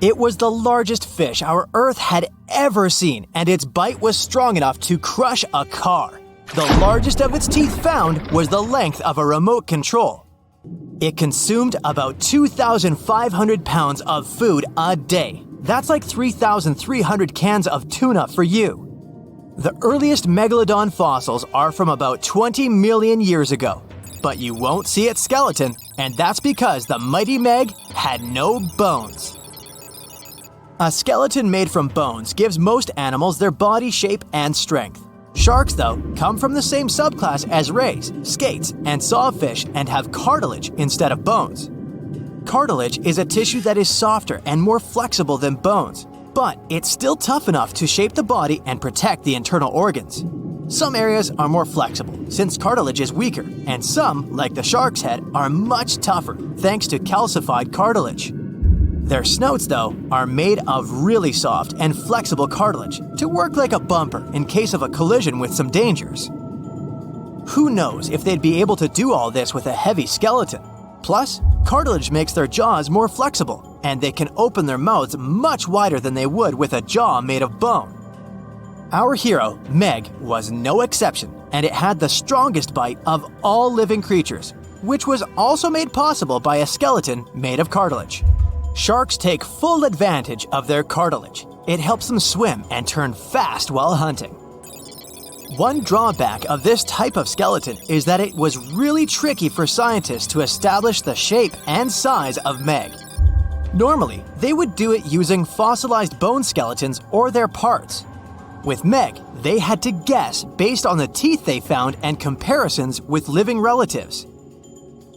It was the largest fish our Earth had ever seen, and its bite was strong enough to crush a car. The largest of its teeth found was the length of a remote control. It consumed about 2,500 pounds of food a day. That's like 3,300 cans of tuna for you. The earliest megalodon fossils are from about 20 million years ago, but you won't see its skeleton, and that's because the mighty Meg had no bones. A skeleton made from bones gives most animals their body shape and strength. Sharks, though, come from the same subclass as rays, skates, and sawfish and have cartilage instead of bones. Cartilage is a tissue that is softer and more flexible than bones, but it's still tough enough to shape the body and protect the internal organs. Some areas are more flexible, since cartilage is weaker, and some, like the shark's head, are much tougher thanks to calcified cartilage. Their snouts, though, are made of really soft and flexible cartilage to work like a bumper in case of a collision with some dangers. Who knows if they'd be able to do all this with a heavy skeleton? Plus, cartilage makes their jaws more flexible, and they can open their mouths much wider than they would with a jaw made of bone. Our hero, Meg, was no exception, and it had the strongest bite of all living creatures, which was also made possible by a skeleton made of cartilage. Sharks take full advantage of their cartilage. It helps them swim and turn fast while hunting. One drawback of this type of skeleton is that it was really tricky for scientists to establish the shape and size of Meg. Normally, they would do it using fossilized bone skeletons or their parts. With Meg, they had to guess based on the teeth they found and comparisons with living relatives.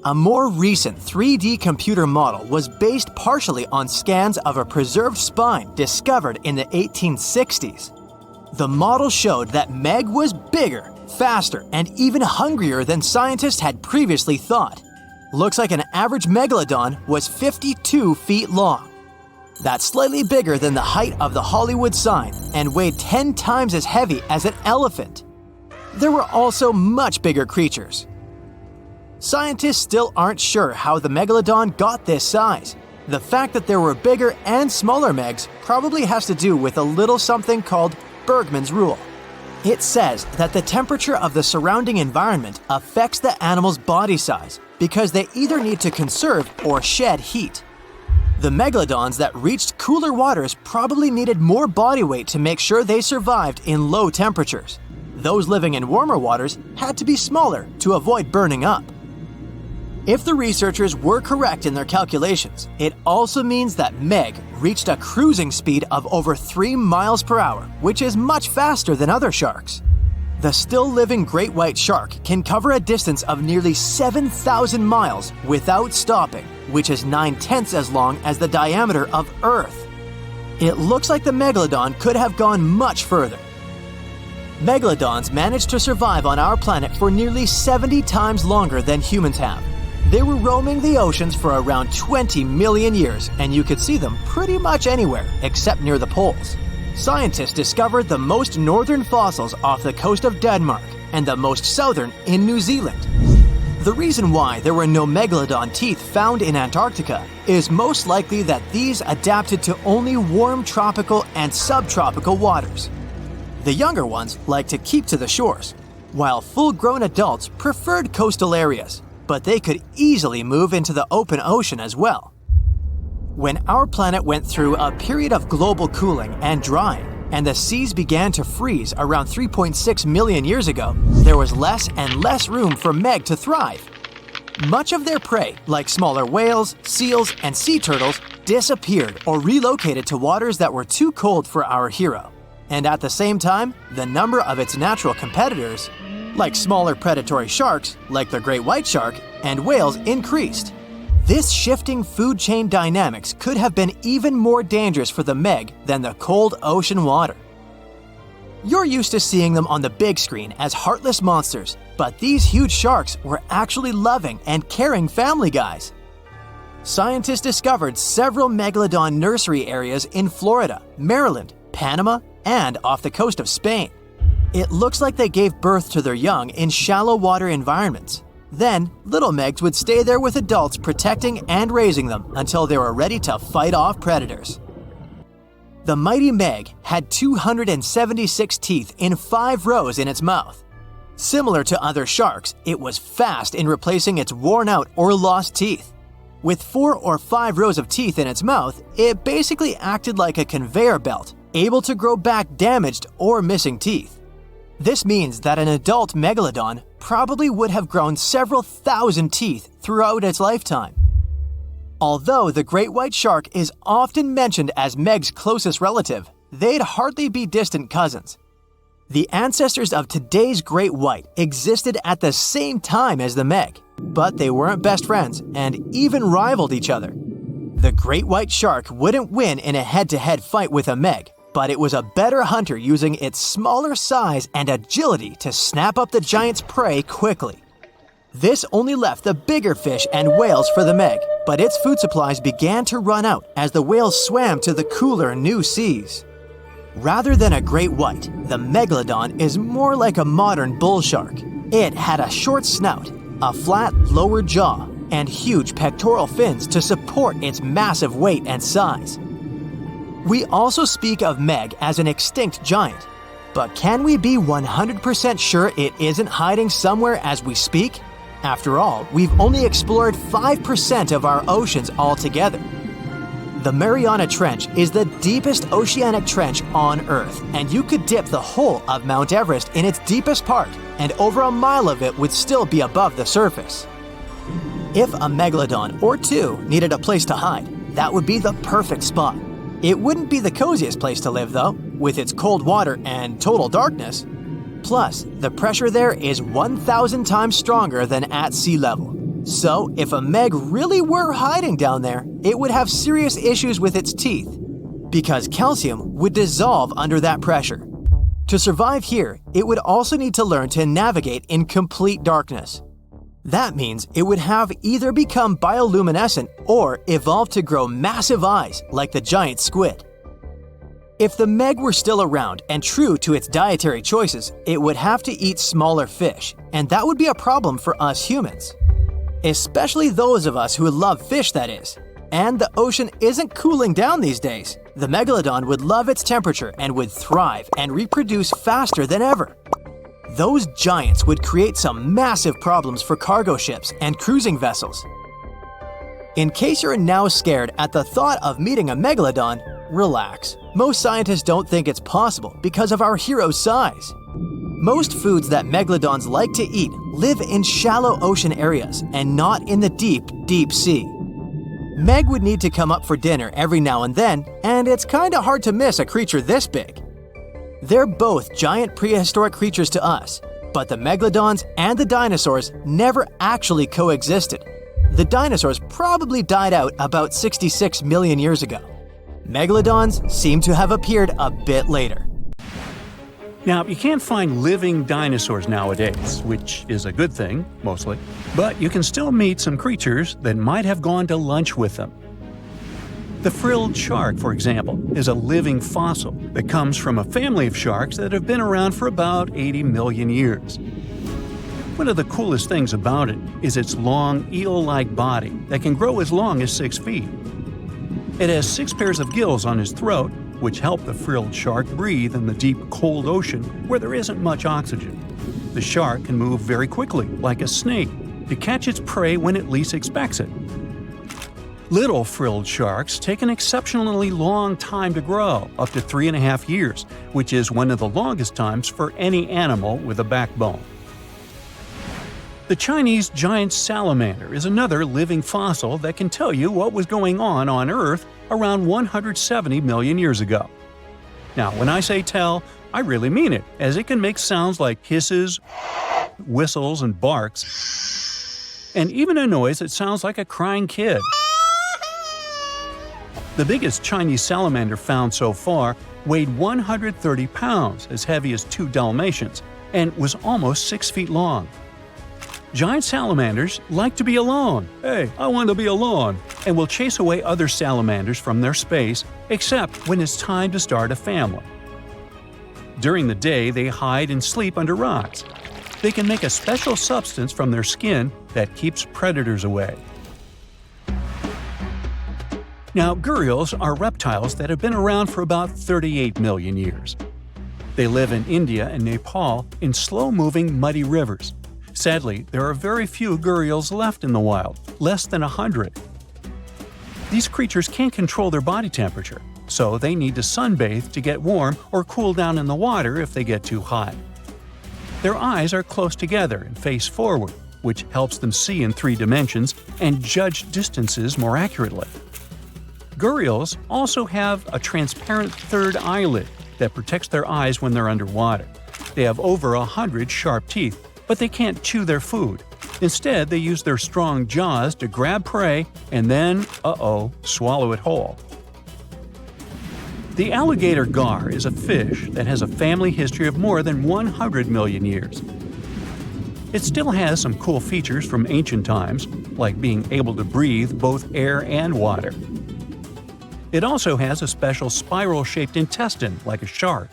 A more recent 3D computer model was based partially on scans of a preserved spine discovered in the 1860s. The model showed that Meg was bigger, faster, and even hungrier than scientists had previously thought. Looks like an average megalodon was 52 feet long. That's slightly bigger than the height of the Hollywood sign and weighed 10 times as heavy as an elephant. There were also much bigger creatures. Scientists still aren't sure how the megalodon got this size. The fact that there were bigger and smaller Megs probably has to do with a little something called Bergmann's rule. It says that the temperature of the surrounding environment affects the animal's body size because they either need to conserve or shed heat. The megalodons that reached cooler waters probably needed more body weight to make sure they survived in low temperatures. Those living in warmer waters had to be smaller to avoid burning up. If the researchers were correct in their calculations, it also means that Meg reached a cruising speed of over 3 miles per hour, which is much faster than other sharks. The still-living great white shark can cover a distance of nearly 7,000 miles without stopping, which is 9/10 as long as the diameter of Earth. It looks like the megalodon could have gone much further. Megalodons managed to survive on our planet for nearly 70 times longer than humans have. They were roaming the oceans for around 20 million years, and you could see them pretty much anywhere except near the poles. Scientists discovered the most northern fossils off the coast of Denmark and the most southern in New Zealand. The reason why there were no megalodon teeth found in Antarctica is most likely that these adapted to only warm tropical and subtropical waters. The younger ones like to keep to the shores, while full-grown adults preferred coastal areas, but they could easily move into the open ocean as well. When our planet went through a period of global cooling and drying, and the seas began to freeze around 3.6 million years ago, there was less and less room for Meg to thrive. Much of their prey, like smaller whales, seals, and sea turtles, disappeared or relocated to waters that were too cold for our hero. And at the same time, the number of its natural competitors, like smaller predatory sharks, like the great white shark, and whales, increased. This shifting food chain dynamics could have been even more dangerous for the Meg than the cold ocean water. You're used to seeing them on the big screen as heartless monsters, but these huge sharks were actually loving and caring family guys. Scientists discovered several megalodon nursery areas in Florida, Maryland, Panama, and off the coast of Spain. It looks like they gave birth to their young in shallow water environments. Then, little Megs would stay there with adults protecting and raising them until they were ready to fight off predators. The mighty Meg had 276 teeth in 5 rows in its mouth. Similar to other sharks, it was fast in replacing its worn-out or lost teeth. With 4 or 5 rows of teeth in its mouth, it basically acted like a conveyor belt, able to grow back damaged or missing teeth. This means that an adult megalodon probably would have grown several thousand teeth throughout its lifetime. Although the great white shark is often mentioned as Meg's closest relative, they'd hardly be distant cousins. The ancestors of today's great white existed at the same time as the Meg, but they weren't best friends and even rivaled each other. The great white shark wouldn't win in a head-to-head fight with a Meg, but it was a better hunter using its smaller size and agility to snap up the giant's prey quickly. This only left the bigger fish and whales for the Meg, but its food supplies began to run out as the whales swam to the cooler new seas. Rather than a great white, the megalodon is more like a modern bull shark. It had a short snout, a flat lower jaw, and huge pectoral fins to support its massive weight and size. We also speak of Meg as an extinct giant, but can we be 100% sure it isn't hiding somewhere as we speak? After all, we've only explored 5% of our oceans altogether. The Mariana Trench is the deepest oceanic trench on Earth, and you could dip the whole of Mount Everest in its deepest part, and over a mile of it would still be above the surface. If a megalodon or two needed a place to hide, that would be the perfect spot. It wouldn't be the coziest place to live, though, with its cold water and total darkness. Plus, the pressure there is 1,000 times stronger than at sea level. So, if a Meg really were hiding down there, it would have serious issues with its teeth, because calcium would dissolve under that pressure. To survive here, it would also need to learn to navigate in complete darkness. That means it would have either become bioluminescent or evolve to grow massive eyes like the giant squid. If the Meg were still around and true to its dietary choices, it would have to eat smaller fish, and that would be a problem for us humans. Especially those of us who love fish, that is. And the ocean isn't cooling down these days. The megalodon would love its temperature and would thrive and reproduce faster than ever. Those giants would create some massive problems for cargo ships and cruising vessels. In case you're now scared at the thought of meeting a megalodon, relax. Most scientists don't think it's possible because of our hero's size. Most foods that megalodons like to eat live in shallow ocean areas and not in the deep, deep sea. Meg would need to come up for dinner every now and then, and it's kinda hard to miss a creature this big. They're both giant prehistoric creatures to us, but the megalodons and the dinosaurs never actually coexisted. The dinosaurs probably died out about 66 million years ago. Megalodons seem to have appeared a bit later. Now, you can't find living dinosaurs nowadays, which is a good thing, mostly, but you can still meet some creatures that might have gone to lunch with them. The frilled shark, for example, is a living fossil that comes from a family of sharks that have been around for about 80 million years. One of the coolest things about it is its long, eel-like body that can grow as long as 6 feet. It has 6 pairs of gills on its throat, which help the frilled shark breathe in the deep, cold ocean where there isn't much oxygen. The shark can move very quickly, like a snake, to catch its prey when it least expects it. Little frilled sharks take an exceptionally long time to grow, up to 3.5 years, which is one of the longest times for any animal with a backbone. The Chinese giant salamander is another living fossil that can tell you what was going on Earth around 170 million years ago. Now, when I say tell, I really mean it, as it can make sounds like hisses, whistles, and barks, and even a noise that sounds like a crying kid. The biggest Chinese salamander found so far weighed 130 pounds, as heavy as 2 Dalmatians, and was almost 6 feet long. Giant salamanders like to be alone. Hey, I want to be alone. And will chase away other salamanders from their space, except when it's time to start a family. During the day, they hide and sleep under rocks. They can make a special substance from their skin that keeps predators away. Now, gharials are reptiles that have been around for about 38 million years. They live in India and Nepal in slow-moving, muddy rivers. Sadly, there are very few gharials left in the wild, less than 100. These creatures can't control their body temperature, so they need to sunbathe to get warm or cool down in the water if they get too hot. Their eyes are close together and face forward, which helps them see in 3 dimensions and judge distances more accurately. Gharials also have a transparent third eyelid that protects their eyes when they're underwater. They have over 100 sharp teeth, but they can't chew their food. Instead, they use their strong jaws to grab prey and then, swallow it whole. The alligator gar is a fish that has a family history of more than 100 million years. It still has some cool features from ancient times, like being able to breathe both air and water. It also has a special spiral-shaped intestine, like a shark.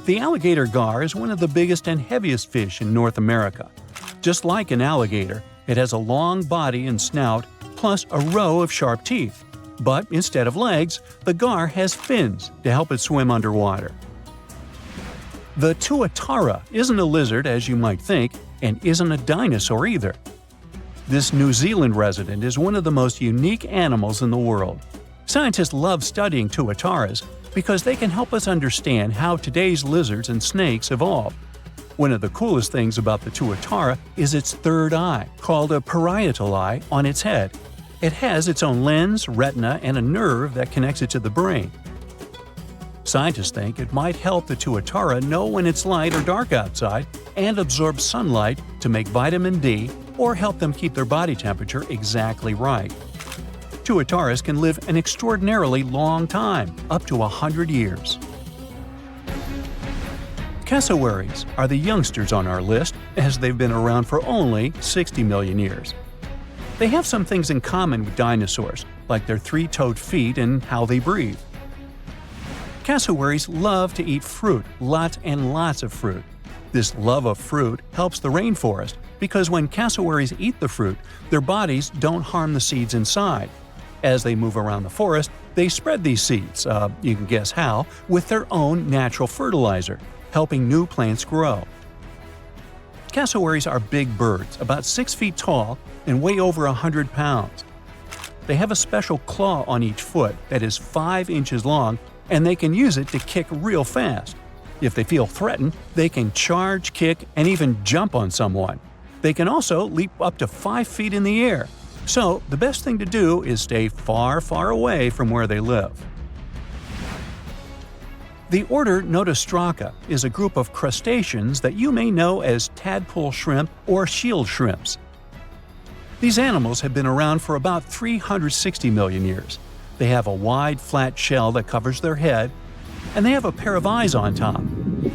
The alligator gar is one of the biggest and heaviest fish in North America. Just like an alligator, it has a long body and snout, plus a row of sharp teeth. But instead of legs, the gar has fins to help it swim underwater. The tuatara isn't a lizard as you might think, and isn't a dinosaur either. This New Zealand resident is one of the most unique animals in the world. Scientists love studying tuataras because they can help us understand how today's lizards and snakes evolved. One of the coolest things about the tuatara is its third eye, called a parietal eye, on its head. It has its own lens, retina, and a nerve that connects it to the brain. Scientists think it might help the tuatara know when it's light or dark outside and absorb sunlight to make vitamin D or help them keep their body temperature exactly right. Tuataras can live an extraordinarily long time, up to 100 years. Cassowaries are the youngsters on our list, as they've been around for only 60 million years. They have some things in common with dinosaurs, like their 3-toed feet and how they breathe. Cassowaries love to eat fruit, lots and lots of fruit. This love of fruit helps the rainforest because when cassowaries eat the fruit, their bodies don't harm the seeds inside. As they move around the forest, they spread these seeds, you can guess how, with their own natural fertilizer, helping new plants grow. Cassowaries are big birds, about 6 feet tall and weigh over 100 pounds. They have a special claw on each foot that is 5 inches long, and they can use it to kick real fast. If they feel threatened, they can charge, kick, and even jump on someone. They can also leap up to 5 feet in the air. So, the best thing to do is stay far, far away from where they live. The order Notostraca is a group of crustaceans that you may know as tadpole shrimp or shield shrimps. These animals have been around for about 360 million years. They have a wide, flat shell that covers their head, and they have a pair of eyes on top.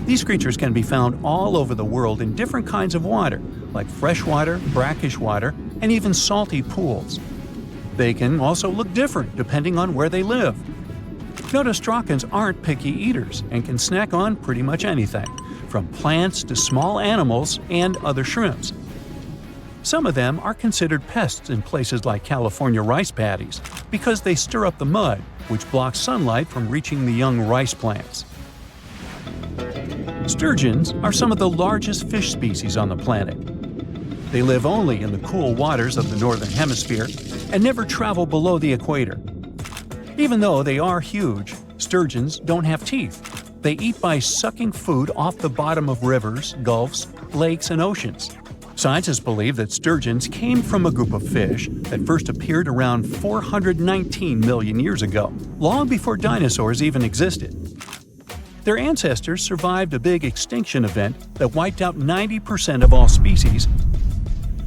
These creatures can be found all over the world in different kinds of water, like freshwater, brackish water, and even salty pools. They can also look different depending on where they live. Notostracans aren't picky eaters and can snack on pretty much anything, from plants to small animals and other shrimps. Some of them are considered pests in places like California rice paddies because they stir up the mud, which blocks sunlight from reaching the young rice plants. Sturgeons are some of the largest fish species on the planet. They live only in the cool waters of the northern hemisphere and never travel below the equator. Even though they are huge, sturgeons don't have teeth. They eat by sucking food off the bottom of rivers, gulfs, lakes, and oceans. Scientists believe that sturgeons came from a group of fish that first appeared around 419 million years ago, long before dinosaurs even existed. Their ancestors survived a big extinction event that wiped out 90% of all species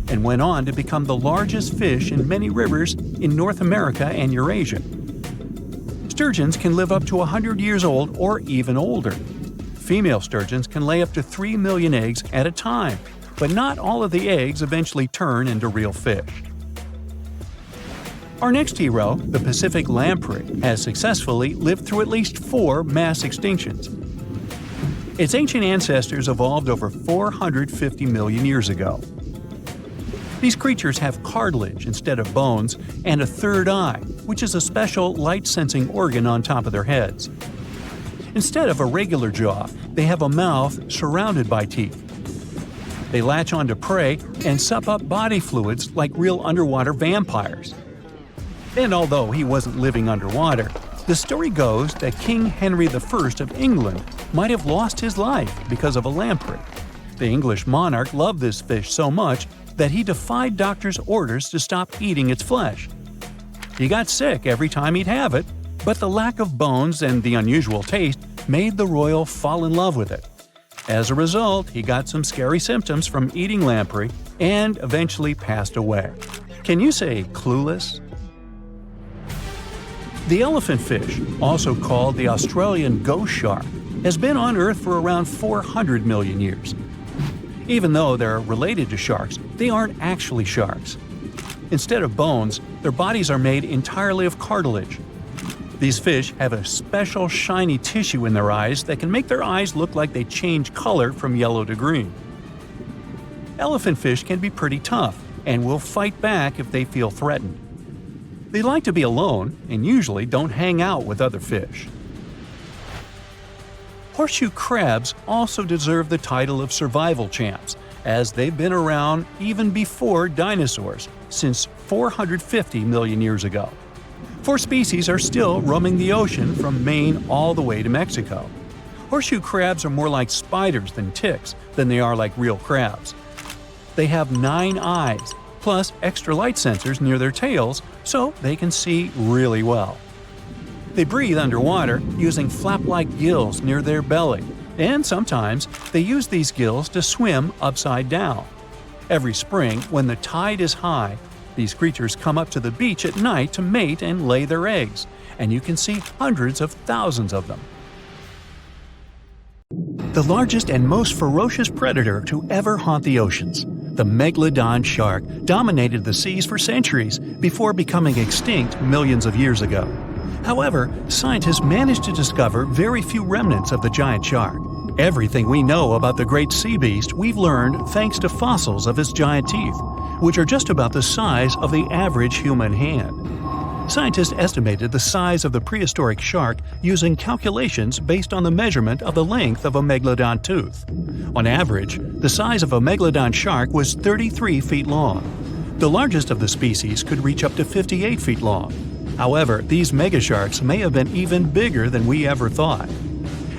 and went on to become the largest fish in many rivers in North America and Eurasia. Sturgeons can live up to 100 years old or even older. Female sturgeons can lay up to 3 million eggs at a time, but not all of the eggs eventually turn into real fish. Our next hero, the Pacific lamprey, has successfully lived through at least 4 mass extinctions. Its ancient ancestors evolved over 450 million years ago. These creatures have cartilage instead of bones and a third eye, which is a special light-sensing organ on top of their heads. Instead of a regular jaw, they have a mouth surrounded by teeth. They latch onto prey and sup up body fluids like real underwater vampires. And although he wasn't living underwater, the story goes that King Henry I of England might have lost his life because of a lamprey. The English monarch loved this fish so much that he defied doctors' orders to stop eating its flesh. He got sick every time he'd have it, but the lack of bones and the unusual taste made the royal fall in love with it. As a result, he got some scary symptoms from eating lamprey and eventually passed away. Can you say clueless? The elephant fish, also called the Australian ghost shark, has been on Earth for around 400 million years. Even though they're related to sharks, they aren't actually sharks. Instead of bones, their bodies are made entirely of cartilage. These fish have a special shiny tissue in their eyes that can make their eyes look like they change color from yellow to green. Elephant fish can be pretty tough and will fight back if they feel threatened. They like to be alone and usually don't hang out with other fish. Horseshoe crabs also deserve the title of survival champs, as they've been around even before dinosaurs, since 450 million years ago. 4 species are still roaming the ocean from Maine all the way to Mexico. Horseshoe crabs are more like spiders than ticks than they are like real crabs. They have 9 eyes, plus extra light sensors near their tails so they can see really well. They breathe underwater using flap-like gills near their belly, and sometimes they use these gills to swim upside down. Every spring, when the tide is high, these creatures come up to the beach at night to mate and lay their eggs, and you can see hundreds of thousands of them. The largest and most ferocious predator to ever haunt the oceans, the Megalodon shark, dominated the seas for centuries before becoming extinct millions of years ago. However, scientists managed to discover very few remnants of the giant shark. Everything we know about the great sea beast we've learned thanks to fossils of its giant teeth, which are just about the size of the average human hand. Scientists estimated the size of the prehistoric shark using calculations based on the measurement of the length of a megalodon tooth. On average, the size of a megalodon shark was 33 feet long. The largest of the species could reach up to 58 feet long. However, these megasharks may have been even bigger than we ever thought.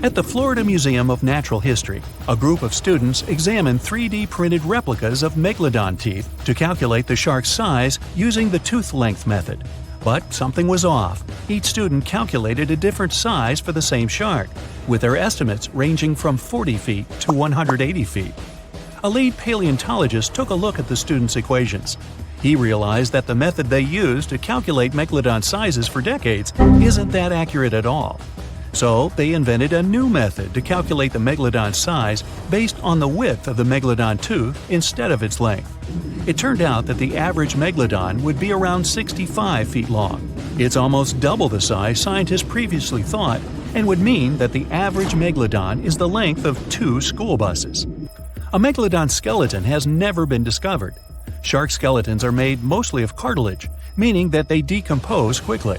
At the Florida Museum of Natural History, a group of students examined 3D printed replicas of megalodon teeth to calculate the shark's size using the tooth length method. But something was off. Each student calculated a different size for the same shark, with their estimates ranging from 40 feet to 180 feet. A lead paleontologist took a look at the students' equations. He realized that the method they used to calculate megalodon sizes for decades isn't that accurate at all. So they invented a new method to calculate the megalodon size based on the width of the megalodon tooth instead of its length. It turned out that the average megalodon would be around 65 feet long. It's almost double the size scientists previously thought, and would mean that the average megalodon is the length of 2 school buses. A megalodon skeleton has never been discovered. Shark skeletons are made mostly of cartilage, meaning that they decompose quickly.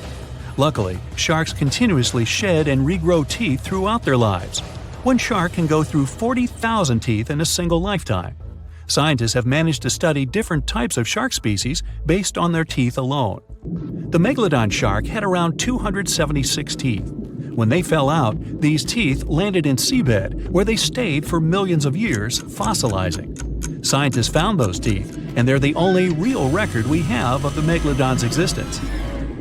Luckily, sharks continuously shed and regrow teeth throughout their lives. One shark can go through 40,000 teeth in a single lifetime. Scientists have managed to study different types of shark species based on their teeth alone. The megalodon shark had around 276 teeth. When they fell out, these teeth landed in seabed, where they stayed for millions of years, fossilizing. Scientists found those teeth, and they're the only real record we have of the megalodon's existence.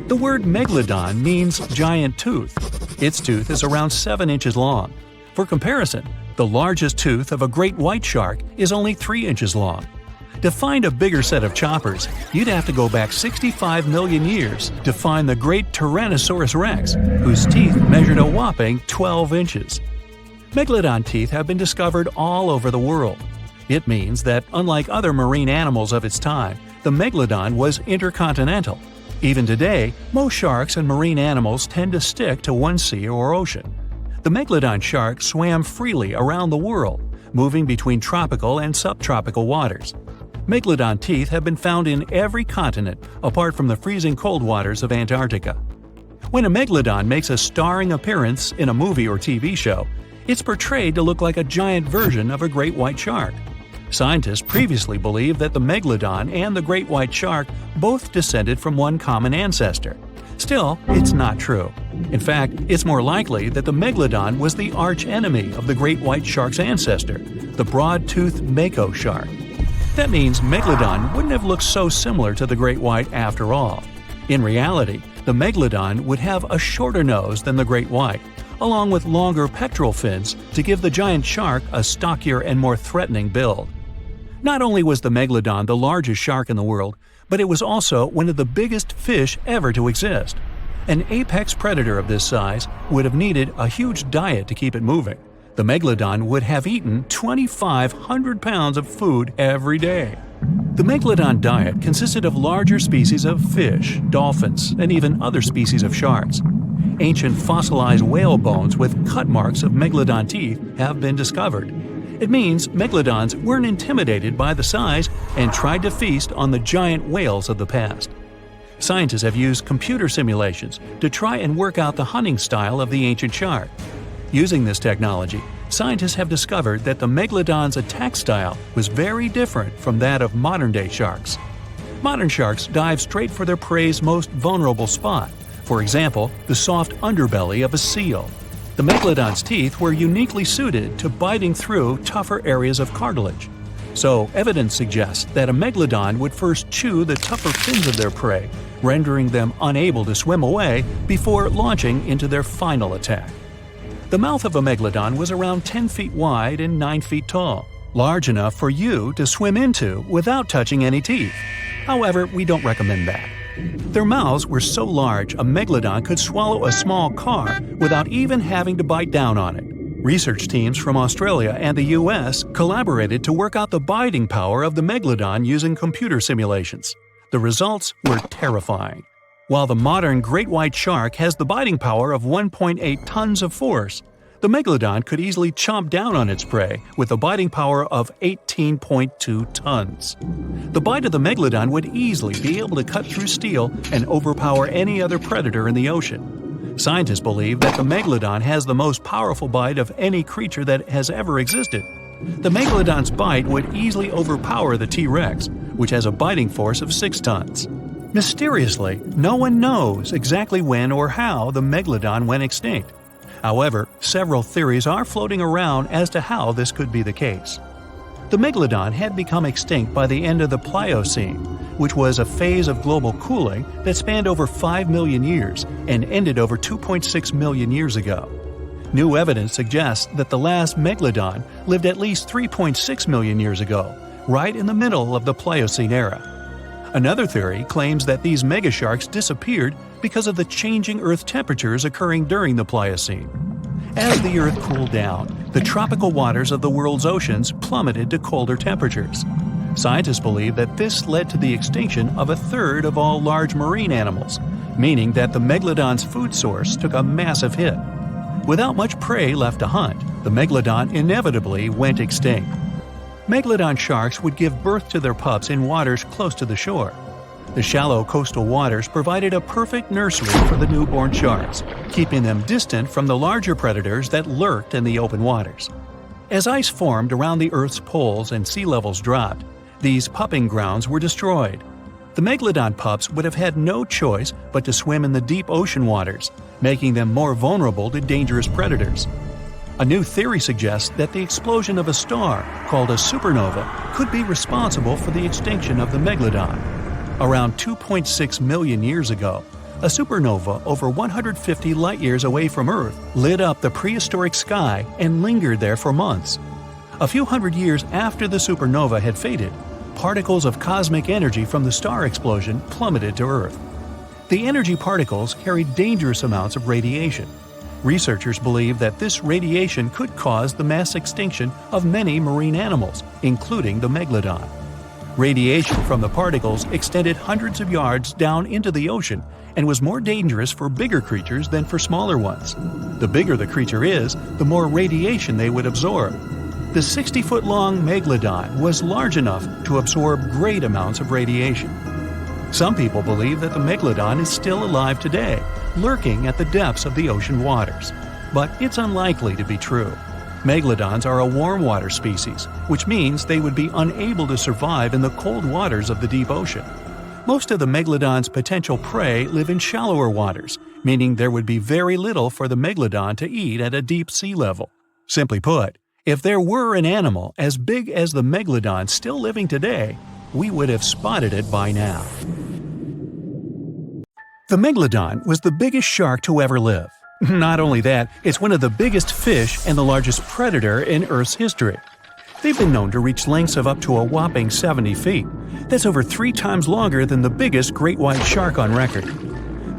The word megalodon means giant tooth. Its tooth is around 7 inches long. For comparison, the largest tooth of a great white shark is only 3 inches long. To find a bigger set of choppers, you'd have to go back 65 million years to find the great Tyrannosaurus rex, whose teeth measured a whopping 12 inches. Megalodon teeth have been discovered all over the world. It means that, unlike other marine animals of its time, the megalodon was intercontinental. Even today, most sharks and marine animals tend to stick to one sea or ocean. The megalodon shark swam freely around the world, moving between tropical and subtropical waters. Megalodon teeth have been found in every continent apart from the freezing cold waters of Antarctica. When a megalodon makes a starring appearance in a movie or TV show, it's portrayed to look like a giant version of a great white shark. Scientists previously believed that the megalodon and the great white shark both descended from one common ancestor. Still, it's not true. In fact, it's more likely that the megalodon was the arch-enemy of the great white shark's ancestor, the broad-toothed mako shark. That means megalodon wouldn't have looked so similar to the great white after all. In reality, the megalodon would have a shorter nose than the great white, along with longer pectoral fins to give the giant shark a stockier and more threatening build. Not only was the megalodon the largest shark in the world, but it was also one of the biggest fish ever to exist. An apex predator of this size would have needed a huge diet to keep it moving. The megalodon would have eaten 2,500 pounds of food every day. The megalodon diet consisted of larger species of fish, dolphins, and even other species of sharks. Ancient fossilized whale bones with cut marks of megalodon teeth have been discovered. It means megalodons weren't intimidated by the size and tried to feast on the giant whales of the past. Scientists have used computer simulations to try and work out the hunting style of the ancient shark. Using this technology, scientists have discovered that the megalodon's attack style was very different from that of modern-day sharks. Modern sharks dive straight for their prey's most vulnerable spot, for example, the soft underbelly of a seal. The megalodon's teeth were uniquely suited to biting through tougher areas of cartilage. So, evidence suggests that a megalodon would first chew the tougher fins of their prey, rendering them unable to swim away before launching into their final attack. The mouth of a megalodon was around 10 feet wide and 9 feet tall, large enough for you to swim into without touching any teeth. However, we don't recommend that. Their mouths were so large a megalodon could swallow a small car without even having to bite down on it. Research teams from Australia and the US collaborated to work out the biting power of the megalodon using computer simulations. The results were terrifying. While the modern great white shark has the biting power of 1.8 tons of force, the megalodon could easily chomp down on its prey with a biting power of 18.2 tons. The bite of the megalodon would easily be able to cut through steel and overpower any other predator in the ocean. Scientists believe that the megalodon has the most powerful bite of any creature that has ever existed. The megalodon's bite would easily overpower the T-Rex, which has a biting force of 6 tons. Mysteriously, no one knows exactly when or how the megalodon went extinct. However, several theories are floating around as to how this could be the case. The megalodon had become extinct by the end of the Pliocene, which was a phase of global cooling that spanned over 5 million years and ended over 2.6 million years ago. New evidence suggests that the last megalodon lived at least 3.6 million years ago, right in the middle of the Pliocene era. Another theory claims that these megasharks disappeared because of the changing Earth temperatures occurring during the Pliocene. As the Earth cooled down, the tropical waters of the world's oceans plummeted to colder temperatures. Scientists believe that this led to the extinction of a third of all large marine animals, meaning that the megalodon's food source took a massive hit. Without much prey left to hunt, the megalodon inevitably went extinct. Megalodon sharks would give birth to their pups in waters close to the shore. The shallow coastal waters provided a perfect nursery for the newborn sharks, keeping them distant from the larger predators that lurked in the open waters. As ice formed around the Earth's poles and sea levels dropped, these pupping grounds were destroyed. The megalodon pups would have had no choice but to swim in the deep ocean waters, making them more vulnerable to dangerous predators. A new theory suggests that the explosion of a star, called a supernova, could be responsible for the extinction of the megalodon. Around 2.6 million years ago, a supernova over 150 light-years away from Earth lit up the prehistoric sky and lingered there for months. A few hundred years after the supernova had faded, particles of cosmic energy from the star explosion plummeted to Earth. The energy particles carried dangerous amounts of radiation. Researchers believe that this radiation could cause the mass extinction of many marine animals, including the megalodon. Radiation from the particles extended hundreds of yards down into the ocean and was more dangerous for bigger creatures than for smaller ones. The bigger the creature is, the more radiation they would absorb. The 60-foot-long Megalodon was large enough to absorb great amounts of radiation. Some people believe that the Megalodon is still alive today, lurking at the depths of the ocean waters. But it's unlikely to be true. Megalodons are a warm water species, which means they would be unable to survive in the cold waters of the deep ocean. Most of the Megalodon's potential prey live in shallower waters, meaning there would be very little for the Megalodon to eat at a deep sea level. Simply put, if there were an animal as big as the Megalodon still living today, we would have spotted it by now. The Megalodon was the biggest shark to ever live. Not only that, it's one of the biggest fish and the largest predator in Earth's history. They've been known to reach lengths of up to a whopping 70 feet. That's over 3 times longer than the biggest great white shark on record.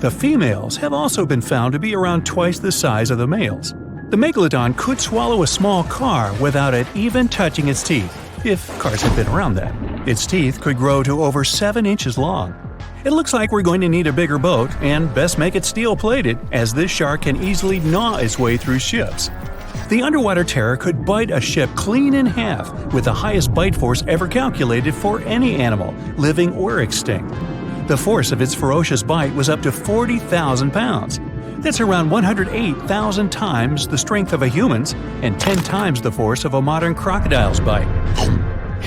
The females have also been found to be around twice the size of the males. The Megalodon could swallow a small car without it even touching its teeth, if cars had been around then. Its teeth could grow to over 7 inches long. It looks like we're going to need a bigger boat, and best make it steel-plated, as this shark can easily gnaw its way through ships. The underwater terror could bite a ship clean in half, with the highest bite force ever calculated for any animal, living or extinct. The force of its ferocious bite was up to 40,000 pounds. That's around 108,000 times the strength of a human's and 10 times the force of a modern crocodile's bite.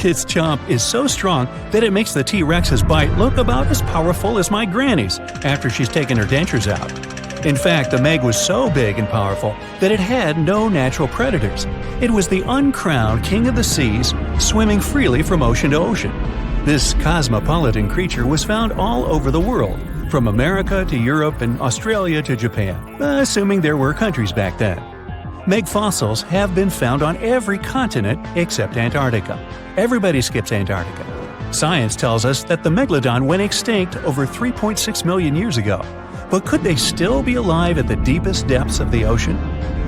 Its chomp is so strong that it makes the T-Rex's bite look about as powerful as my granny's after she's taken her dentures out. In fact, the Meg was so big and powerful that it had no natural predators. It was the uncrowned king of the seas, swimming freely from ocean to ocean. This cosmopolitan creature was found all over the world, from America to Europe and Australia to Japan, assuming there were countries back then. Meg fossils have been found on every continent except Antarctica. Everybody skips Antarctica. Science tells us that the Megalodon went extinct over 3.6 million years ago. But could they still be alive at the deepest depths of the ocean?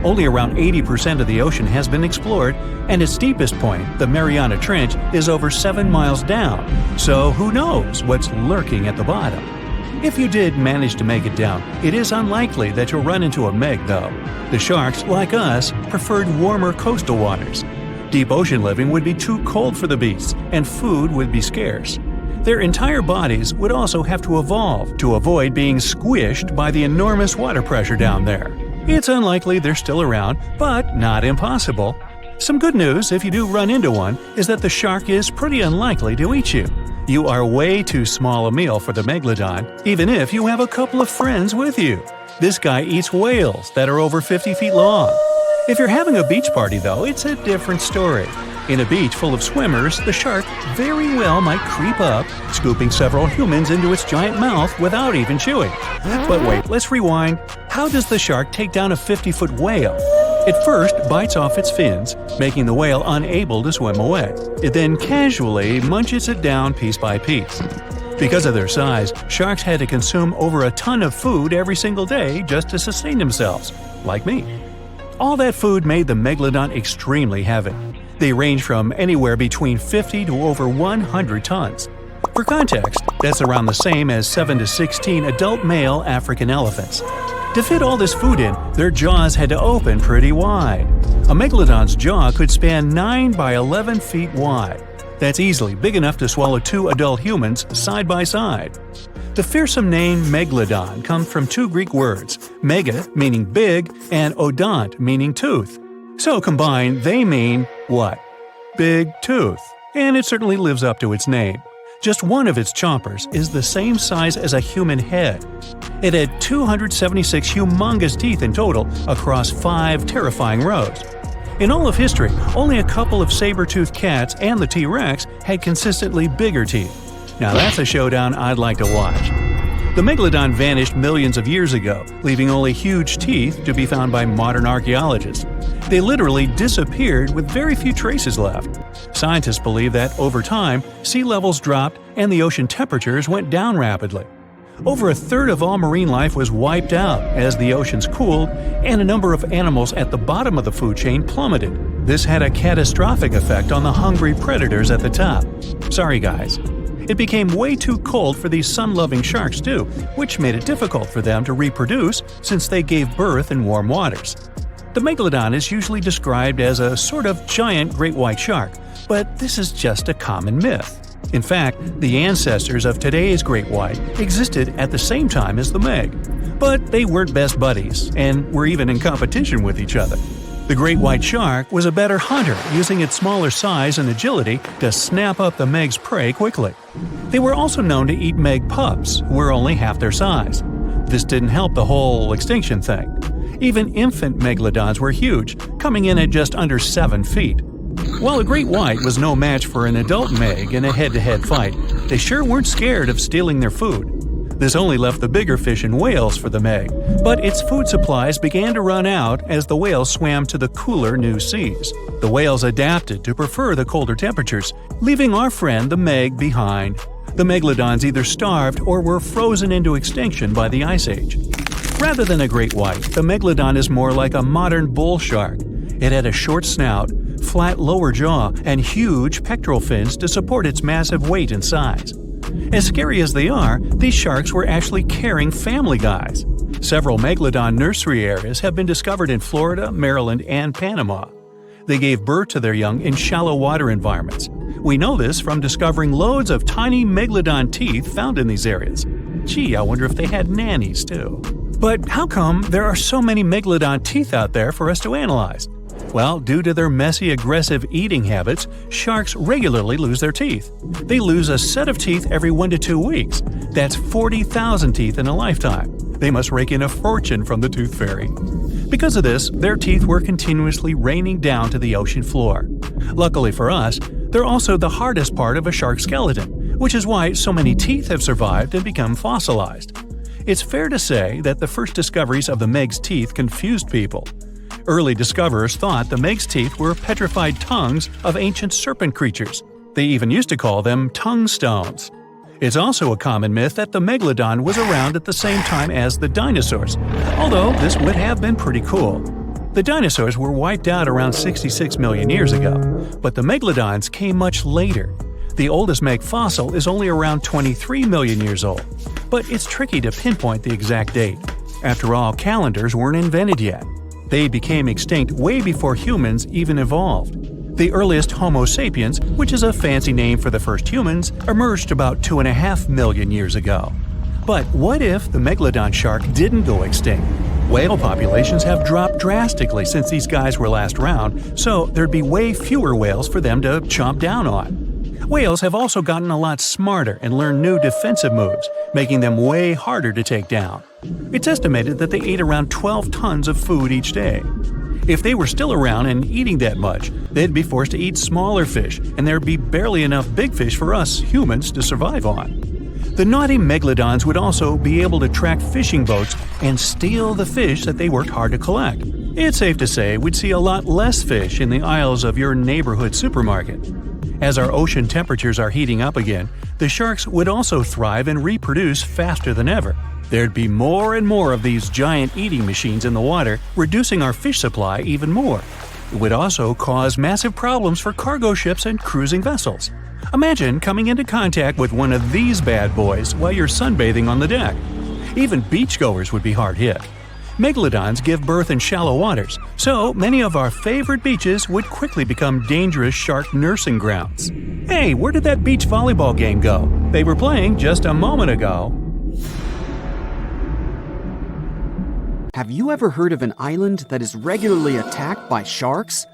Only around 80% of the ocean has been explored, and its deepest point, the Mariana Trench, is over 7 miles down. So who knows what's lurking at the bottom? If you did manage to make it down, it is unlikely that you'll run into a Meg, though. The sharks, like us, preferred warmer coastal waters. Deep ocean living would be too cold for the beasts, and food would be scarce. Their entire bodies would also have to evolve to avoid being squished by the enormous water pressure down there. It's unlikely they're still around, but not impossible. Some good news, if you do run into one, is that the shark is pretty unlikely to eat you. You are way too small a meal for the Megalodon, even if you have a couple of friends with you. This guy eats whales that are over 50 feet long. If you're having a beach party, though, it's a different story. In a beach full of swimmers, the shark very well might creep up, scooping several humans into its giant mouth without even chewing. But wait, let's rewind. How does the shark take down a 50-foot whale? It first bites off its fins, making the whale unable to swim away. It then casually munches it down piece by piece. Because of their size, sharks had to consume over a ton of food every single day just to sustain themselves, like me. All that food made the Megalodon extremely heavy. They range from anywhere between 50 to over 100 tons. For context, that's around the same as 7 to 16 adult male African elephants. To fit all this food in, their jaws had to open pretty wide. A Megalodon's jaw could span 9 by 11 feet wide. That's easily big enough to swallow 2 adult humans side by side. The fearsome name Megalodon comes from 2 Greek words, mega meaning big and odont meaning tooth. So combined, they mean what? Big tooth. And it certainly lives up to its name. Just one of its chompers is the same size as a human head. It had 276 humongous teeth in total across 5 terrifying rows. In all of history, only a couple of saber-toothed cats and the T-Rex had consistently bigger teeth. Now that's a showdown I'd like to watch. The Megalodon vanished millions of years ago, leaving only huge teeth to be found by modern archaeologists. They literally disappeared with very few traces left. Scientists believe that, over time, sea levels dropped and the ocean temperatures went down rapidly. Over a third of all marine life was wiped out as the oceans cooled, and a number of animals at the bottom of the food chain plummeted. This had a catastrophic effect on the hungry predators at the top. Sorry guys. It became way too cold for these sun-loving sharks too, which made it difficult for them to reproduce since they gave birth in warm waters. The megalodon is usually described as a sort of giant great white shark, but this is just a common myth. In fact, the ancestors of today's great white existed at the same time as the Meg, but they weren't best buddies and were even in competition with each other. The great white shark was a better hunter, using its smaller size and agility to snap up the Meg's prey quickly. They were also known to eat Meg pups, who were only half their size. This didn't help the whole extinction thing. Even infant megalodons were huge, coming in at just under 7 feet. While a great white was no match for an adult Meg in a head-to-head fight, they sure weren't scared of stealing their food. This only left the bigger fish and whales for the Meg, but its food supplies began to run out as the whales swam to the cooler new seas. The whales adapted to prefer the colder temperatures, leaving our friend the Meg behind. The megalodons either starved or were frozen into extinction by the Ice Age. Rather than a great white, the megalodon is more like a modern bull shark. It had a short snout, flat lower jaw, and huge pectoral fins to support its massive weight and size. As scary as they are, these sharks were actually caring family guys. Several megalodon nursery areas have been discovered in Florida, Maryland, and Panama. They gave birth to their young in shallow water environments. We know this from discovering loads of tiny megalodon teeth found in these areas. Gee, I wonder if they had nannies too. But how come there are so many megalodon teeth out there for us to analyze? Well, due to their messy, aggressive eating habits, sharks regularly lose their teeth. They lose a set of teeth every 1 to 2 weeks. That's 40,000 teeth in a lifetime. They must rake in a fortune from the tooth fairy. Because of this, their teeth were continuously raining down to the ocean floor. Luckily for us, they're also the hardest part of a shark's skeleton, which is why so many teeth have survived and become fossilized. It's fair to say that the first discoveries of the Meg's teeth confused people. Early discoverers thought the Meg's teeth were petrified tongues of ancient serpent creatures. They even used to call them tongue stones. It's also a common myth that the megalodon was around at the same time as the dinosaurs, although this would have been pretty cool. The dinosaurs were wiped out around 66 million years ago, but the megalodons came much later. The oldest Meg fossil is only around 23 million years old, but it's tricky to pinpoint the exact date. After all, calendars weren't invented yet. They became extinct way before humans even evolved. The earliest Homo sapiens, which is a fancy name for the first humans, emerged about 2.5 million years ago. But what if the megalodon shark didn't go extinct? Whale populations have dropped drastically since these guys were last around, so there'd be way fewer whales for them to chomp down on. Whales have also gotten a lot smarter and learned new defensive moves, making them way harder to take down. It's estimated that they ate around 12 tons of food each day. If they were still around and eating that much, they'd be forced to eat smaller fish, and there'd be barely enough big fish for us humans to survive on. The naughty megalodons would also be able to track fishing boats and steal the fish that they worked hard to collect. It's safe to say we'd see a lot less fish in the aisles of your neighborhood supermarket. As our ocean temperatures are heating up again, the sharks would also thrive and reproduce faster than ever. There'd be more and more of these giant eating machines in the water, reducing our fish supply even more. It would also cause massive problems for cargo ships and cruising vessels. Imagine coming into contact with one of these bad boys while you're sunbathing on the deck. Even beachgoers would be hard hit. Megalodons give birth in shallow waters, so many of our favorite beaches would quickly become dangerous shark nursing grounds. Hey, where did that beach volleyball game go? They were playing just a moment ago. Have you ever heard of an island that is regularly attacked by sharks?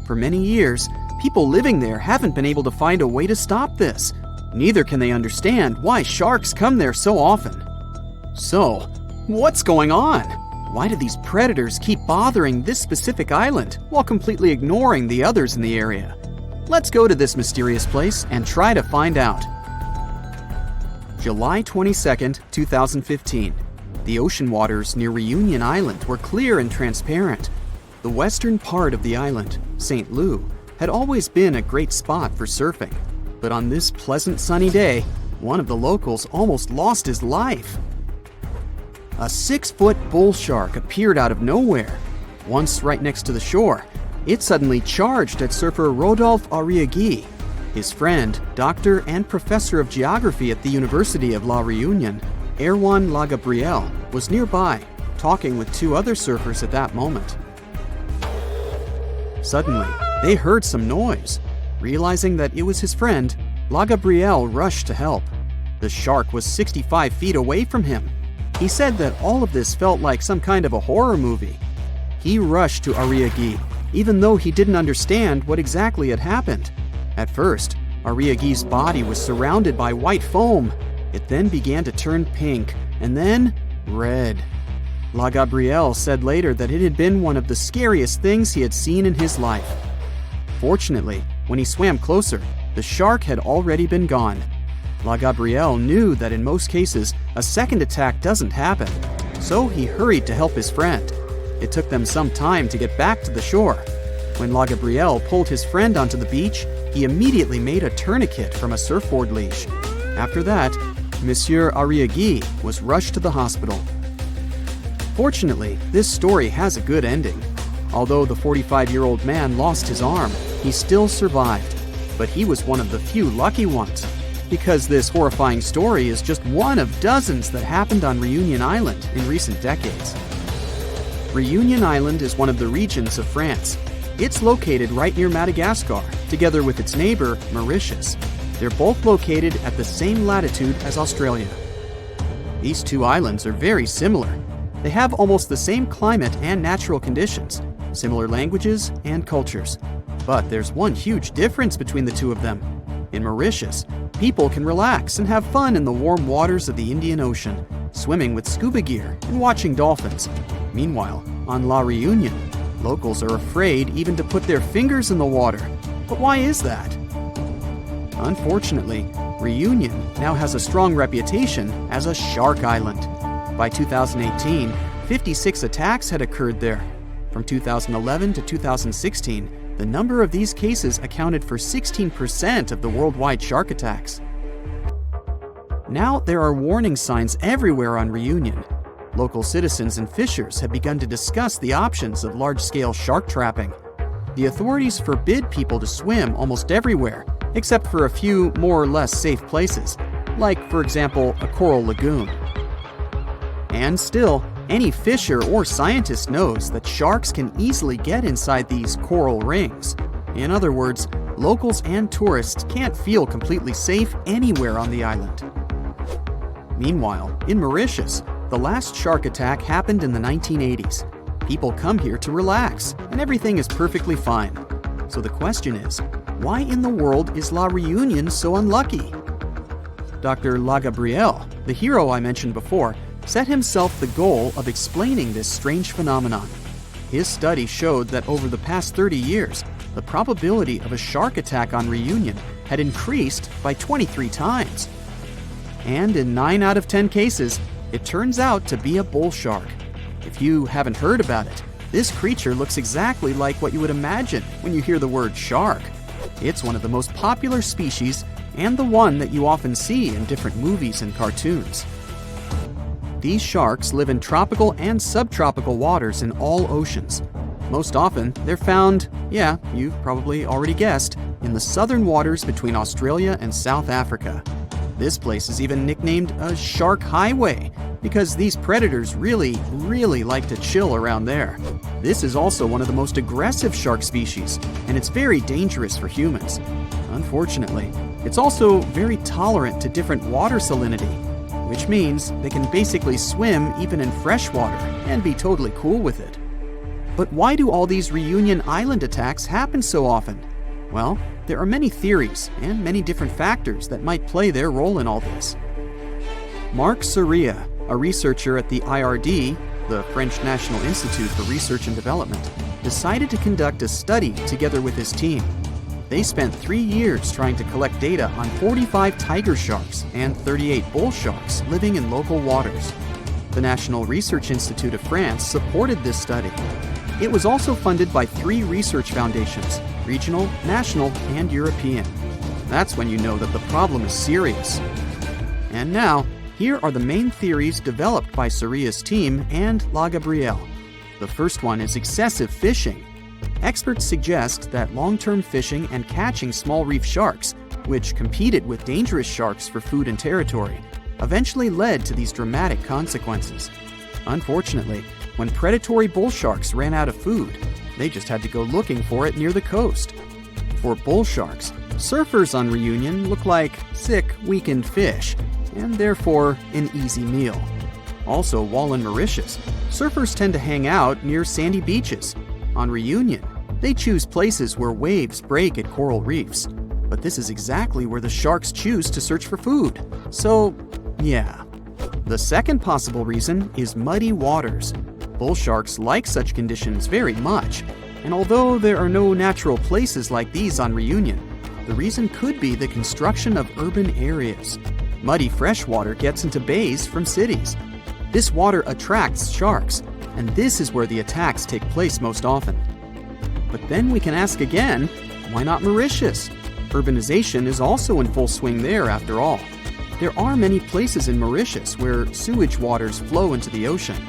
For many years, people living there haven't been able to find a way to stop this. Neither can they understand why sharks come there so often. So, what's going on? Why do these predators keep bothering this specific island while completely ignoring the others in the area? Let's go to this mysterious place and try to find out. July 22nd, 2015. The ocean waters near Reunion Island were clear and transparent. The western part of the island, St. Lou, had always been a great spot for surfing. But on this pleasant sunny day, one of the locals almost lost his life. A 6-foot bull shark appeared out of nowhere. Once right next to the shore, it suddenly charged at surfer Rodolphe Arriagui. His friend, doctor and professor of geography at the University of La Reunion, Erwan Lagabriel, was nearby, talking with 2 other surfers at that moment. Suddenly, they heard some noise. Realizing that it was his friend, La Gabrielle rushed to help. The shark was 65 feet away from him. He said that all of this felt like some kind of a horror movie. He rushed to Ariagi, even though he didn't understand what exactly had happened. At first, Ariagi's body was surrounded by white foam. It then began to turn pink, and then red. La Gabrielle said later that it had been one of the scariest things he had seen in his life. Fortunately, when he swam closer, the shark had already been gone. La Gabrielle knew that in most cases, a second attack doesn't happen, so he hurried to help his friend. It took them some time to get back to the shore. When La Gabrielle pulled his friend onto the beach, he immediately made a tourniquet from a surfboard leash. After that, Monsieur Ariagi was rushed to the hospital. Fortunately, this story has a good ending. Although the 45-year-old man lost his arm, he still survived. But he was one of the few lucky ones, because this horrifying story is just one of dozens that happened on Reunion Island in recent decades. Reunion Island is one of the regions of France. It's located right near Madagascar, together with its neighbor, Mauritius. They're both located at the same latitude as Australia. These two islands are very similar. They have almost the same climate and natural conditions, similar languages and cultures. But there's one huge difference between the two of them. In Mauritius, people can relax and have fun in the warm waters of the Indian Ocean, swimming with scuba gear and watching dolphins. Meanwhile, on La Reunion, locals are afraid even to put their fingers in the water. But why is that? Unfortunately, Reunion now has a strong reputation as a shark island. By 2018, 56 attacks had occurred there. From 2011 to 2016, the number of these cases accounted for 16% of the worldwide shark attacks. Now there are warning signs everywhere on Reunion. Local citizens and fishers have begun to discuss the options of large-scale shark trapping. The authorities forbid people to swim almost everywhere, except for a few more or less safe places, like, for example, a coral lagoon. And still, any fisher or scientist knows that sharks can easily get inside these coral rings. In other words, locals and tourists can't feel completely safe anywhere on the island. Meanwhile, in Mauritius, the last shark attack happened in the 1980s. People come here to relax, and everything is perfectly fine. So the question is, why in the world is La Reunion so unlucky? Dr. La Gabrielle, the hero I mentioned before, set himself the goal of explaining this strange phenomenon. His study showed that over the past 30 years, the probability of a shark attack on Reunion had increased by 23 times. And in 9 out of 10 cases, it turns out to be a bull shark. If you haven't heard about it, this creature looks exactly like what you would imagine when you hear the word shark. It's one of the most popular species and the one that you often see in different movies and cartoons. These sharks live in tropical and subtropical waters in all oceans. Most often, they're found, yeah, you've probably already guessed, in the southern waters between Australia and South Africa. This place is even nicknamed a shark highway because these predators really like to chill around there. This is also one of the most aggressive shark species, and it's very dangerous for humans. Unfortunately, it's also very tolerant to different water salinity, which means they can basically swim even in fresh water and be totally cool with it. But why do all these Reunion Island attacks happen so often? Well, there are many theories and many different factors that might play their role in all this. Marc Soria, a researcher at the IRD, the French National Institute for Research and Development, decided to conduct a study together with his team. They spent 3 years trying to collect data on 45 tiger sharks and 38 bull sharks living in local waters. The National Research Institute of France supported this study. It was also funded by 3 research foundations: regional, national, and European. That's when you know that the problem is serious. And now, here are the main theories developed by Soria's team and La Gabrielle. The first one is excessive fishing. Experts suggest that long-term fishing and catching small reef sharks, which competed with dangerous sharks for food and territory, eventually led to these dramatic consequences. Unfortunately, when predatory bull sharks ran out of food, They just had to go looking for it near the coast. For bull sharks, surfers on Reunion look like sick, weakened fish, and therefore an easy meal. Also, while in Mauritius, surfers tend to hang out near sandy beaches. On Reunion, they choose places where waves break at coral reefs. But this is exactly where the sharks choose to search for food. So, yeah. The second possible reason is muddy waters. Bull sharks like such conditions very much, and although there are no natural places like these on Reunion, the reason could be the construction of urban areas. Muddy freshwater gets into bays from cities. This water attracts sharks, and this is where the attacks take place most often. But then we can ask again, why not Mauritius? Urbanization is also in full swing there after all. There are many places in Mauritius where sewage waters flow into the ocean.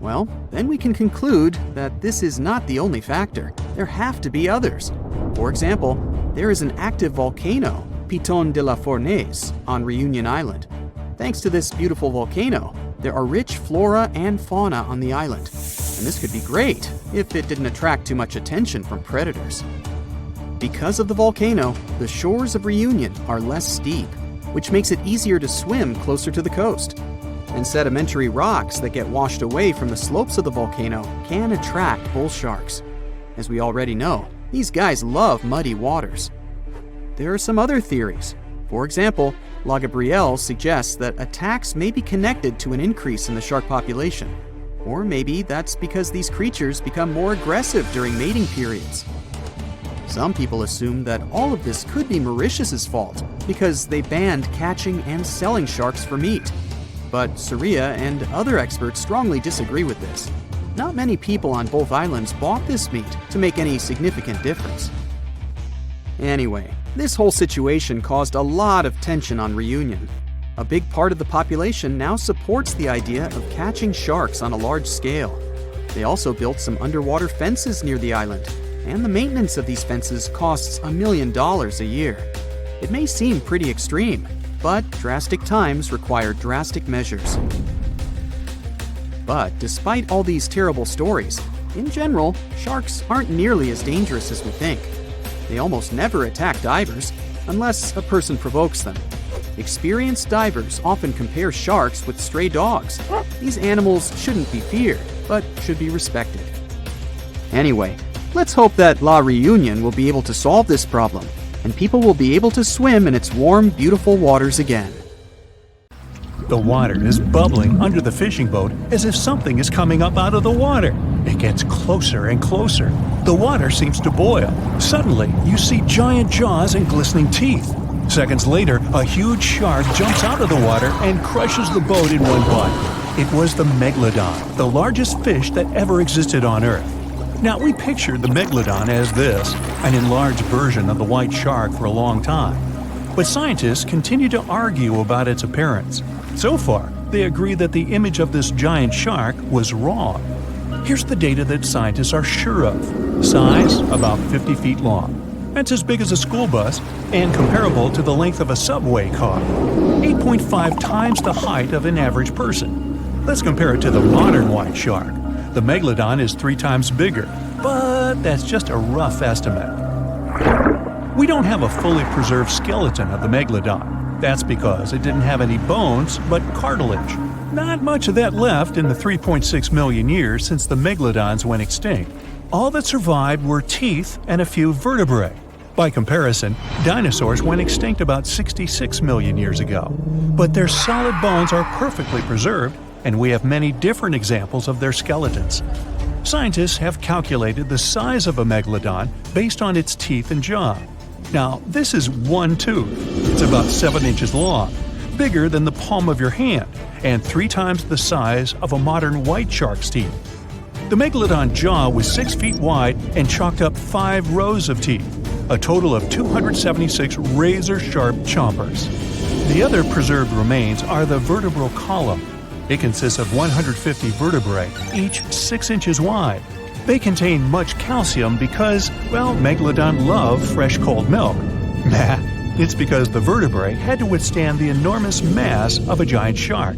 Well, then we can conclude that this is not the only factor. There have to be others. For example, there is an active volcano, Piton de la Fournaise, on Reunion Island. Thanks to this beautiful volcano, there are rich flora and fauna on the island. And this could be great if it didn't attract too much attention from predators. Because of the volcano, the shores of Reunion are less steep, which makes it easier to swim closer to the coast. And sedimentary rocks that get washed away from the slopes of the volcano can attract bull sharks. As we already know, these guys love muddy waters. There are some other theories. For example, La Gabrielle suggests that attacks may be connected to an increase in the shark population. Or maybe that's because these creatures become more aggressive during mating periods. Some people assume that all of this could be Mauritius's fault because they banned catching and selling sharks for meat. But Surya and other experts strongly disagree with this. Not many people on both islands bought this meat to make any significant difference. Anyway, this whole situation caused a lot of tension on Reunion. A big part of the population now supports the idea of catching sharks on a large scale. They also built some underwater fences near the island, and the maintenance of these fences costs $1 million a year. It may seem pretty extreme, but drastic times require drastic measures. But despite all these terrible stories, in general, sharks aren't nearly as dangerous as we think. They almost never attack divers, unless a person provokes them. Experienced divers often compare sharks with stray dogs. These animals shouldn't be feared, but should be respected. Anyway, let's hope that La Reunion will be able to solve this problem, and people will be able to swim in its warm, beautiful waters again. The water is bubbling under the fishing boat as if something is coming up out of the water. It gets closer and closer. The water seems to boil. Suddenly, you see giant jaws and glistening teeth. Seconds later, a huge shark jumps out of the water and crushes the boat in one bite. It was the Megalodon, the largest fish that ever existed on Earth. Now, we pictured the Megalodon as this, an enlarged version of the white shark for a long time. But scientists continue to argue about its appearance. So far, they agree that the image of this giant shark was wrong. Here's the data that scientists are sure of. Size, about 50 feet long. That's as big as a school bus and comparable to the length of a subway car. 8.5 times the height of an average person. Let's compare it to the modern white shark. The Megalodon is 3 times bigger, but that's just a rough estimate. We don't have a fully preserved skeleton of the Megalodon. That's because it didn't have any bones, but cartilage. Not much of that left in the 3.6 million years since the Megalodons went extinct. All that survived were teeth and a few vertebrae. By comparison, dinosaurs went extinct about 66 million years ago. But their solid bones are perfectly preserved, and we have many different examples of their skeletons. Scientists have calculated the size of a Megalodon based on its teeth and jaw. Now, this is one tooth. It's about 7 inches long, bigger than the palm of your hand, and 3 times the size of a modern white shark's teeth. The Megalodon jaw was 6 feet wide and chalked up 5 rows of teeth, a total of 276 razor-sharp chompers. The other preserved remains are the vertebral column. It consists of 150 vertebrae, each 6 inches wide. They contain much calcium because, well, Megalodon love fresh cold milk. Nah, it's because the vertebrae had to withstand the enormous mass of a giant shark.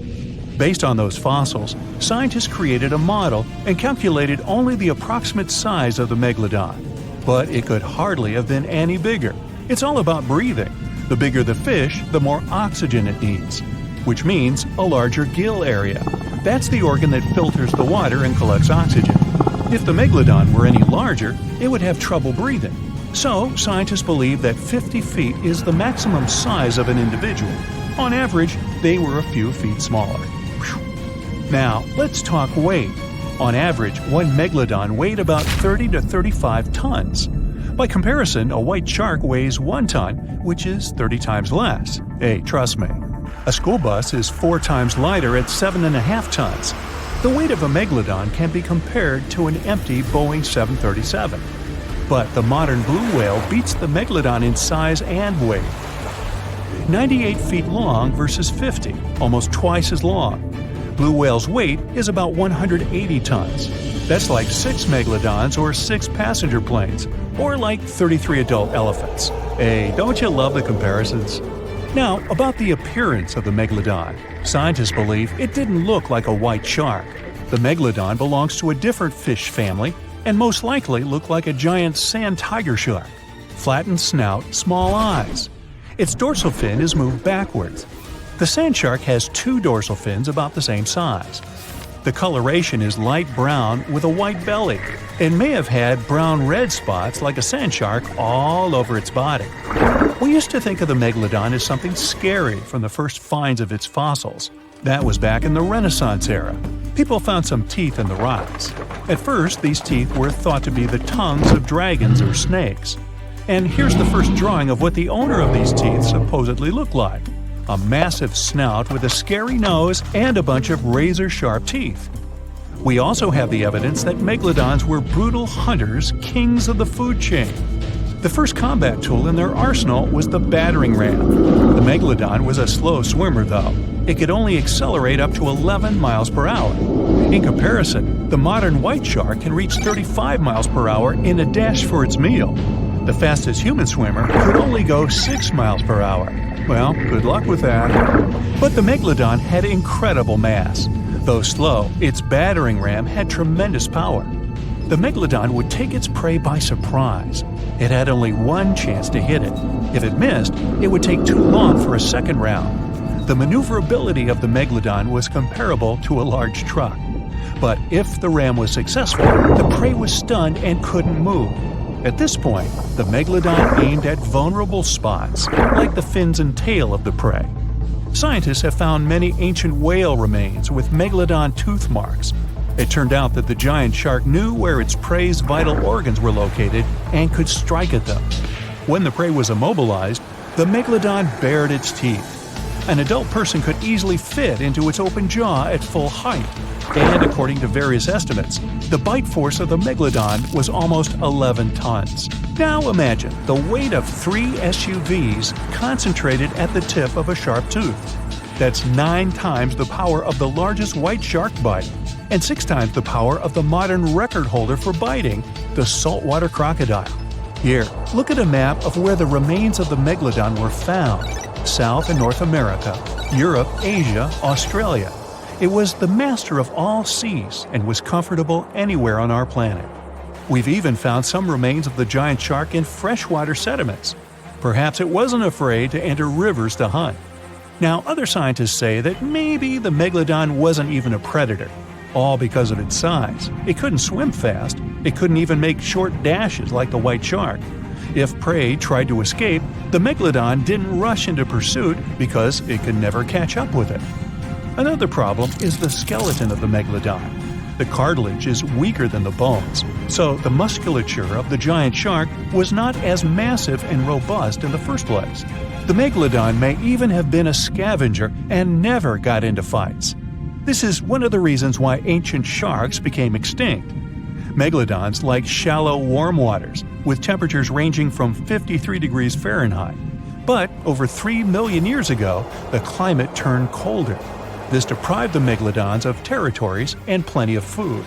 Based on those fossils, scientists created a model and calculated only the approximate size of the megalodon. But it could hardly have been any bigger. It's all about breathing. The bigger the fish, the more oxygen it needs, which means a larger gill area. That's the organ that filters the water and collects oxygen. If the megalodon were any larger, it would have trouble breathing. So, scientists believe that 50 feet is the maximum size of an individual. On average, they were a few feet smaller. Now, let's talk weight. On average, one megalodon weighed about 30 to 35 tons. By comparison, a white shark weighs 1 ton, which is 30 times less. Hey, trust me. A school bus is 4 times lighter at 7.5 tons. The weight of a megalodon can be compared to an empty Boeing 737. But the modern blue whale beats the megalodon in size and weight. 98 feet long versus 50, almost twice as long. Blue whale's weight is about 180 tons. That's like 6 megalodons or 6 passenger planes, or like 33 adult elephants. Hey, don't you love the comparisons? Now, about the appearance of the megalodon. Scientists believe it didn't look like a white shark. The megalodon belongs to a different fish family and most likely looked like a giant sand tiger shark. Flattened snout, small eyes. Its dorsal fin is moved backwards. The sand shark has 2 dorsal fins about the same size. The coloration is light brown with a white belly. It may have had brown-red spots like a sand shark all over its body. We used to think of the megalodon as something scary from the first finds of its fossils. That was back in the Renaissance era. People found some teeth in the rocks. At first, these teeth were thought to be the tongues of dragons or snakes. And here's the first drawing of what the owner of these teeth supposedly looked like. A massive snout with a scary nose and a bunch of razor-sharp teeth. We also have the evidence that megalodons were brutal hunters, kings of the food chain. The first combat tool in their arsenal was the battering ram. The megalodon was a slow swimmer, though. It could only accelerate up to 11 miles per hour. In comparison, the modern white shark can reach 35 miles per hour in a dash for its meal. The fastest human swimmer could only go 6 miles per hour. Well, good luck with that. But the megalodon had incredible mass. Though slow, its battering ram had tremendous power. The megalodon would take its prey by surprise. It had only one chance to hit it. If it missed, it would take too long for a second round. The maneuverability of the megalodon was comparable to a large truck. But if the ram was successful, the prey was stunned and couldn't move. At this point, the megalodon aimed at vulnerable spots, like the fins and tail of the prey. Scientists have found many ancient whale remains with megalodon tooth marks. It turned out that the giant shark knew where its prey's vital organs were located and could strike at them. When the prey was immobilized, the megalodon bared its teeth. An adult person could easily fit into its open jaw at full height. And according to various estimates, the bite force of the megalodon was almost 11 tons. Now imagine the weight of 3 SUVs concentrated at the tip of a sharp tooth. That's 9 times the power of the largest white shark bite, and 6 times the power of the modern record holder for biting, the saltwater crocodile. Here, look at a map of where the remains of the megalodon were found. South and North America, Europe, Asia, Australia. It was the master of all seas and was comfortable anywhere on our planet. We've even found some remains of the giant shark in freshwater sediments. Perhaps it wasn't afraid to enter rivers to hunt. Now, other scientists say that maybe the megalodon wasn't even a predator, all because of its size. It couldn't swim fast. It couldn't even make short dashes like the white shark. If prey tried to escape, the megalodon didn't rush into pursuit because it could never catch up with it. Another problem is the skeleton of the megalodon. The cartilage is weaker than the bones, so the musculature of the giant shark was not as massive and robust in the first place. The megalodon may even have been a scavenger and never got into fights. This is one of the reasons why ancient sharks became extinct. Megalodons like shallow, warm waters, with temperatures ranging from 53 degrees Fahrenheit. But over 3 million years ago, the climate turned colder. This deprived the megalodons of territories and plenty of food.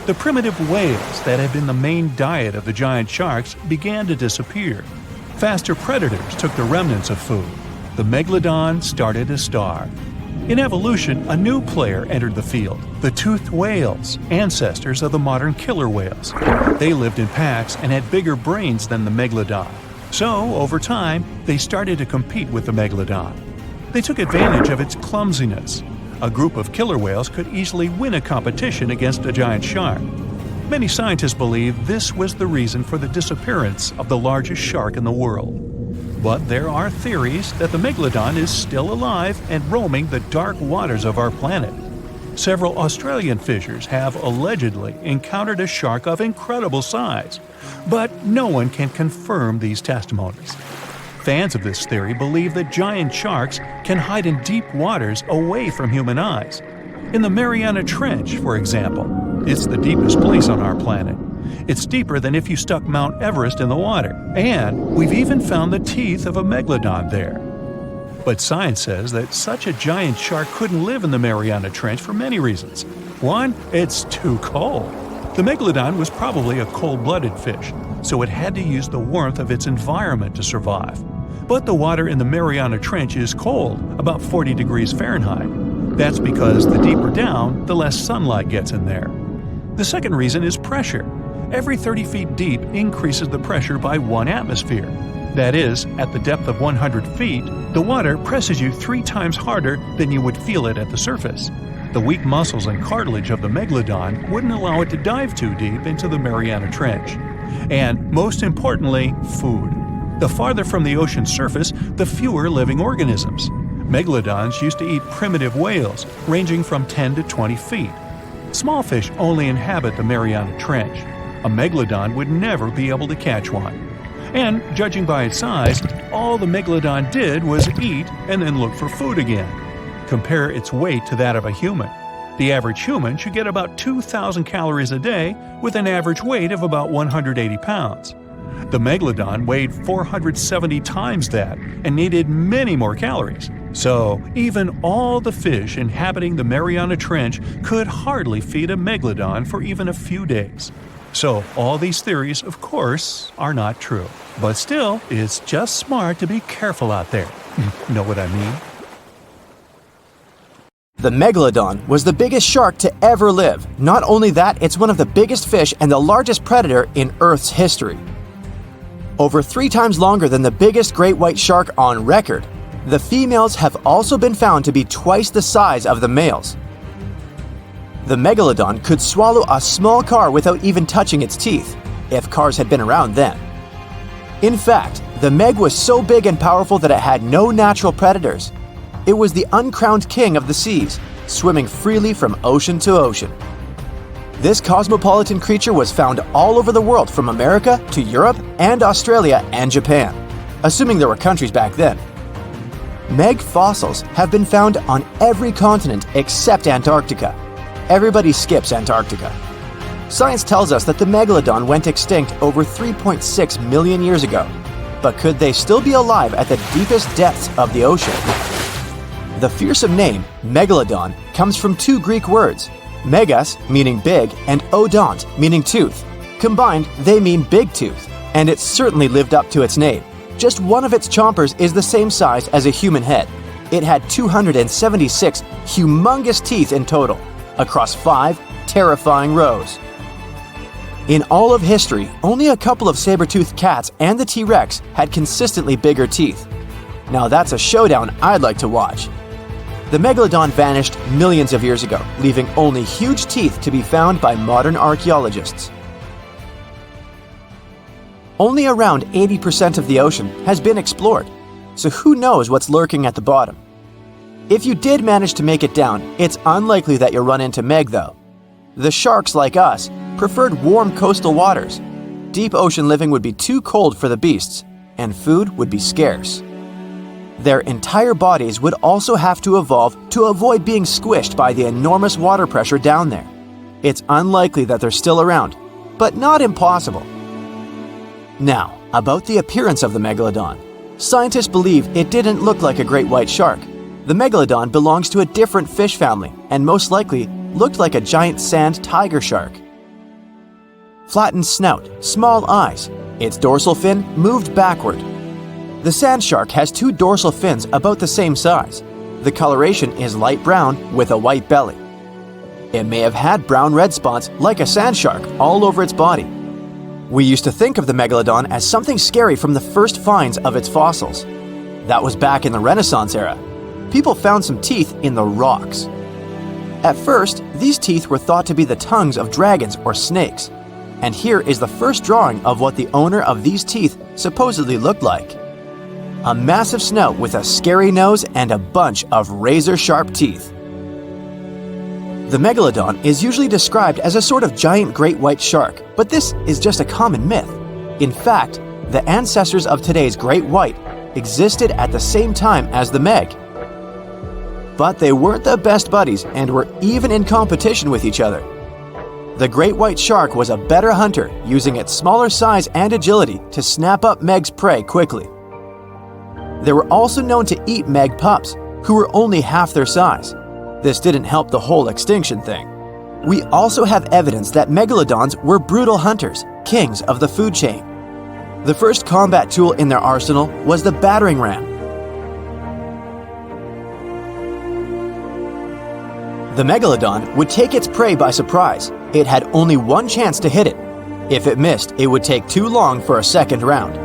The primitive whales that had been the main diet of the giant sharks began to disappear. Faster predators took the remnants of food. The megalodon started to starve. In evolution, a new player entered the field, the toothed whales, ancestors of the modern killer whales. They lived in packs and had bigger brains than the megalodon. So, over time, they started to compete with the megalodon. They took advantage of its clumsiness. A group of killer whales could easily win a competition against a giant shark. Many scientists believe this was the reason for the disappearance of the largest shark in the world. But there are theories that the megalodon is still alive and roaming the dark waters of our planet. Several Australian fishers have allegedly encountered a shark of incredible size, but no one can confirm these testimonies. Fans of this theory believe that giant sharks can hide in deep waters away from human eyes. In the Mariana Trench, for example, it's the deepest place on our planet. It's deeper than if you stuck Mount Everest in the water, and we've even found the teeth of a megalodon there. But science says that such a giant shark couldn't live in the Mariana Trench for many reasons. One, it's too cold. The megalodon was probably a cold-blooded fish, so it had to use the warmth of its environment to survive. But the water in the Mariana Trench is cold, about 40 degrees Fahrenheit. That's because the deeper down, the less sunlight gets in there. The second reason is pressure. Every 30 feet deep increases the pressure by 1 atmosphere. That is, at the depth of 100 feet, the water presses you 3 times harder than you would feel it at the surface. The weak muscles and cartilage of the megalodon wouldn't allow it to dive too deep into the Mariana Trench. And most importantly, food. The farther from the ocean's surface, the fewer living organisms. Megalodons used to eat primitive whales, ranging from 10 to 20 feet. Small fish only inhabit the Mariana Trench. A megalodon would never be able to catch one. And, judging by its size, all the megalodon did was eat and then look for food again. Compare its weight to that of a human. The average human should get about 2,000 calories a day with an average weight of about 180 pounds. The megalodon weighed 470 times that and needed many more calories. So, even all the fish inhabiting the Mariana Trench could hardly feed a megalodon for even a few days. So, all these theories, of course, are not true. But still, it's just smart to be careful out there. Know what I mean? The megalodon was the biggest shark to ever live. Not only that, it's one of the biggest fish and the largest predator in Earth's history. Over 3 times longer than the biggest great white shark on record, the females have also been found to be twice the size of the males. The megalodon could swallow a small car without even touching its teeth, if cars had been around then. In fact, the Meg was so big and powerful that it had no natural predators. It was the uncrowned king of the seas, swimming freely from ocean to ocean. This cosmopolitan creature was found all over the world, from America to Europe and Australia and Japan, assuming there were countries back then. Meg fossils have been found on every continent except Antarctica. Everybody skips Antarctica. Science tells us that the megalodon went extinct over 3.6 million years ago, but could they still be alive at the deepest depths of the ocean? The fearsome name, megalodon, comes from 2 Greek words, megas, meaning big, and odont, meaning tooth. Combined, they mean big tooth, and it certainly lived up to its name. Just one of its chompers is the same size as a human head. It had 276 humongous teeth in total, across 5 terrifying rows. In all of history, only a couple of saber-toothed cats and the T-Rex had consistently bigger teeth. Now that's a showdown I'd like to watch. The megalodon vanished millions of years ago, leaving only huge teeth to be found by modern archaeologists. Only around 80% of the ocean has been explored, so who knows what's lurking at the bottom. If you did manage to make it down, it's unlikely that you'll run into Meg though. The sharks, like us, preferred warm coastal waters. Deep ocean living would be too cold for the beasts, and food would be scarce. Their entire bodies would also have to evolve to avoid being squished by the enormous water pressure down there. It's unlikely that they're still around, but not impossible. Now, about the appearance of the megalodon. Scientists believe it didn't look like a great white shark. The megalodon belongs to a different fish family and most likely looked like a giant sand tiger shark. Flattened snout, small eyes. Its dorsal fin moved backward. The sand shark has 2 dorsal fins about the same size. The coloration is light brown with a white belly. It may have had brown-red spots like a sand shark all over its body. We used to think of the megalodon as something scary from the first finds of its fossils. That was back in the Renaissance era. People found some teeth in the rocks. At first, these teeth were thought to be the tongues of dragons or snakes. And here is the first drawing of what the owner of these teeth supposedly looked like. A massive snout with a scary nose and a bunch of razor-sharp teeth. The megalodon is usually described as a sort of giant great white shark, but this is just a common myth. In fact, the ancestors of today's great white existed at the same time as the Meg. But they weren't the best buddies and were even in competition with each other. The great white shark was a better hunter, using its smaller size and agility to snap up Meg's prey quickly. They were also known to eat Meg pups, who were only half their size. This didn't help the whole extinction thing. We also have evidence that megalodons were brutal hunters, kings of the food chain. The first combat tool in their arsenal was the battering ram. The megalodon would take its prey by surprise. It had only one chance to hit it. If it missed, it would take too long for a second round.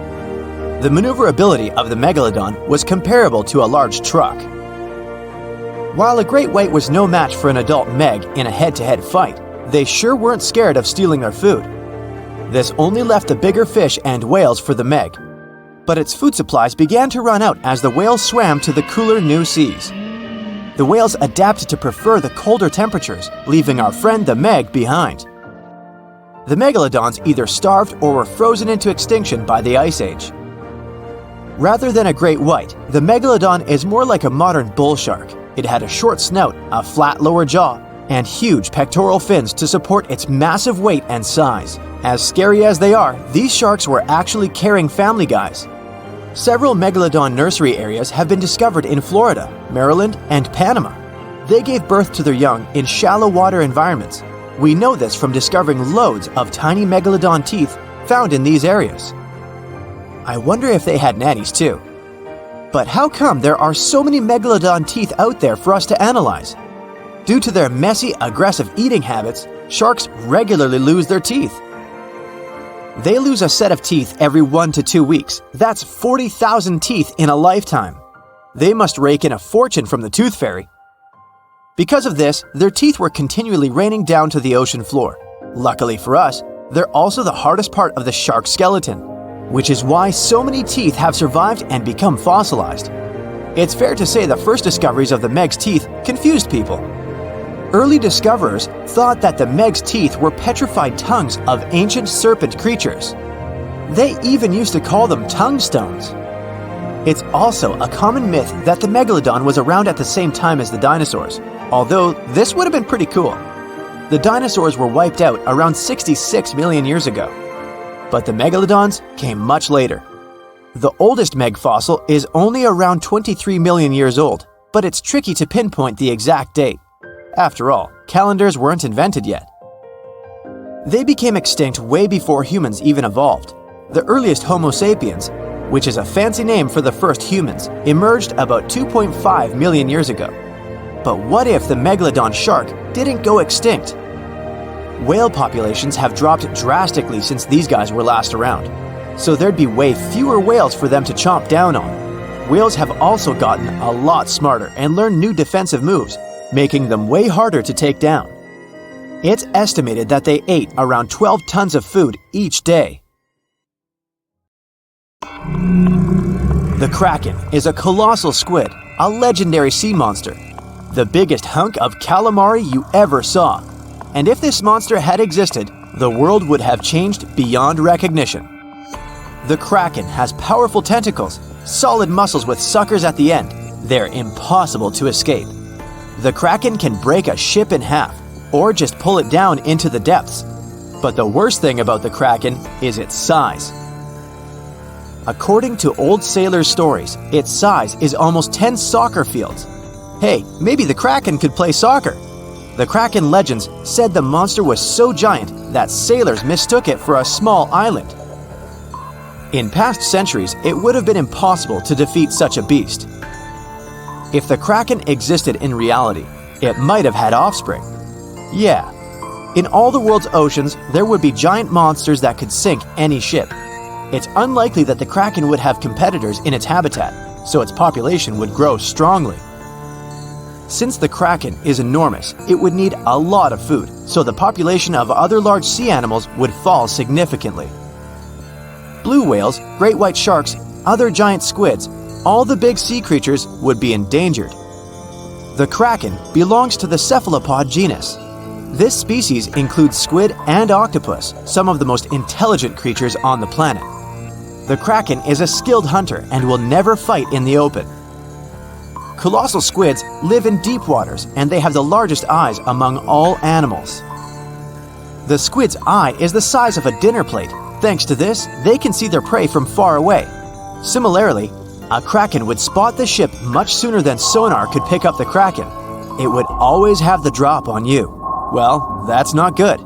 The maneuverability of the megalodon was comparable to a large truck. While a great white was no match for an adult Meg in a head-to-head fight, they sure weren't scared of stealing their food. This only left the bigger fish and whales for the Meg. But its food supplies began to run out as the whales swam to the cooler new seas. The whales adapted to prefer the colder temperatures, leaving our friend the Meg behind. The megalodons either starved or were frozen into extinction by the Ice Age. Rather than a great white, the megalodon is more like a modern bull shark. It had a short snout, a flat lower jaw, and huge pectoral fins to support its massive weight and size. As scary as they are, these sharks were actually caring family guys. Several megalodon nursery areas have been discovered in Florida, Maryland, and Panama. They gave birth to their young in shallow water environments. We know this from discovering loads of tiny megalodon teeth found in these areas. I wonder if they had nannies too. But how come there are so many megalodon teeth out there for us to analyze? Due to their messy, aggressive eating habits, sharks regularly lose their teeth. They lose a set of teeth every 1 to 2 weeks. That's 40,000 teeth in a lifetime. They must rake in a fortune from the tooth fairy. Because of this, their teeth were continually raining down to the ocean floor. Luckily for us, they're also the hardest part of the shark skeleton, which is why so many teeth have survived and become fossilized. It's fair to say the first discoveries of the Meg's teeth confused people. Early discoverers thought that the Meg's teeth were petrified tongues of ancient serpent creatures. They even used to call them tongue stones. It's also a common myth that the megalodon was around at the same time as the dinosaurs, although this would have been pretty cool. The dinosaurs were wiped out around 66 million years ago, but the megalodons came much later. The oldest Meg fossil is only around 23 million years old, but it's tricky to pinpoint the exact date. After all, calendars weren't invented yet. They became extinct way before humans even evolved. The earliest Homo sapiens, which is a fancy name for the first humans, emerged about 2.5 million years ago. But what if the megalodon shark didn't go extinct? Whale populations have dropped drastically since these guys were last around, so there'd be way fewer whales for them to chomp down on. Whales have also gotten a lot smarter and learned new defensive moves, making them way harder to take down. It's estimated that they ate around 12 tons of food each day. The Kraken is a colossal squid, a legendary sea monster, the biggest hunk of calamari you ever saw. And if this monster had existed, the world would have changed beyond recognition. The Kraken has powerful tentacles, solid muscles with suckers at the end. They're impossible to escape. The Kraken can break a ship in half, or just pull it down into the depths. But the worst thing about the Kraken is its size. According to old sailors' stories, its size is almost 10 soccer fields. Hey, maybe the Kraken could play soccer. The Kraken legends said the monster was so giant that sailors mistook it for a small island. In past centuries, it would have been impossible to defeat such a beast. If the Kraken existed in reality, it might have had offspring. Yeah. In all the world's oceans, there would be giant monsters that could sink any ship. It's unlikely that the Kraken would have competitors in its habitat, so its population would grow strongly. Since the Kraken is enormous, it would need a lot of food, so the population of other large sea animals would fall significantly. Blue whales, great white sharks, other giant squids, all the big sea creatures would be endangered. The Kraken belongs to the cephalopod genus. This species includes squid and octopus, some of the most intelligent creatures on the planet. The Kraken is a skilled hunter and will never fight in the open. Colossal squids live in deep waters and they have the largest eyes among all animals. The squid's eye is the size of a dinner plate. Thanks to this, they can see their prey from far away. Similarly, a Kraken would spot the ship much sooner than sonar could pick up the Kraken. It would always have the drop on you. Well, that's not good.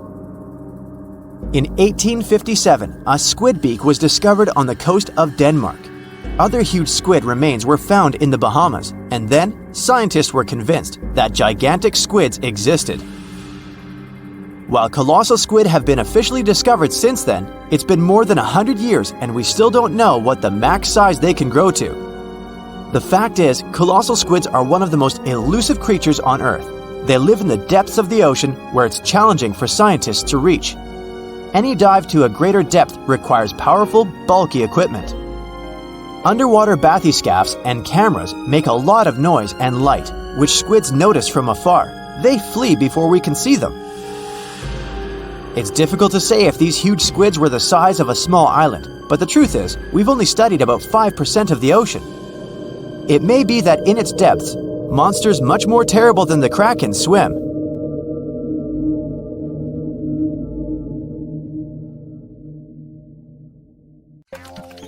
In 1857, a squid beak was discovered on the coast of Denmark. Other huge squid remains were found in the Bahamas, and then scientists were convinced that gigantic squids existed. While colossal squid have been officially discovered since then, it's been more than 100 years and we still don't know what the max size they can grow to. The fact is, colossal squids are one of the most elusive creatures on Earth. They live in the depths of the ocean where it's challenging for scientists to reach. Any dive to a greater depth requires powerful, bulky equipment. Underwater bathyscaphs and cameras make a lot of noise and light, which squids notice from afar. They flee before we can see them. It's difficult to say if these huge squids were the size of a small island, but the truth is, we've only studied about 5% of the ocean. It may be that in its depths, monsters much more terrible than the Kraken swim.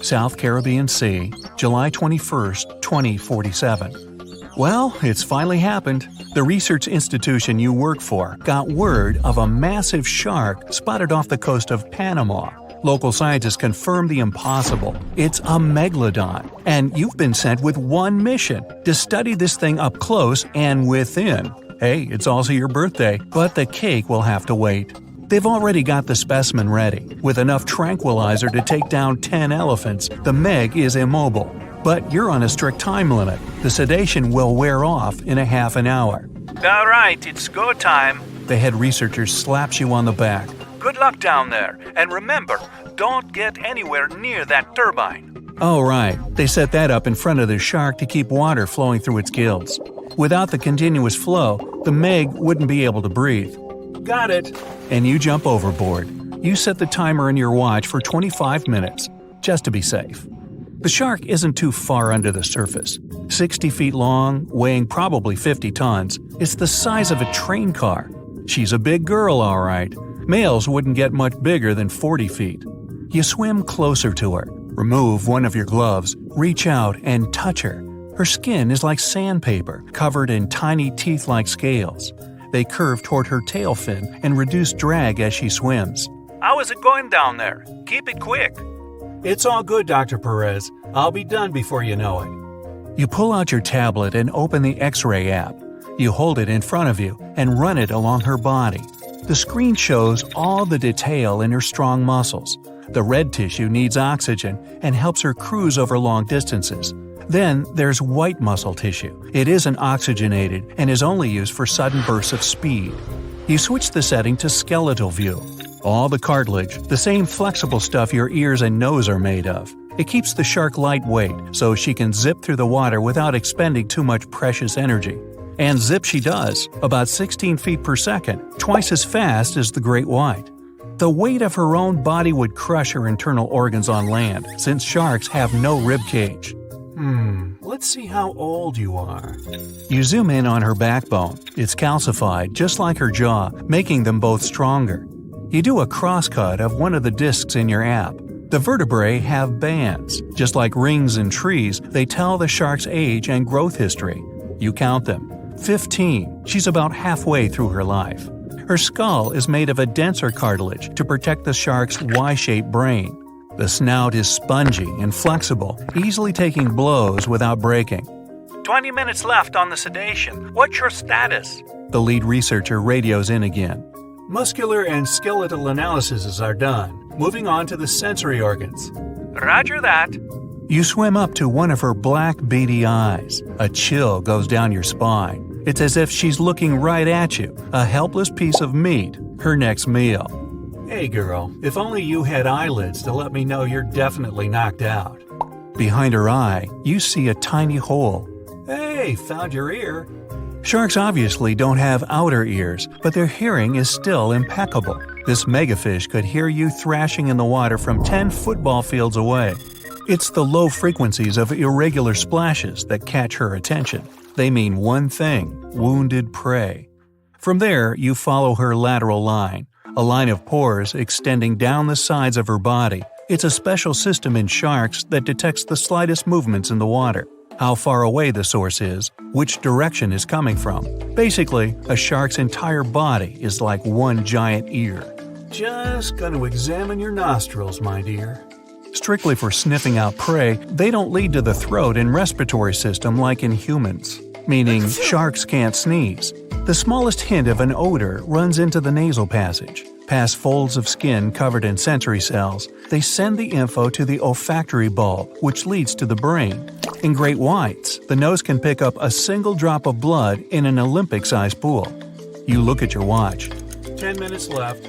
South Caribbean Sea, July 21st, 2047. Well, it's finally happened. The research institution you work for got word of a massive shark spotted off the coast of Panama. Local scientists confirmed the impossible. It's a megalodon, and you've been sent with one mission to study this thing up close and within. Hey, it's also your birthday, but the cake will have to wait. They've already got the specimen ready. With enough tranquilizer to take down 10 elephants, the Meg is immobile. But you're on a strict time limit. The sedation will wear off in a half an hour. All right, it's go time. The head researcher slaps you on the back. Good luck down there, and remember, don't get anywhere near that turbine. Oh, right. They set that up in front of the shark to keep water flowing through its gills. Without the continuous flow, the Meg wouldn't be able to breathe. Got it. And you jump overboard. You set the timer in your watch for 25 minutes, just to be safe. The shark isn't too far under the surface. 60 feet long, weighing probably 50 tons, it's the size of a train car. She's a big girl, all right. Males wouldn't get much bigger than 40 feet. You swim closer to her, remove one of your gloves, reach out and touch her. Her skin is like sandpaper, covered in tiny teeth-like scales. They curve toward her tail fin and reduce drag as she swims. How is it going down there? Keep it quick. It's all good, Dr. Perez. I'll be done before you know it. You pull out your tablet and open the X-ray app. You hold it in front of you and run it along her body. The screen shows all the detail in her strong muscles. The red tissue needs oxygen and helps her cruise over long distances. Then there's white muscle tissue. It isn't oxygenated and is only used for sudden bursts of speed. You switch the setting to skeletal view. All the cartilage, the same flexible stuff your ears and nose are made of. It keeps the shark lightweight so she can zip through the water without expending too much precious energy. And zip she does, about 16 feet per second, twice as fast as the great white. The weight of her own body would crush her internal organs on land, since sharks have no rib cage. Let's see how old you are. You zoom in on her backbone. It's calcified, just like her jaw, making them both stronger. You do a crosscut of one of the discs in your app. The vertebrae have bands. Just like rings in trees, they tell the shark's age and growth history. You count them. 15. She's about halfway through her life. Her skull is made of a denser cartilage to protect the shark's Y-shaped brain. The snout is spongy and flexible, easily taking blows without breaking. 20 minutes left on the sedation. What's your status? The lead researcher radios in again. Muscular and skeletal analyses are done. Moving on to the sensory organs. Roger that. You swim up to one of her black, beady eyes. A chill goes down your spine. It's as if she's looking right at you, a helpless piece of meat, her next meal. Hey girl, if only you had eyelids to let me know you're definitely knocked out. Behind her eye, you see a tiny hole. Hey, found your ear. Sharks obviously don't have outer ears, but their hearing is still impeccable. This megafish could hear you thrashing in the water from 10 football fields away. It's the low frequencies of irregular splashes that catch her attention. They mean one thing: wounded prey. From there, you follow her lateral line, a line of pores extending down the sides of her body. It's a special system in sharks that detects the slightest movements in the water, how far away the source is, which direction is coming from. Basically, a shark's entire body is like one giant ear. Just gonna examine your nostrils, my dear. Strictly for sniffing out prey, they don't lead to the throat and respiratory system like in humans, meaning sharks can't sneeze. The smallest hint of an odor runs into the nasal passage. Past folds of skin covered in sensory cells, they send the info to the olfactory bulb, which leads to the brain. In great whites, the nose can pick up a single drop of blood in an Olympic-sized pool. You look at your watch. 10 minutes left.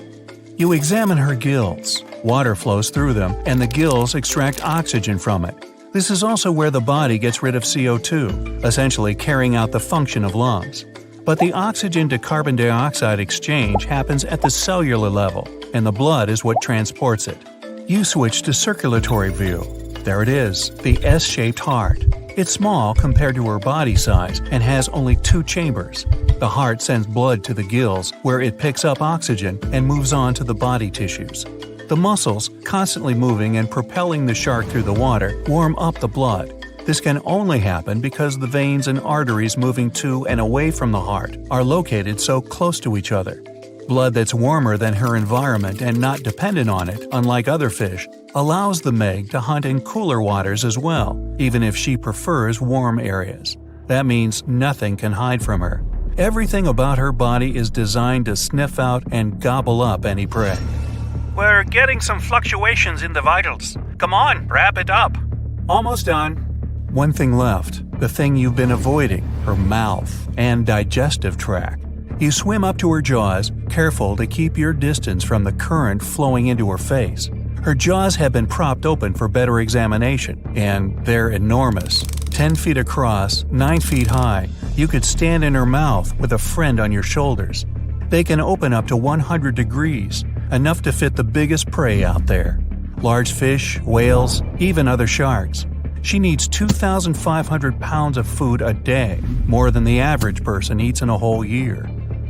You examine her gills. Water flows through them, and the gills extract oxygen from it. This is also where the body gets rid of CO2, essentially carrying out the function of lungs. But the oxygen to carbon dioxide exchange happens at the cellular level, and the blood is what transports it. You switch to circulatory view. There it is, the S-shaped heart. It's small compared to her body size and has only 2 chambers. The heart sends blood to the gills, where it picks up oxygen and moves on to the body tissues. The muscles, constantly moving and propelling the shark through the water, warm up the blood. This can only happen because the veins and arteries moving to and away from the heart are located so close to each other. Blood that's warmer than her environment and not dependent on it, unlike other fish, allows the Meg to hunt in cooler waters as well, even if she prefers warm areas. That means nothing can hide from her. Everything about her body is designed to sniff out and gobble up any prey. We're getting some fluctuations in the vitals. Come on, wrap it up. Almost done. One thing left, the thing you've been avoiding, her mouth and digestive tract. You swim up to her jaws, careful to keep your distance from the current flowing into her face. Her jaws have been propped open for better examination, and they're enormous. 10 feet across, 9 feet high, you could stand in her mouth with a friend on your shoulders. They can open up to 100 degrees, enough to fit the biggest prey out there. Large fish, whales, even other sharks. She needs 2,500 pounds of food a day, more than the average person eats in a whole year.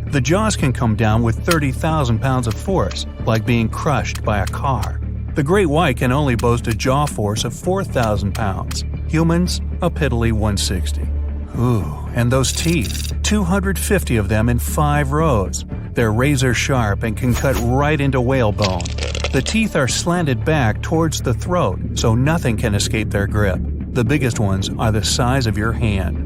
The jaws can come down with 30,000 pounds of force, like being crushed by a car. The great white can only boast a jaw force of 4,000 pounds. Humans, a piddly 160. Ooh, and those teeth, 250 of them in 5 rows. They're razor sharp and can cut right into whale bone. The teeth are slanted back towards the throat, so nothing can escape their grip. The biggest ones are the size of your hand.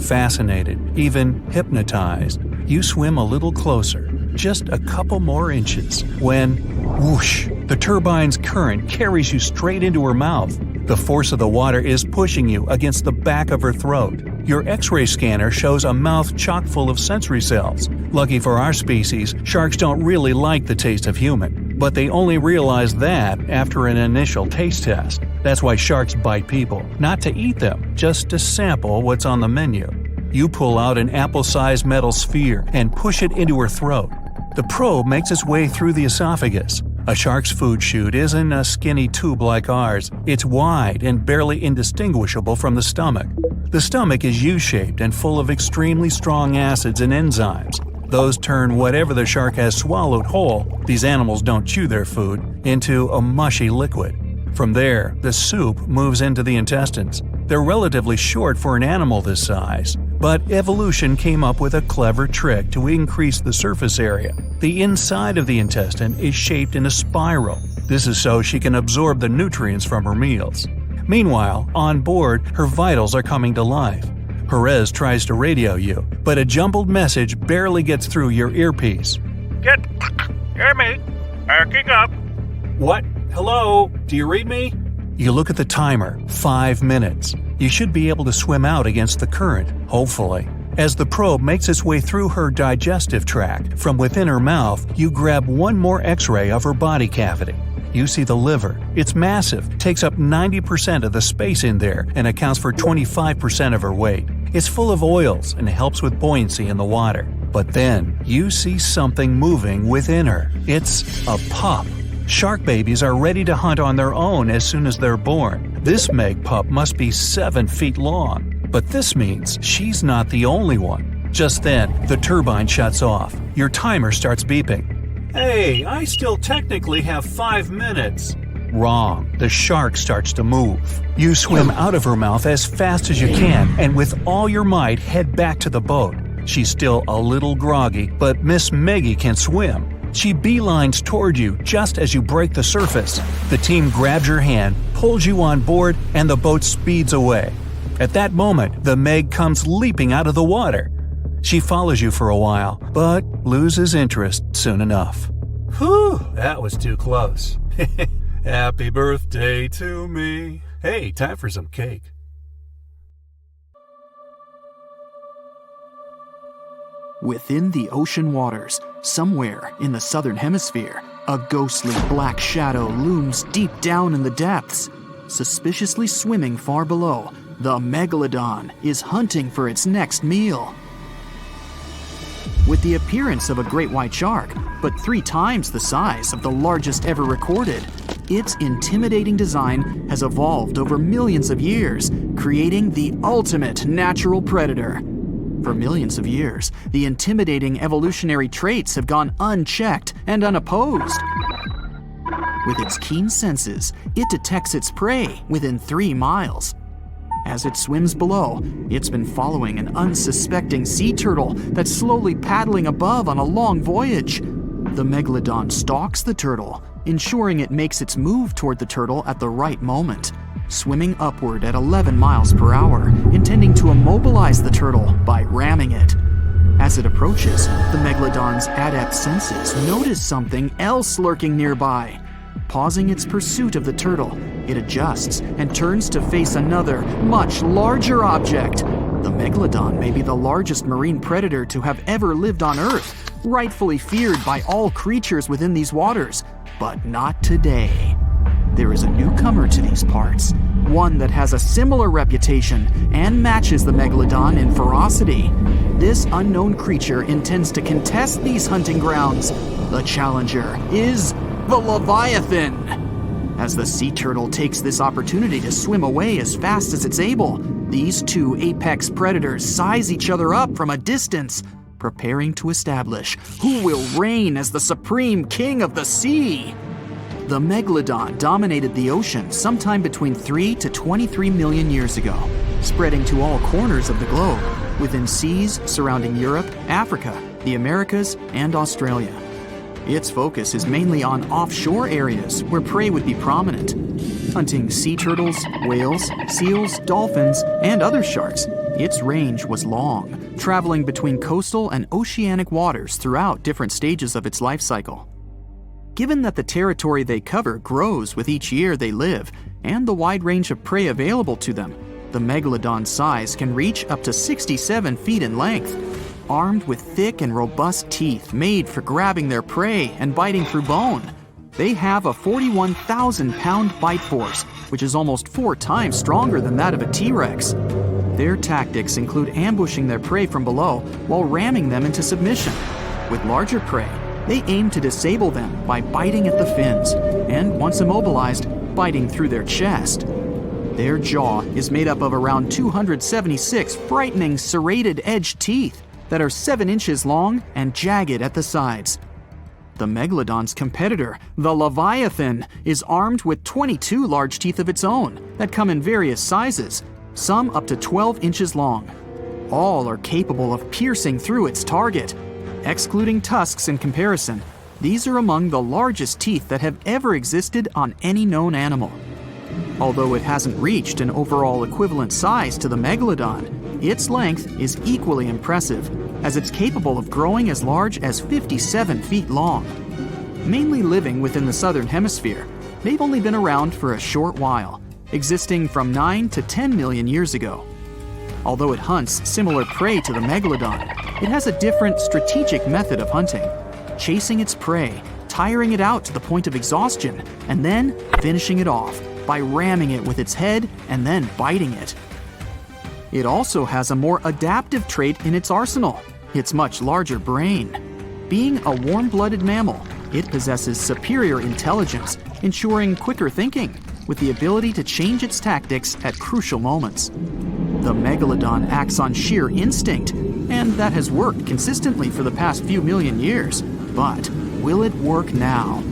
Fascinated, even hypnotized, you swim a little closer, just a couple more inches, when, whoosh, the turbine's current carries you straight into her mouth. The force of the water is pushing you against the back of her throat. Your X-ray scanner shows a mouth chock full of sensory cells. Lucky for our species, sharks don't really like the taste of human, but they only realize that after an initial taste test. That's why sharks bite people, not to eat them, just to sample what's on the menu. You pull out an apple-sized metal sphere and push it into her throat. The probe makes its way through the esophagus. A shark's food chute isn't a skinny tube like ours. It's wide and barely indistinguishable from the stomach. The stomach is U-shaped and full of extremely strong acids and enzymes. Those turn whatever the shark has swallowed whole, these animals don't chew their food, into a mushy liquid. From there, the soup moves into the intestines. They're relatively short for an animal this size, but evolution came up with a clever trick to increase the surface area. The inside of the intestine is shaped in a spiral. This is so she can absorb the nutrients from her meals. Meanwhile, on board, her vitals are coming to life. Perez tries to radio you, but a jumbled message barely gets through your earpiece. Hear me? Backing up. What? Hello? Do you read me? You look at the timer. 5 minutes. You should be able to swim out against the current, hopefully. As the probe makes its way through her digestive tract, from within her mouth, you grab one more X-ray of her body cavity. You see the liver. It's massive, takes up 90% of the space in there, and accounts for 25% of her weight. It's full of oils and helps with buoyancy in the water. But then, you see something moving within her. It's a pup. Shark babies are ready to hunt on their own as soon as they're born. This Meg pup must be 7 feet long. But this means she's not the only one. Just then, the turbine shuts off. Your timer starts beeping. Hey, I still technically have 5 minutes. Wrong. The shark starts to move. You swim out of her mouth as fast as you can and with all your might head back to the boat. She's still a little groggy, but Miss Meggie can swim. She beelines toward you just as you break the surface. The team grabs your hand, pulls you on board, and the boat speeds away. At that moment, the Meg comes leaping out of the water. She follows you for a while, but loses interest soon enough. Whew, that was too close. Happy birthday to me. Hey, time for some cake. Within the ocean waters, somewhere in the southern hemisphere, a ghostly black shadow looms deep down in the depths. Suspiciously swimming far below, the Megalodon is hunting for its next meal. With the appearance of a great white shark, but 3 times the size of the largest ever recorded, its intimidating design has evolved over millions of years, creating the ultimate natural predator. For millions of years, the intimidating evolutionary traits have gone unchecked and unopposed. With its keen senses, it detects its prey within 3 miles. As it swims below, it's been following an unsuspecting sea turtle that's slowly paddling above on a long voyage. The Megalodon stalks the turtle, ensuring it makes its move toward the turtle at the right moment, swimming upward at 11 miles per hour, intending to immobilize the turtle by ramming it. As it approaches, the Megalodon's adept senses notice something else lurking nearby. Pausing its pursuit of the turtle, it adjusts and turns to face another, much larger object. The Megalodon may be the largest marine predator to have ever lived on Earth, rightfully feared by all creatures within these waters, but not today. There is a newcomer to these parts, one that has a similar reputation and matches the Megalodon in ferocity. This unknown creature intends to contest these hunting grounds. The challenger is the Leviathan. As the sea turtle takes this opportunity to swim away as fast as it's able, these 2 apex predators size each other up from a distance, preparing to establish who will reign as the supreme king of the sea. The Megalodon dominated the ocean sometime between 3 to 23 million years ago, spreading to all corners of the globe, within seas surrounding Europe, Africa, the Americas, and Australia. Its focus is mainly on offshore areas where prey would be prominent, hunting sea turtles, whales, seals, dolphins, and other sharks. Its range was long, traveling between coastal and oceanic waters throughout different stages of its life cycle. Given that the territory they cover grows with each year they live, and the wide range of prey available to them, the Megalodon's size can reach up to 67 feet in length. Armed with thick and robust teeth made for grabbing their prey and biting through bone, they have a 41,000-pound bite force, which is almost 4 times stronger than that of a T-Rex. Their tactics include ambushing their prey from below while ramming them into submission. With larger prey, they aim to disable them by biting at the fins, and once immobilized, biting through their chest. Their jaw is made up of around 276 frightening serrated edged teeth that are 7 inches long and jagged at the sides. The Megalodon's competitor, the Leviathan, is armed with 22 large teeth of its own that come in various sizes, some up to 12 inches long. All are capable of piercing through its target. Excluding tusks in comparison, these are among the largest teeth that have ever existed on any known animal. Although it hasn't reached an overall equivalent size to the Megalodon, its length is equally impressive, as it's capable of growing as large as 57 feet long. Mainly living within the southern hemisphere, they've only been around for a short while, existing from 9 to 10 million years ago. Although it hunts similar prey to the megalodon, it has a different strategic method of hunting, chasing its prey, tiring it out to the point of exhaustion, and then finishing it off by ramming it with its head and then biting it. It also has a more adaptive trait in its arsenal, its much larger brain. Being a warm-blooded mammal, it possesses superior intelligence, ensuring quicker thinking, with the ability to change its tactics at crucial moments. The megalodon acts on sheer instinct, and that has worked consistently for the past few million years. But will it work now?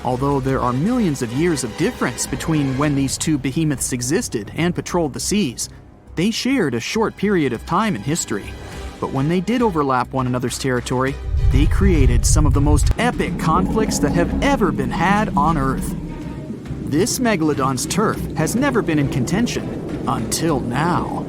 Although there are millions of years of difference between when these two behemoths existed and patrolled the seas, they shared a short period of time in history. But when they did overlap one another's territory, they created some of the most epic conflicts that have ever been had on Earth. This megalodon's turf has never been in contention until now.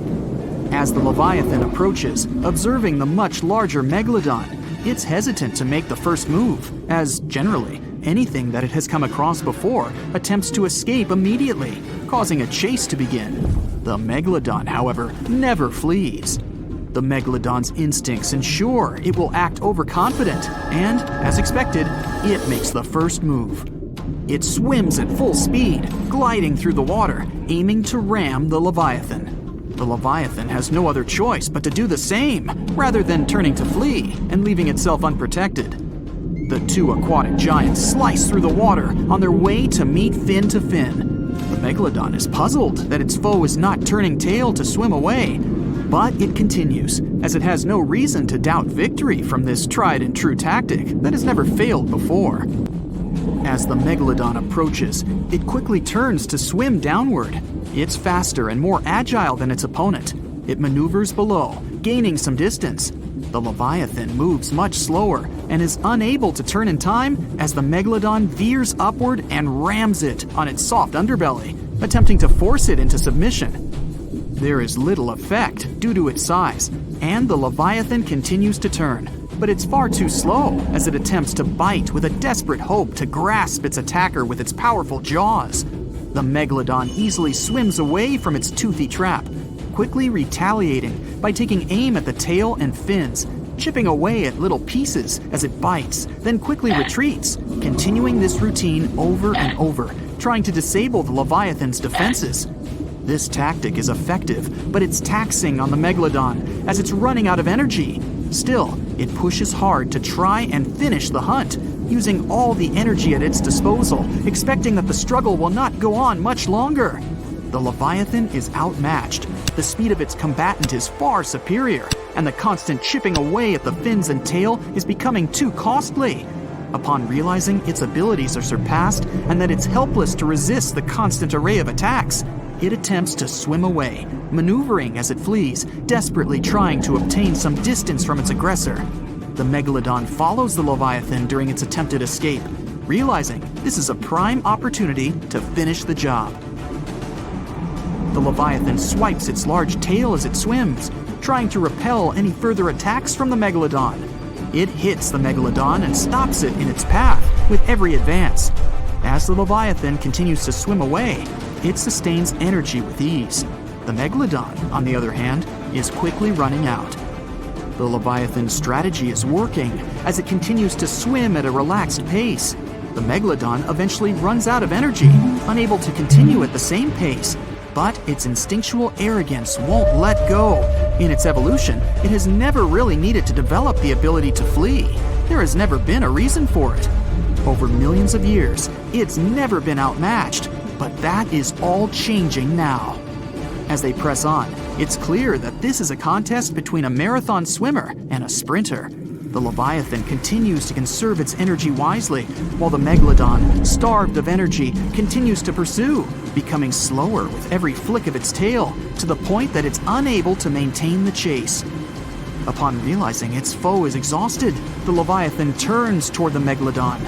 As the Leviathan approaches, observing the much larger megalodon, it's hesitant to make the first move, as generally, anything that it has come across before attempts to escape immediately, causing a chase to begin. The megalodon, however, never flees. The megalodon's instincts ensure it will act overconfident, and, as expected, it makes the first move. It swims at full speed, gliding through the water, aiming to ram the Leviathan. The Leviathan has no other choice but to do the same, rather than turning to flee and leaving itself unprotected. The two aquatic giants slice through the water on their way to meet fin to fin. The megalodon is puzzled that its foe is not turning tail to swim away, but it continues, as it has no reason to doubt victory from this tried and true tactic that has never failed before. As the megalodon approaches, it quickly turns to swim downward. It's faster and more agile than its opponent. It maneuvers below, gaining some distance. The Leviathan moves much slower and is unable to turn in time as the megalodon veers upward and rams it on its soft underbelly, attempting to force it into submission. There is little effect due to its size, and the Leviathan continues to turn, but it's far too slow as it attempts to bite with a desperate hope to grasp its attacker with its powerful jaws. The megalodon easily swims away from its toothy trap, quickly retaliating by taking aim at the tail and fins, chipping away at little pieces as it bites, then quickly retreats, continuing this routine over and over, trying to disable the Leviathan's defenses. This tactic is effective, but it's taxing on the megalodon as it's running out of energy. Still, it pushes hard to try and finish the hunt, using all the energy at its disposal, expecting that the struggle will not go on much longer. The Leviathan is outmatched. The speed of its combatant is far superior, and the constant chipping away at the fins and tail is becoming too costly. Upon realizing its abilities are surpassed and that it's helpless to resist the constant array of attacks, it attempts to swim away, maneuvering as it flees, desperately trying to obtain some distance from its aggressor. The megalodon follows the Leviathan during its attempted escape, realizing this is a prime opportunity to finish the job. The Leviathan swipes its large tail as it swims, trying to repel any further attacks from the megalodon. It hits the megalodon and stops it in its path with every advance. As the Leviathan continues to swim away, it sustains energy with ease. The megalodon, on the other hand, is quickly running out. The Leviathan's strategy is working as it continues to swim at a relaxed pace. The megalodon eventually runs out of energy, unable to continue at the same pace, but its instinctual arrogance won't let go. In its evolution, it has never really needed to develop the ability to flee. There has never been a reason for it. Over millions of years, it's never been outmatched, but that is all changing now. As they press on, it's clear that this is a contest between a marathon swimmer and a sprinter. The Leviathan continues to conserve its energy wisely, while the megalodon, starved of energy, continues to pursue, becoming slower with every flick of its tail, to the point that it's unable to maintain the chase. Upon realizing its foe is exhausted, the Leviathan turns toward the megalodon.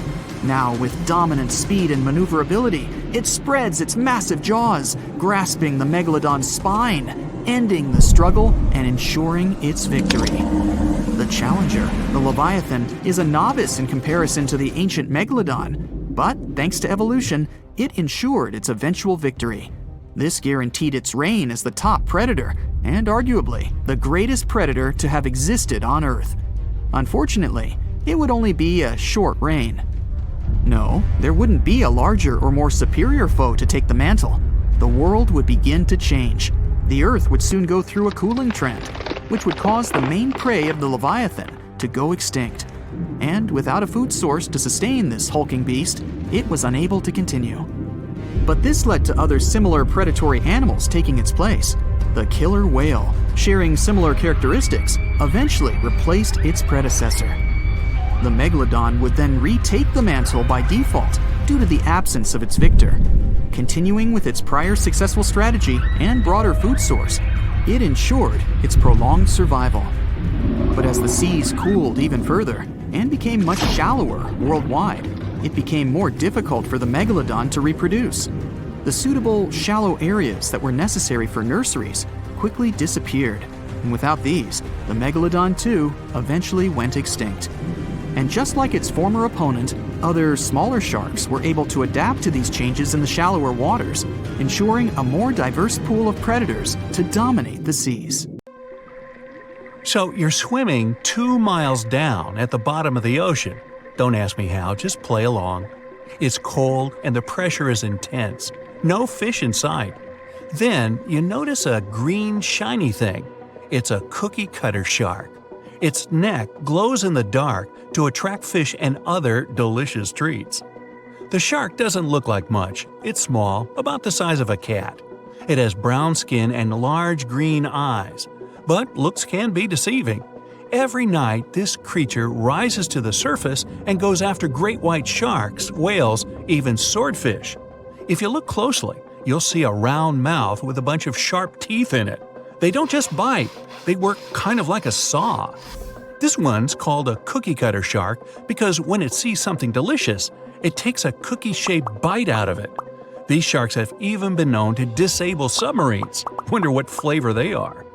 Now, with dominant speed and maneuverability, it spreads its massive jaws, grasping the megalodon's spine. ending the struggle and ensuring its victory. The challenger, the Leviathan, is a novice in comparison to the ancient Megalodon, but thanks to evolution, it ensured its eventual victory. This guaranteed its reign as the top predator, and arguably the greatest predator to have existed on Earth. Unfortunately, it would only be a short reign. No, there wouldn't be a larger or more superior foe to take the mantle. The world would begin to change. The Earth would soon go through a cooling trend, which would cause the main prey of the Leviathan to go extinct. And without a food source to sustain this hulking beast, it was unable to continue. But this led to other similar predatory animals taking its place. The killer whale, sharing similar characteristics, eventually replaced its predecessor. The Megalodon would then retake the mantle by default due to the absence of its victor. Continuing with its prior successful strategy and broader food source, it ensured its prolonged survival. But as the seas cooled even further and became much shallower worldwide, it became more difficult for the Megalodon to reproduce. The suitable shallow areas that were necessary for nurseries quickly disappeared, and without these, the Megalodon too eventually went extinct. And just like its former opponent, other smaller sharks were able to adapt to these changes in the shallower waters, ensuring a more diverse pool of predators to dominate the seas. So you're swimming 2 miles down at the bottom of the ocean. Don't ask me how, just play along. It's cold and the pressure is intense. No fish in sight. Then you notice a green shiny thing. It's a cookie cutter shark. Its neck glows in the dark to attract fish and other delicious treats. The shark doesn't look like much. It's small, about the size of a cat. It has brown skin and large green eyes. But looks can be deceiving. Every night, this creature rises to the surface and goes after great white sharks, whales, even swordfish. If you look closely, you'll see a round mouth with a bunch of sharp teeth in it. They don't just bite, they work kind of like a saw. This one's called a cookie cutter shark because when it sees something delicious, it takes a cookie-shaped bite out of it. These sharks have even been known to disable submarines. Wonder what flavor they are.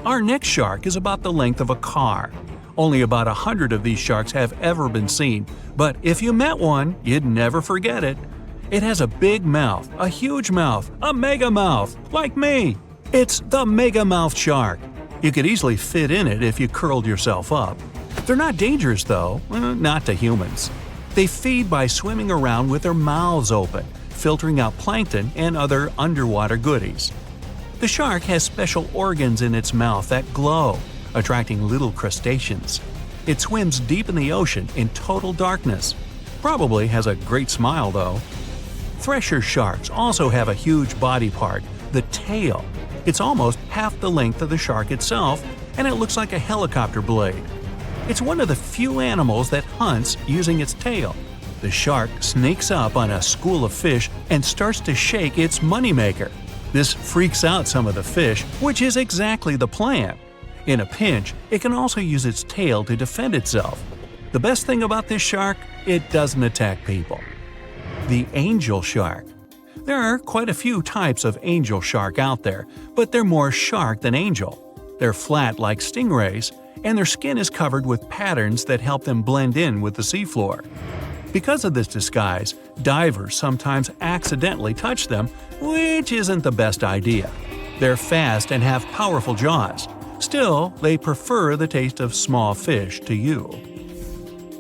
Our next shark is about the length of a car. Only about 100 of these sharks have ever been seen, but if you met one, you'd never forget it. It has a big mouth, a huge mouth, a mega mouth, like me. It's the mega-mouthed shark. You could easily fit in it if you curled yourself up. They're not dangerous though, not to humans. They feed by swimming around with their mouths open, filtering out plankton and other underwater goodies. The shark has special organs in its mouth that glow, attracting little crustaceans. It swims deep in the ocean in total darkness. Probably has a great smile though. Thresher sharks also have a huge body part, the tail. It's almost half the length of the shark itself, and it looks like a helicopter blade. It's one of the few animals that hunts using its tail. The shark sneaks up on a school of fish and starts to shake its moneymaker. This freaks out some of the fish, which is exactly the plan. In a pinch, it can also use its tail to defend itself. The best thing about this shark, it doesn't attack people. The angel shark. There are quite a few types of angel shark out there, but they're more shark than angel. They're flat like stingrays, and their skin is covered with patterns that help them blend in with the seafloor. Because of this disguise, divers sometimes accidentally touch them, which isn't the best idea. They're fast and have powerful jaws. Still, they prefer the taste of small fish to you.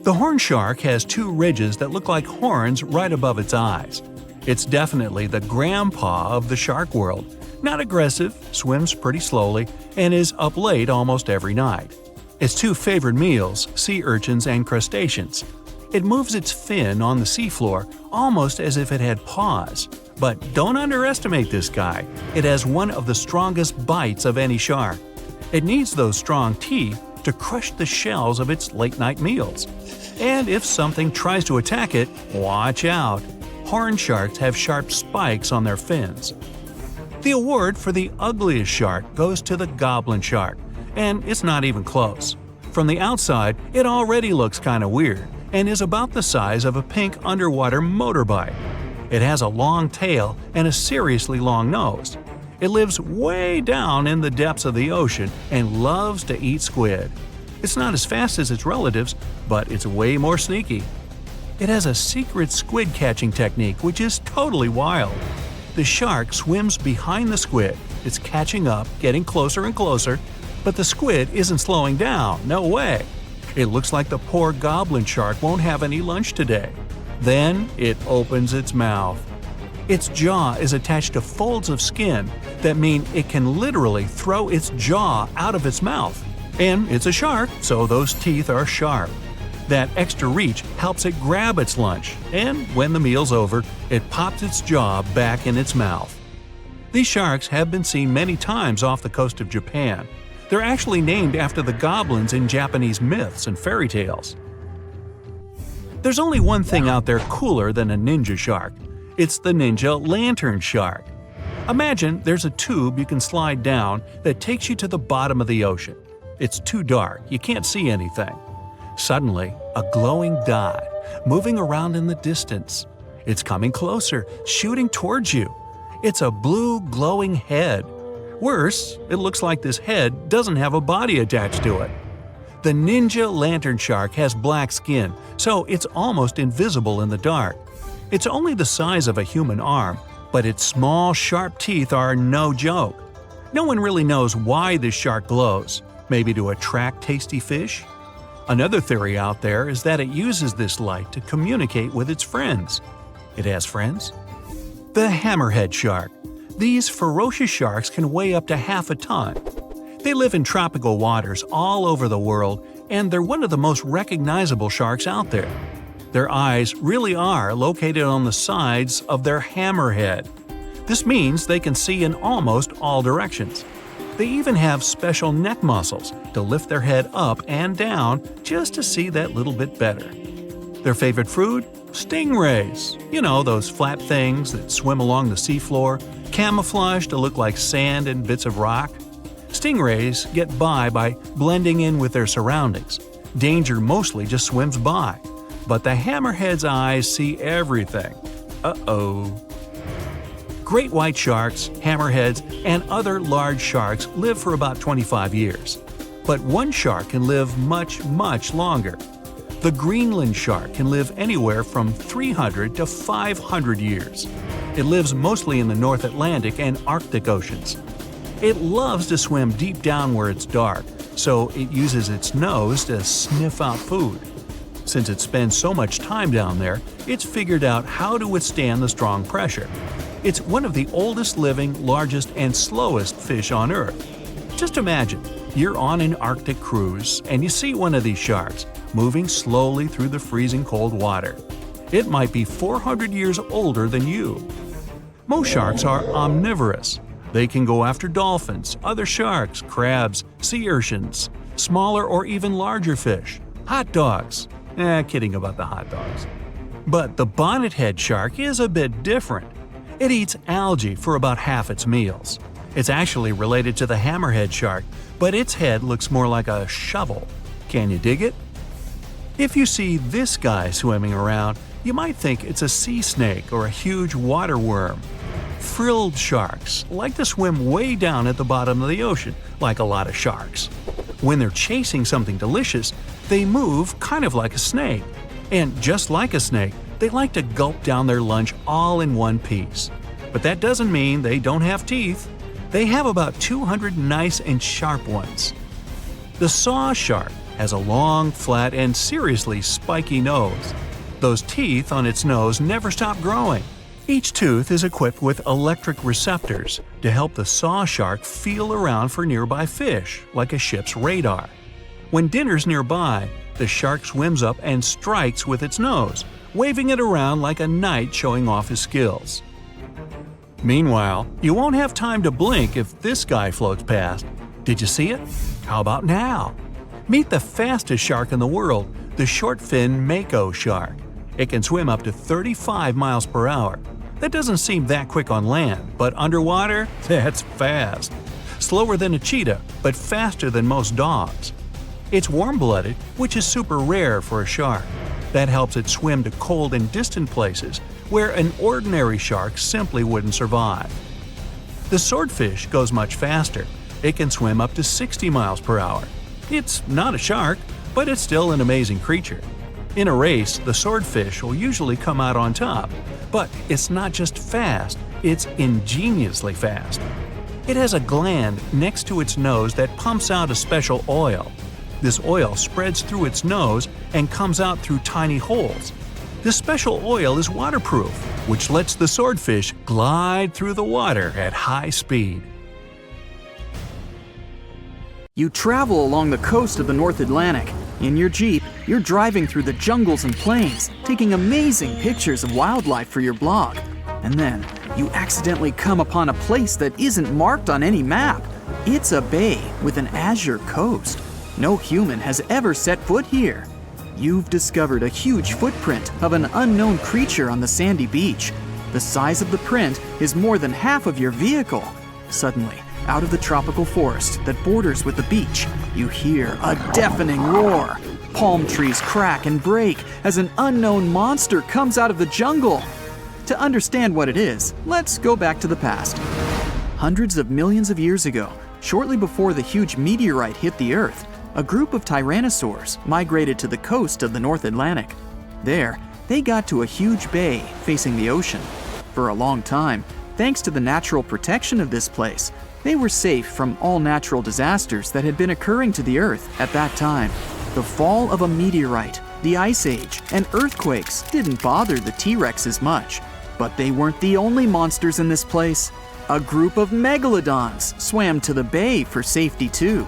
The horn shark has 2 ridges that look like horns right above its eyes. It's definitely the grandpa of the shark world. Not aggressive, swims pretty slowly, and is up late almost every night. Its 2 favorite meals, sea urchins and crustaceans. It moves its fin on the seafloor almost as if it had paws. But don't underestimate this guy. It has one of the strongest bites of any shark. It needs those strong teeth to crush the shells of its late-night meals. And if something tries to attack it, watch out. Horn sharks have sharp spikes on their fins. The award for the ugliest shark goes to the goblin shark, and it's not even close. From the outside, it already looks kinda weird, and is about the size of a pink underwater motorbike. It has a long tail and a seriously long nose. It lives way down in the depths of the ocean and loves to eat squid. It's not as fast as its relatives, but it's way more sneaky. It has a secret squid catching technique which is totally wild. The shark swims behind the squid. It's catching up, getting closer and closer, but the squid isn't slowing down, no way. It looks like the poor goblin shark won't have any lunch today. Then it opens its mouth. Its jaw is attached to folds of skin that mean it can literally throw its jaw out of its mouth. And it's a shark, so those teeth are sharp. That extra reach helps it grab its lunch, and when the meal's over, it pops its jaw back in its mouth. These sharks have been seen many times off the coast of Japan. They're actually named after the goblins in Japanese myths and fairy tales. There's only one thing out there cooler than a ninja shark. It's the ninja lantern shark. Imagine there's a tube you can slide down that takes you to the bottom of the ocean. It's too dark, you can't see anything. Suddenly, a glowing dot, moving around in the distance. It's coming closer, shooting towards you. It's a blue glowing head. Worse, it looks like this head doesn't have a body attached to it. The ninja lantern shark has black skin, so it's almost invisible in the dark. It's only the size of a human arm, but its small, sharp teeth are no joke. No one really knows why this shark glows. Maybe to attract tasty fish? Another theory out there is that it uses this light to communicate with its friends. It has friends? The hammerhead shark. These ferocious sharks can weigh up to half a ton. They live in tropical waters all over the world, and they're one of the most recognizable sharks out there. Their eyes really are located on the sides of their hammerhead. This means they can see in almost all directions. They even have special neck muscles to lift their head up and down just to see that little bit better. Their favorite food? Stingrays. You know, those flat things that swim along the seafloor, camouflaged to look like sand and bits of rock. Stingrays get by blending in with their surroundings. Danger mostly just swims by. But the hammerhead's eyes see everything. Uh-oh. Great white sharks, hammerheads, and other large sharks live for about 25 years. But one shark can live much, much longer. The Greenland shark can live anywhere from 300 to 500 years. It lives mostly in the North Atlantic and Arctic oceans. It loves to swim deep down where it's dark, so it uses its nose to sniff out food. Since it spends so much time down there, it's figured out how to withstand the strong pressure. It's one of the oldest living, largest, and slowest fish on Earth. Just imagine, you're on an Arctic cruise and you see one of these sharks moving slowly through the freezing cold water. It might be 400 years older than you. Most sharks are omnivorous. They can go after dolphins, other sharks, crabs, sea urchins, smaller or even larger fish, hot dogs. Kidding about the hot dogs. But the bonnethead shark is a bit different. It eats algae for about half its meals. It's actually related to the hammerhead shark, but its head looks more like a shovel. Can you dig it? If you see this guy swimming around, you might think it's a sea snake or a huge water worm. Frilled sharks like to swim way down at the bottom of the ocean, like a lot of sharks. When they're chasing something delicious, they move kind of like a snake. And just like a snake, they like to gulp down their lunch all in one piece. But that doesn't mean they don't have teeth. They have about 200 nice and sharp ones. The saw shark has a long, flat, and seriously spiky nose. Those teeth on its nose never stop growing. Each tooth is equipped with electric receptors to help the saw shark feel around for nearby fish, like a ship's radar. When dinner's nearby, the shark swims up and strikes with its nose, waving it around like a knight showing off his skills. Meanwhile, you won't have time to blink if this guy floats past. Did you see it? How about now? Meet the fastest shark in the world, the short-fin mako shark. It can swim up to 35 miles per hour. That doesn't seem that quick on land, but underwater, that's fast. Slower than a cheetah, but faster than most dogs. It's warm-blooded, which is super rare for a shark. That helps it swim to cold and distant places where an ordinary shark simply wouldn't survive. The swordfish goes much faster. It can swim up to 60 miles per hour. It's not a shark, but it's still an amazing creature. In a race, the swordfish will usually come out on top, but it's not just fast, it's ingeniously fast. It has a gland next to its nose that pumps out a special oil. This oil spreads through its nose and comes out through tiny holes. This special oil is waterproof, which lets the swordfish glide through the water at high speed. You travel along the coast of the North Atlantic. In your Jeep, you're driving through the jungles and plains, taking amazing pictures of wildlife for your blog. And then, you accidentally come upon a place that isn't marked on any map. It's a bay with an azure coast. No human has ever set foot here. You've discovered a huge footprint of an unknown creature on the sandy beach. The size of the print is more than half of your vehicle. Suddenly, out of the tropical forest that borders with the beach, you hear a deafening roar. Palm trees crack and break as an unknown monster comes out of the jungle. To understand what it is, let's go back to the past. Hundreds of millions of years ago, shortly before the huge meteorite hit the Earth, a group of tyrannosaurs migrated to the coast of the North Atlantic. There, they got to a huge bay facing the ocean. For a long time, thanks to the natural protection of this place, they were safe from all natural disasters that had been occurring to the Earth at that time. The fall of a meteorite, the Ice Age, and earthquakes didn't bother the T-Rexes much. But they weren't the only monsters in this place. A group of megalodons swam to the bay for safety too.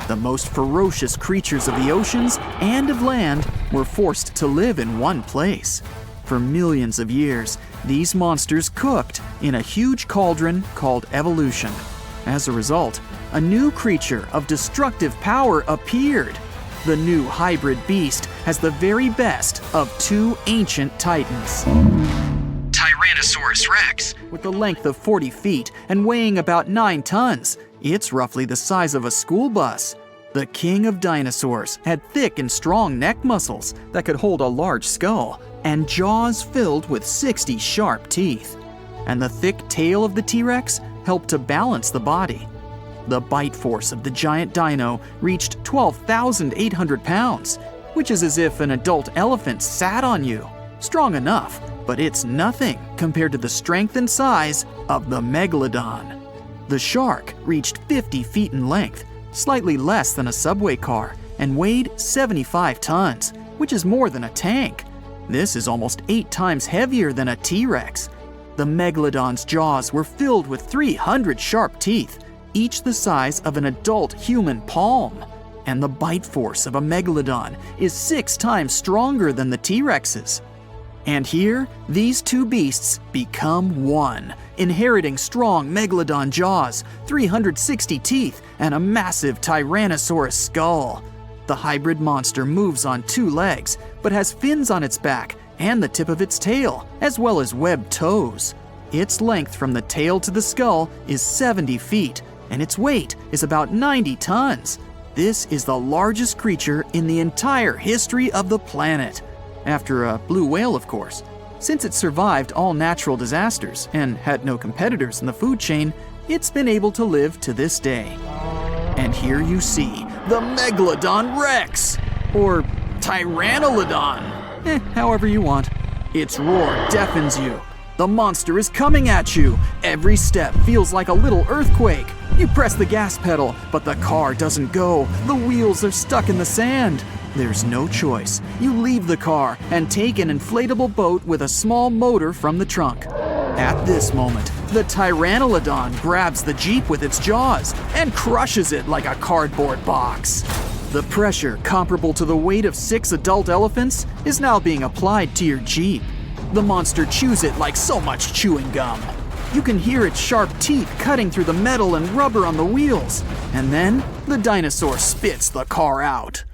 The most ferocious creatures of the oceans and of land were forced to live in one place. For millions of years, these monsters cooked in a huge cauldron called evolution. As a result, a new creature of destructive power appeared. The new hybrid beast has the very best of two ancient titans. Tyrannosaurus Rex, with a length of 40 feet and weighing about 9 tons. It's roughly the size of a school bus. The king of dinosaurs had thick and strong neck muscles that could hold a large skull and jaws filled with 60 sharp teeth. And the thick tail of the T-Rex helped to balance the body. The bite force of the giant dino reached 12,800 pounds, which is as if an adult elephant sat on you. Strong enough, but it's nothing compared to the strength and size of the megalodon. The shark reached 50 feet in length, slightly less than a subway car, and weighed 75 tons, which is more than a tank. This is almost 8 times heavier than a T-Rex. The megalodon's jaws were filled with 300 sharp teeth, each the size of an adult human palm. And the bite force of a megalodon is 6 times stronger than the T-Rex's. And here, these two beasts become one, inheriting strong megalodon jaws, 360 teeth, and a massive Tyrannosaurus skull. The hybrid monster moves on 2 legs, but has fins on its back and the tip of its tail, as well as webbed toes. Its length from the tail to the skull is 70 feet, and its weight is about 90 tons. This is the largest creature in the entire history of the planet. After a blue whale, of course. Since it survived all natural disasters and had no competitors in the food chain, it's been able to live to this day. And here you see the Megalodon Rex, or Tyrannolodon, however you want. Its roar deafens you. The monster is coming at you. Every step feels like a little earthquake. You press the gas pedal, but the car doesn't go. The wheels are stuck in the sand. There's no choice. You leave the car and take an inflatable boat with a small motor from the trunk. At this moment, the Tyrannolodon grabs the Jeep with its jaws and crushes it like a cardboard box. The pressure, comparable to the weight of 6 adult elephants, is now being applied to your Jeep. The monster chews it like so much chewing gum. You can hear its sharp teeth cutting through the metal and rubber on the wheels. And then, the dinosaur spits the car out.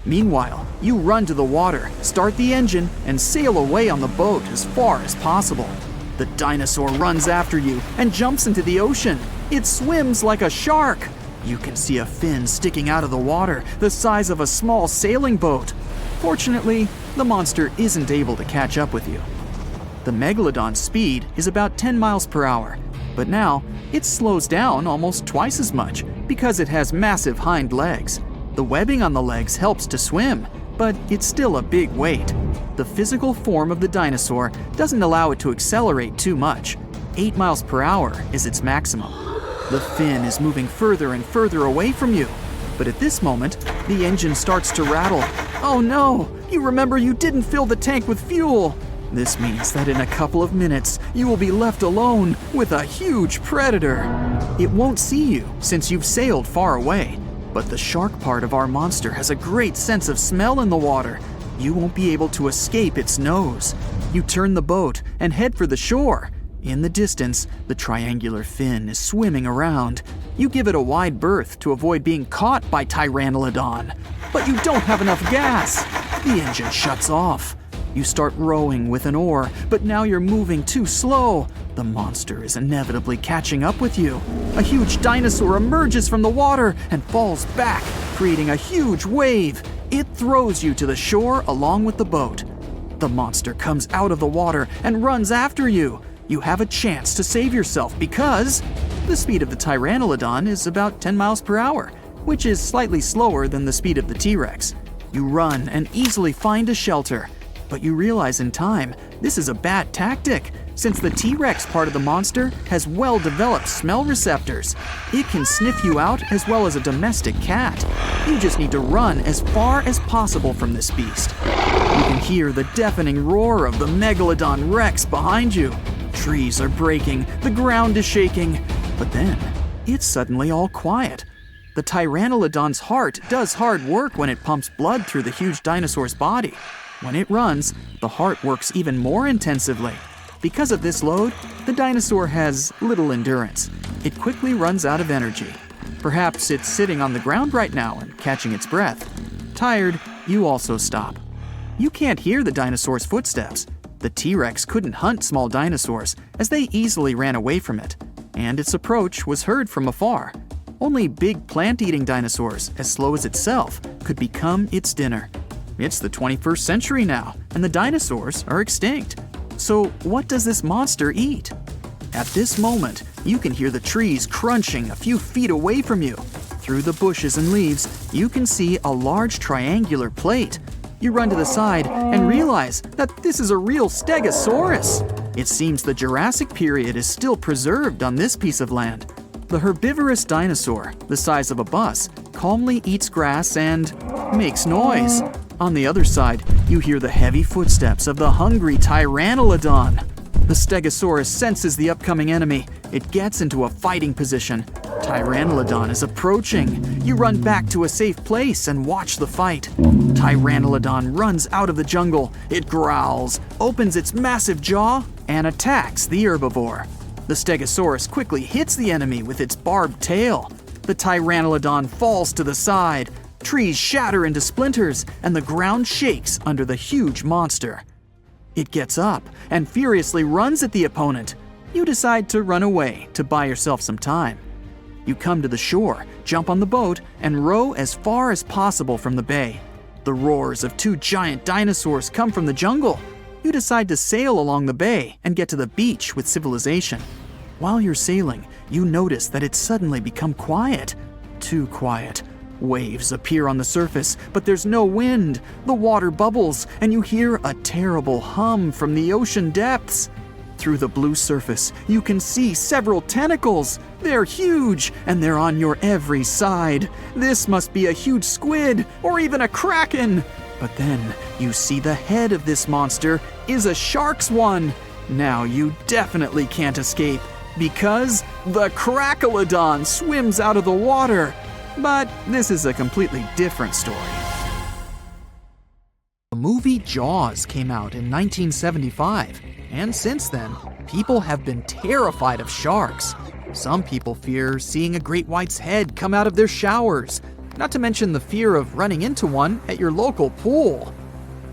Meanwhile, you run to the water, start the engine, and sail away on the boat as far as possible. The dinosaur runs after you and jumps into the ocean. It swims like a shark. You can see a fin sticking out of the water, the size of a small sailing boat. Fortunately, the monster isn't able to catch up with you. The megalodon's speed is about 10 miles per hour. But now, it slows down almost twice as much because it has massive hind legs. The webbing on the legs helps to swim, but it's still a big weight. The physical form of the dinosaur doesn't allow it to accelerate too much. 8 miles per hour is its maximum. The fin is moving further and further away from you. But at this moment, the engine starts to rattle. Oh no! You remember you didn't fill the tank with fuel! This means that in a couple of minutes, you will be left alone with a huge predator. It won't see you since you've sailed far away. But the shark part of our monster has a great sense of smell in the water. You won't be able to escape its nose. You turn the boat and head for the shore. In the distance, the triangular fin is swimming around. You give it a wide berth to avoid being caught by Pteranodon. But you don't have enough gas. The engine shuts off. You start rowing with an oar, but now you're moving too slow. The monster is inevitably catching up with you. A huge dinosaur emerges from the water and falls back, creating a huge wave. It throws you to the shore along with the boat. The monster comes out of the water and runs after you. You have a chance to save yourself because the speed of the Pteranodon is about 10 miles per hour, which is slightly slower than the speed of the T-Rex. You run and easily find a shelter. But you realize in time, this is a bad tactic, since the T-Rex part of the monster has well-developed smell receptors. It can sniff you out as well as a domestic cat. You just need to run as far as possible from this beast. You can hear the deafening roar of the Megalodon Rex behind you. Trees are breaking, the ground is shaking, but then it's suddenly all quiet. The Pteranodon's heart does hard work when it pumps blood through the huge dinosaur's body. When it runs, the heart works even more intensively. Because of this load, the dinosaur has little endurance. It quickly runs out of energy. Perhaps it's sitting on the ground right now and catching its breath. Tired, you also stop. You can't hear the dinosaur's footsteps. The T-Rex couldn't hunt small dinosaurs, as they easily ran away from it, and its approach was heard from afar. Only big plant-eating dinosaurs, as slow as itself, could become its dinner. It's the 21st century now, and the dinosaurs are extinct. So what does this monster eat? At this moment, you can hear the trees crunching a few feet away from you. Through the bushes and leaves, you can see a large triangular plate. You run to the side and realize that this is a real stegosaurus. It seems the Jurassic period is still preserved on this piece of land. The herbivorous dinosaur, the size of a bus, calmly eats grass and makes noise. On the other side, you hear the heavy footsteps of the hungry Pteranodon. The Stegosaurus senses the upcoming enemy. It gets into a fighting position. Pteranodon is approaching. You run back to a safe place and watch the fight. Pteranodon runs out of the jungle. It growls, opens its massive jaw, and attacks the herbivore. The Stegosaurus quickly hits the enemy with its barbed tail. The Pteranodon falls to the side. Trees shatter into splinters, and the ground shakes under the huge monster. It gets up and furiously runs at the opponent. You decide to run away to buy yourself some time. You come to the shore, jump on the boat, and row as far as possible from the bay. The roars of two giant dinosaurs come from the jungle. You decide to sail along the bay and get to the beach with civilization. While you're sailing, you notice that it's suddenly become quiet. Too quiet. Waves appear on the surface, but there's no wind. The water bubbles, and you hear a terrible hum from the ocean depths. Through the blue surface, you can see several tentacles. They're huge, and they're on your every side. This must be a huge squid, or even a kraken. But then, you see the head of this monster is a shark's one. Now you definitely can't escape, because the Krakelodon swims out of the water. But this is a completely different story. The movie Jaws came out in 1975, and since then, people have been terrified of sharks. Some people fear seeing a great white's head come out of their showers, not to mention the fear of running into one at your local pool.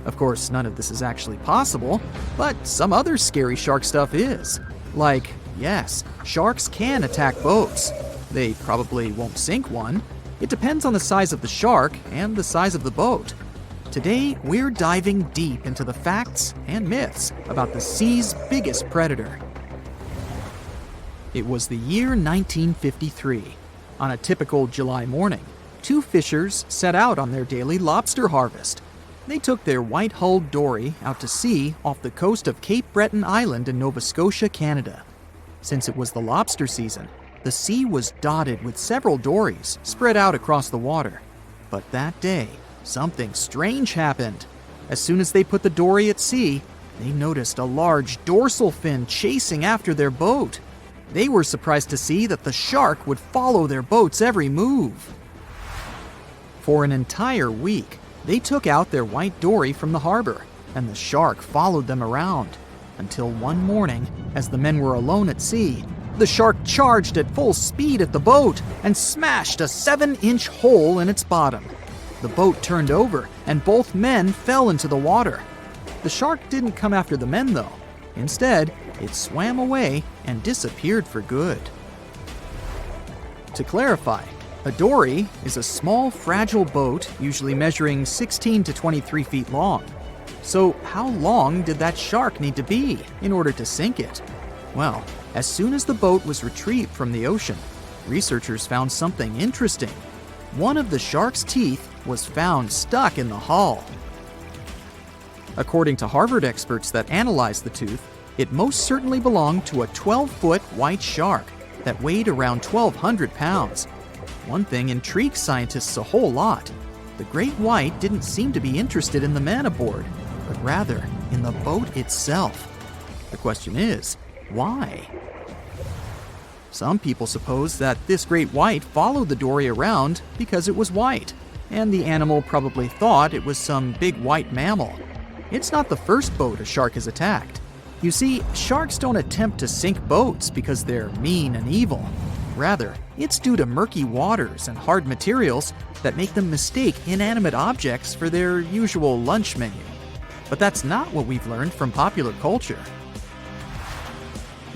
Of course, none of this is actually possible, but some other scary shark stuff is. Like, yes, sharks can attack boats. They probably won't sink one. It depends on the size of the shark and the size of the boat. Today, we're diving deep into the facts and myths about the sea's biggest predator. It was the year 1953. On a typical July morning, two fishers set out on their daily lobster harvest. They took their white-hulled dory out to sea off the coast of Cape Breton Island in Nova Scotia, Canada. Since it was the lobster season, the sea was dotted with several dories spread out across the water. But that day, something strange happened. As soon as they put the dory at sea, they noticed a large dorsal fin chasing after their boat. They were surprised to see that the shark would follow their boat's every move. For an entire week, they took out their white dory from the harbor, and the shark followed them around. Until one morning, as the men were alone at sea, the shark charged at full speed at the boat and smashed a 7-inch hole in its bottom. The boat turned over, and both men fell into the water. The shark didn't come after the men, though. Instead, it swam away and disappeared for good. To clarify, a dory is a small, fragile boat usually measuring 16 to 23 feet long. So how long did that shark need to be in order to sink it? Well, as soon as the boat was retrieved from the ocean, researchers found something interesting. One of the shark's teeth was found stuck in the hull. According to Harvard experts that analyzed the tooth, it most certainly belonged to a 12-foot white shark that weighed around 1,200 pounds. One thing intrigues scientists a whole lot. The great white didn't seem to be interested in the man aboard, but rather in the boat itself. The question is, why? Some people suppose that this great white followed the dory around because it was white, and the animal probably thought it was some big white mammal. It's not the first boat a shark has attacked. You see, sharks don't attempt to sink boats because they're mean and evil. Rather, it's due to murky waters and hard materials that make them mistake inanimate objects for their usual lunch menu. But that's not what we've learned from popular culture.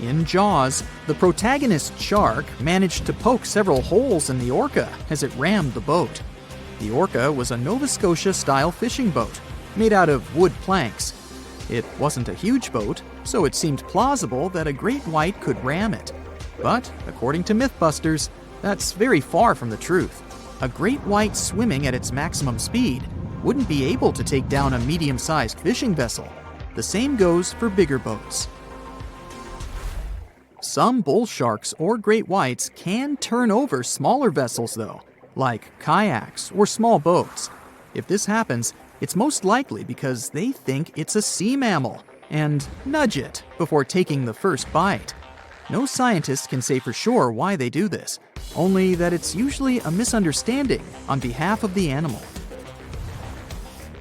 In Jaws, the protagonist shark managed to poke several holes in the orca as it rammed the boat. The orca was a Nova Scotia-style fishing boat made out of wood planks. It wasn't a huge boat, so it seemed plausible that a great white could ram it. But, according to Mythbusters, that's very far from the truth. A great white swimming at its maximum speed wouldn't be able to take down a medium-sized fishing vessel. The same goes for bigger boats. Some bull sharks or great whites can turn over smaller vessels, though, like kayaks or small boats. If this happens, it's most likely because they think it's a sea mammal and nudge it before taking the first bite. No scientist can say for sure why they do this, only that it's usually a misunderstanding on behalf of the animal.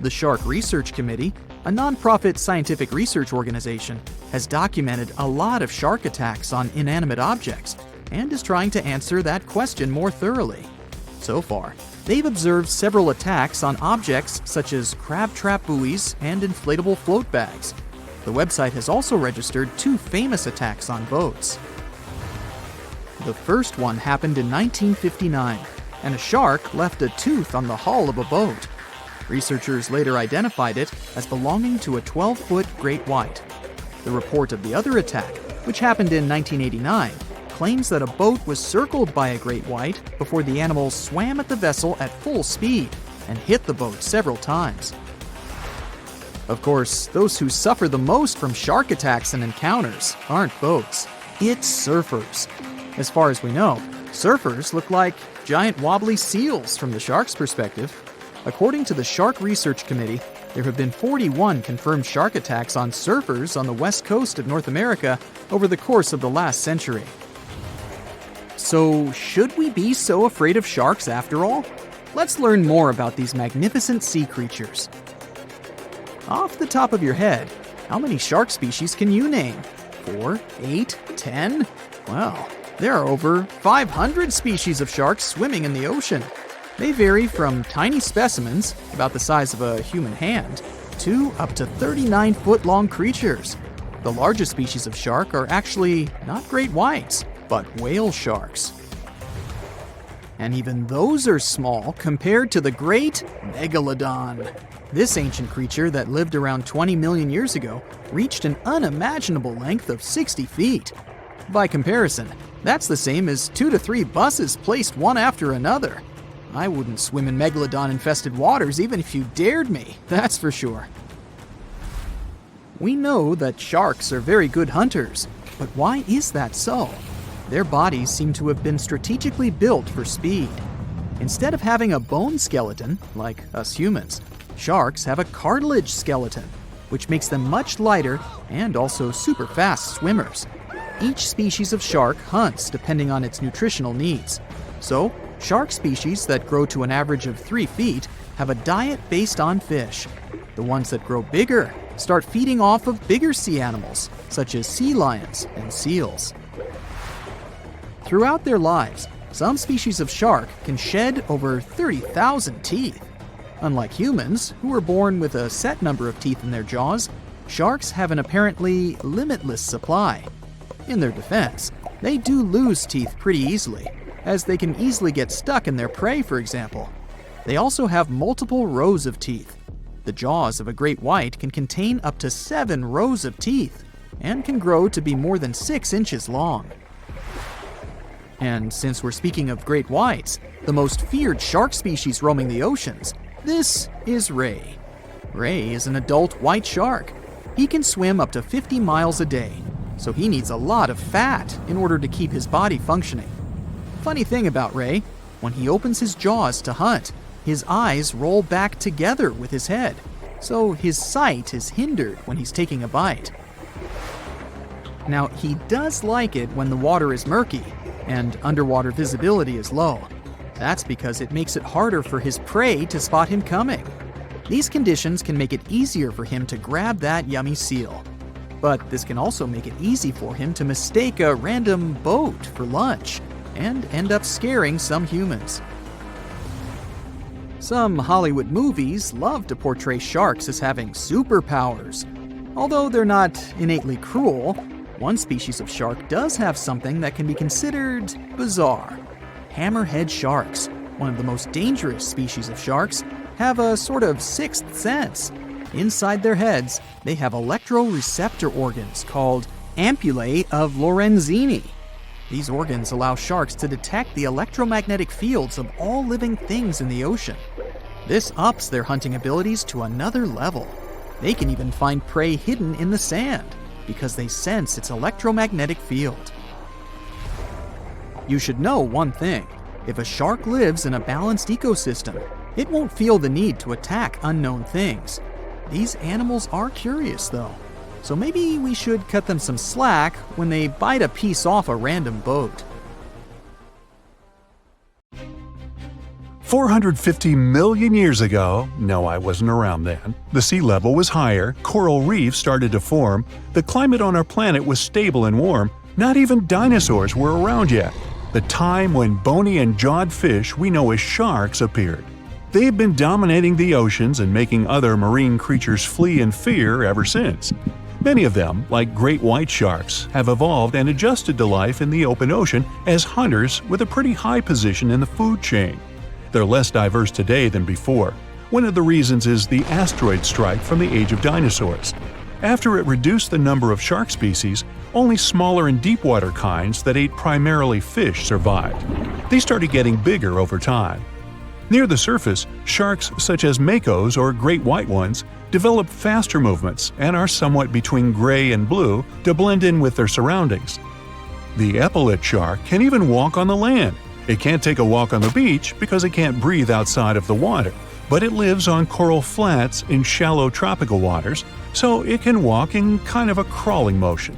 The Shark Research Committee, a nonprofit scientific research organization, has documented a lot of shark attacks on inanimate objects and is trying to answer that question more thoroughly. So far, they've observed several attacks on objects such as crab trap buoys and inflatable float bags. The website has also registered 2 famous attacks on boats. The first one happened in 1959, and a shark left a tooth on the hull of a boat. Researchers later identified it as belonging to a 12-foot great white. The report of the other attack, which happened in 1989, claims that a boat was circled by a great white before the animal swam at the vessel at full speed and hit the boat several times. Of course, those who suffer the most from shark attacks and encounters aren't boats. It's surfers. As far as we know, surfers look like giant wobbly seals from the shark's perspective. According to the Shark Research Committee, there have been 41 confirmed shark attacks on surfers on the west coast of North America over the course of the last century. So, should we be so afraid of sharks after all? Let's learn more about these magnificent sea creatures. Off the top of your head, how many shark species can you name? 4, 8, 10? Well, there are over 500 species of sharks swimming in the ocean. They vary from tiny specimens, about the size of a human hand, to up to 39-foot-long creatures. The largest species of shark are actually not great whites, but whale sharks. And even those are small compared to the great Megalodon. This ancient creature that lived around 20 million years ago reached an unimaginable length of 60 feet. By comparison, That's the same as 2 to 3 buses placed one after another. I wouldn't swim in megalodon-infested waters even if you dared me, that's for sure. We know that sharks are very good hunters, but why is that so? Their bodies seem to have been strategically built for speed. Instead of having a bone skeleton, like us humans, sharks have a cartilage skeleton, which makes them much lighter and also super fast swimmers. Each species of shark hunts depending on its nutritional needs. So, shark species that grow to an average of 3 feet have a diet based on fish. The ones that grow bigger start feeding off of bigger sea animals, such as sea lions and seals. Throughout their lives, some species of shark can shed over 30,000 teeth. Unlike humans, who are born with a set number of teeth in their jaws, sharks have an apparently limitless supply. In their defense, they do lose teeth pretty easily, as they can easily get stuck in their prey, for example. They also have multiple rows of teeth. The jaws of a great white can contain up to 7 rows of teeth, and can grow to be more than 6 inches long. And since we're speaking of great whites, the most feared shark species roaming the oceans, this is ray. Ray is an adult white shark. He can swim up to 50 miles a day, so he needs a lot of fat in order to keep his body functioning. Funny thing about Ray, when he opens his jaws to hunt, his eyes roll back together with his head, so his sight is hindered when he's taking a bite. Now, he does like it when the water is murky and underwater visibility is low. That's because it makes it harder for his prey to spot him coming. These conditions can make it easier for him to grab that yummy seal. But this can also make it easy for him to mistake a random boat for lunch and end up scaring some humans. Some Hollywood movies love to portray sharks as having superpowers. Although they're not innately cruel, one species of shark does have something that can be considered bizarre. Hammerhead sharks, one of the most dangerous species of sharks, have a sort of sixth sense. Inside their heads, they have electroreceptor organs called ampullae of Lorenzini. These organs allow sharks to detect the electromagnetic fields of all living things in the ocean. This ups their hunting abilities to another level. They can even find prey hidden in the sand because they sense its electromagnetic field. You should know one thing. If a shark lives in a balanced ecosystem, it won't feel the need to attack unknown things. These animals are curious, though, so maybe we should cut them some slack when they bite a piece off a random boat. 450 million years ago, no, I wasn't around then, the sea level was higher, coral reefs started to form, the climate on our planet was stable and warm, not even dinosaurs were around yet. The time when bony and jawed fish we know as sharks appeared. They've been dominating the oceans and making other marine creatures flee in fear ever since. Many of them, like great white sharks, have evolved and adjusted to life in the open ocean as hunters with a pretty high position in the food chain. They're less diverse today than before. One of the reasons is the asteroid strike from the age of dinosaurs. After it reduced the number of shark species, only smaller and deep-water kinds that ate primarily fish survived. They started getting bigger over time. Near the surface, sharks such as makos or great white ones develop faster movements and are somewhat between gray and blue to blend in with their surroundings. The epaulet shark can even walk on the land. It can't take a walk on the beach because it can't breathe outside of the water, but it lives on coral flats in shallow tropical waters, so it can walk in kind of a crawling motion.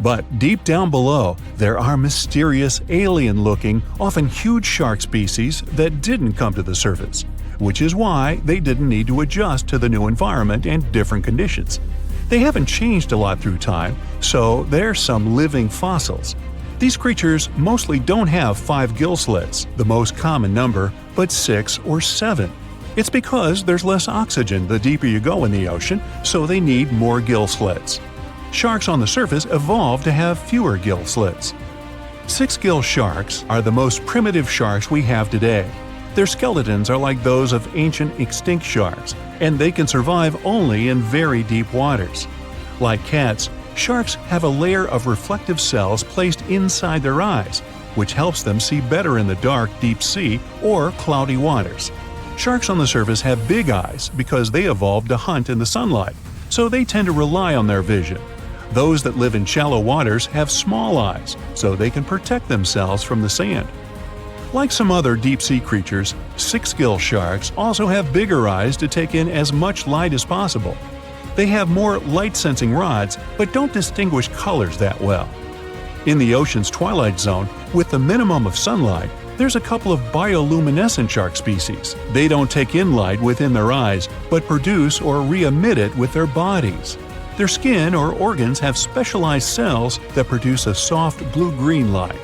But deep down below, there are mysterious, alien-looking, often huge shark species that didn't come to the surface, which is why they didn't need to adjust to the new environment and different conditions. They haven't changed a lot through time, so they're some living fossils. These creatures mostly don't have 5 gill slits, the most common number, but 6 or 7. It's because there's less oxygen the deeper you go in the ocean, so they need more gill slits. Sharks on the surface evolved to have fewer gill slits. 6-gill sharks are the most primitive sharks we have today. Their skeletons are like those of ancient extinct sharks, and they can survive only in very deep waters. Like cats, Sharks have a layer of reflective cells placed inside their eyes, which helps them see better in the dark deep sea or cloudy waters. Sharks on the surface have big eyes because they evolved to hunt in the sunlight, so they tend to rely on their vision. Those that live in shallow waters have small eyes, so they can protect themselves from the sand. Like some other deep-sea creatures, six-gill sharks also have bigger eyes to take in as much light as possible. They have more light-sensing rods, but don't distinguish colors that well. In the ocean's twilight zone, with the minimum of sunlight, there's a couple of bioluminescent shark species. They don't take in light within their eyes, but produce or re-emit it with their bodies. Their skin or organs have specialized cells that produce a soft blue-green light.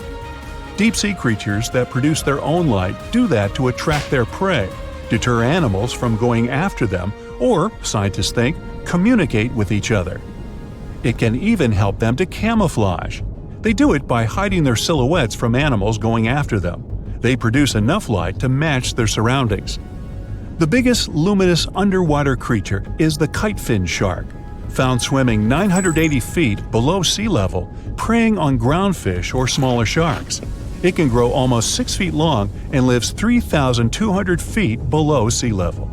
Deep-sea creatures that produce their own light do that to attract their prey, deter animals from going after them, or, scientists think, communicate with each other. It can even help them to camouflage. They do it by hiding their silhouettes from animals going after them. They produce enough light to match their surroundings. The biggest luminous underwater creature is the kitefin shark, found swimming 980 feet below sea level, preying on groundfish or smaller sharks. It can grow almost 6 feet long and lives 3,200 feet below sea level.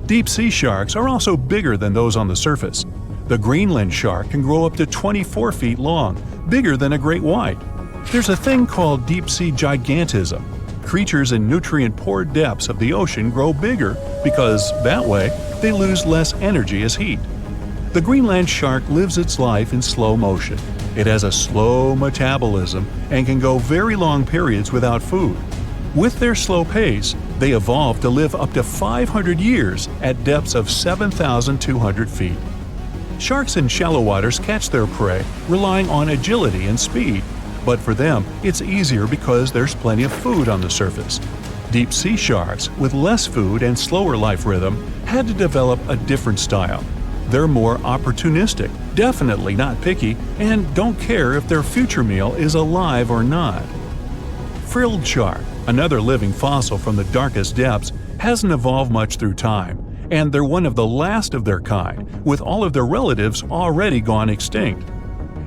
Deep-sea sharks are also bigger than those on the surface. The Greenland shark can grow up to 24 feet long, bigger than a great white. There's a thing called deep-sea gigantism. Creatures in nutrient-poor depths of the ocean grow bigger because, that way, they lose less energy as heat. The Greenland shark lives its life in slow motion. It has a slow metabolism and can go very long periods without food. With their slow pace, they evolved to live up to 500 years at depths of 7,200 feet. Sharks in shallow waters catch their prey relying on agility and speed, but for them it's easier because there's plenty of food on the surface. Deep-sea sharks, with less food and slower life rhythm, had to develop a different style. They're more opportunistic, definitely not picky, and don't care if their future meal is alive or not. Frilled shark, another living fossil from the darkest depths, hasn't evolved much through time, and they're one of the last of their kind, with all of their relatives already gone extinct.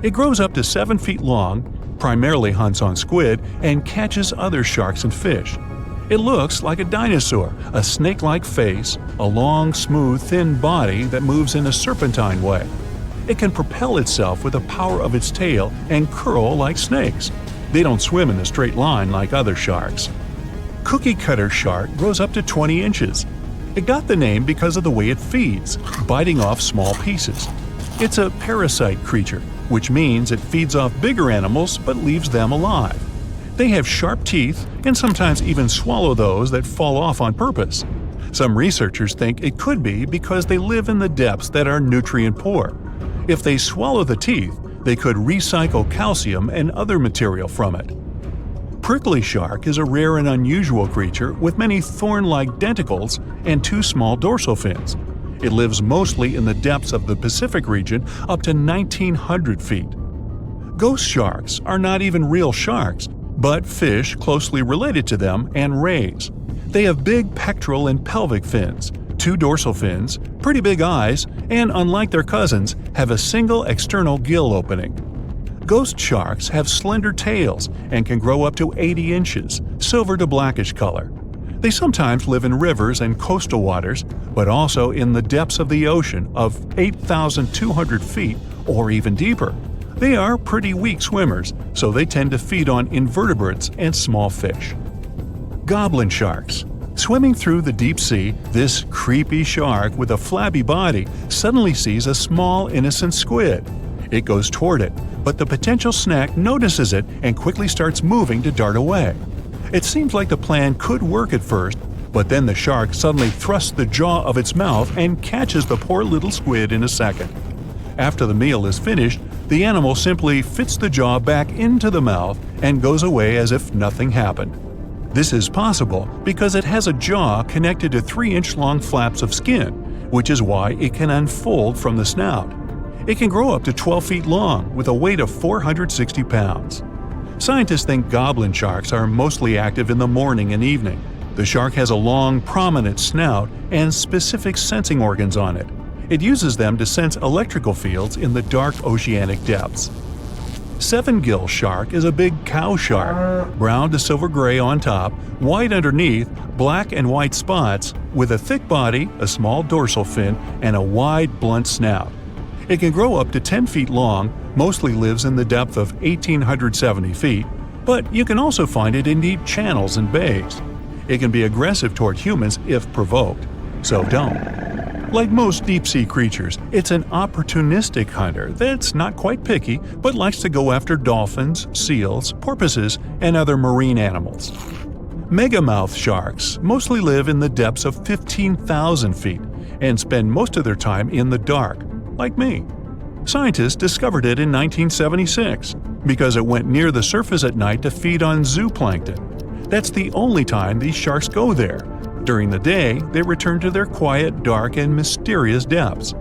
It grows up to 7 feet long, primarily hunts on squid, and catches other sharks and fish. It looks like a dinosaur, a snake-like face, a long, smooth, thin body that moves in a serpentine way. It can propel itself with the power of its tail and curl like snakes. They don't swim in a straight line like other sharks. Cookie cutter shark grows up to 20 inches. It got the name because of the way it feeds, biting off small pieces. It's a parasite creature, which means it feeds off bigger animals but leaves them alive. They have sharp teeth and sometimes even swallow those that fall off on purpose. Some researchers think it could be because they live in the depths that are nutrient poor. If they swallow the teeth, they could recycle calcium and other material from it. Prickly shark is a rare and unusual creature with many thorn-like denticles and 2 small dorsal fins. It lives mostly in the depths of the Pacific region up to 1,900 feet. Ghost sharks are not even real sharks, but fish closely related to them and rays. They have big pectoral and pelvic fins, 2 dorsal fins, pretty big eyes, and unlike their cousins, have a single external gill opening. Ghost sharks have slender tails and can grow up to 80 inches, silver to blackish color. They sometimes live in rivers and coastal waters, but also in the depths of the ocean of 8,200 feet or even deeper. They are pretty weak swimmers, so they tend to feed on invertebrates and small fish. Goblin sharks. Swimming through the deep sea, this creepy shark with a flabby body suddenly sees a small, innocent squid. It goes toward it, but the potential snack notices it and quickly starts moving to dart away. It seems like the plan could work at first, but then the shark suddenly thrusts the jaw of its mouth and catches the poor little squid in a second. After the meal is finished, the animal simply fits the jaw back into the mouth and goes away as if nothing happened. This is possible because it has a jaw connected to 3-inch-long flaps of skin, which is why it can unfold from the snout. It can grow up to 12 feet long with a weight of 460 pounds. Scientists think goblin sharks are mostly active in the morning and evening. The shark has a long, prominent snout and specific sensing organs on it. It uses them to sense electrical fields in the dark oceanic depths. Seven-gill shark is a big cow shark, brown to silver-gray on top, white underneath, black and white spots, with a thick body, a small dorsal fin, and a wide, blunt snout. It can grow up to 10 feet long, mostly lives in the depth of 1,870 feet, but you can also find it in deep channels and bays. It can be aggressive toward humans if provoked, so don't. Like most deep-sea creatures, it's an opportunistic hunter that's not quite picky but likes to go after dolphins, seals, porpoises, and other marine animals. Megamouth sharks mostly live in the depths of 15,000 feet and spend most of their time in the dark, like me. Scientists discovered it in 1976 because it went near the surface at night to feed on zooplankton. That's the only time these sharks go there. During the day, they return to their quiet, dark, and mysterious depths.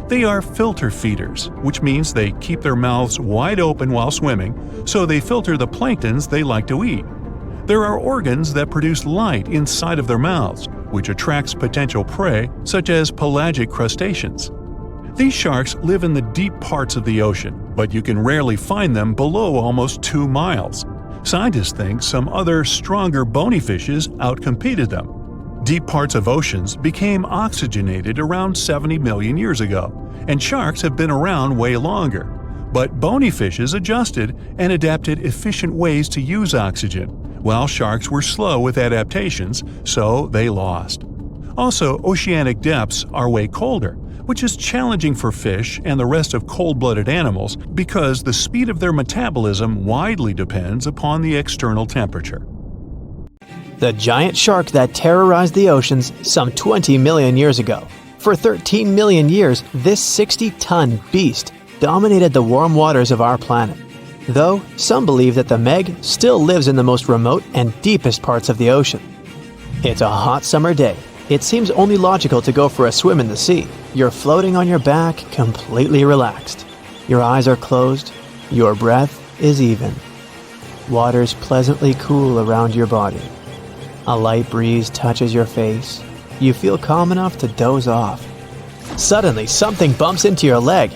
They are filter feeders, which means they keep their mouths wide open while swimming, so they filter the planktons they like to eat. There are organs that produce light inside of their mouths, which attracts potential prey, such as pelagic crustaceans. These sharks live in the deep parts of the ocean, but you can rarely find them below almost 2 miles. Scientists think some other, stronger bony fishes outcompeted them. Deep parts of oceans became oxygenated around 70 million years ago, and sharks have been around way longer. But bony fishes adjusted and adapted efficient ways to use oxygen, while sharks were slow with adaptations, so they lost. Also, oceanic depths are way colder, which is challenging for fish and the rest of cold-blooded animals because the speed of their metabolism widely depends upon the external temperature. The giant shark that terrorized the oceans some 20 million years ago. For 13 million years, this 60-ton beast dominated the warm waters of our planet. Though, some believe that the Meg still lives in the most remote and deepest parts of the ocean. It's a hot summer day. It seems only logical to go for a swim in the sea. You're floating on your back, completely relaxed. Your eyes are closed. Your breath is even. Water's pleasantly cool around your body. A light breeze touches your face. You feel calm enough to doze off. Suddenly, something bumps into your leg.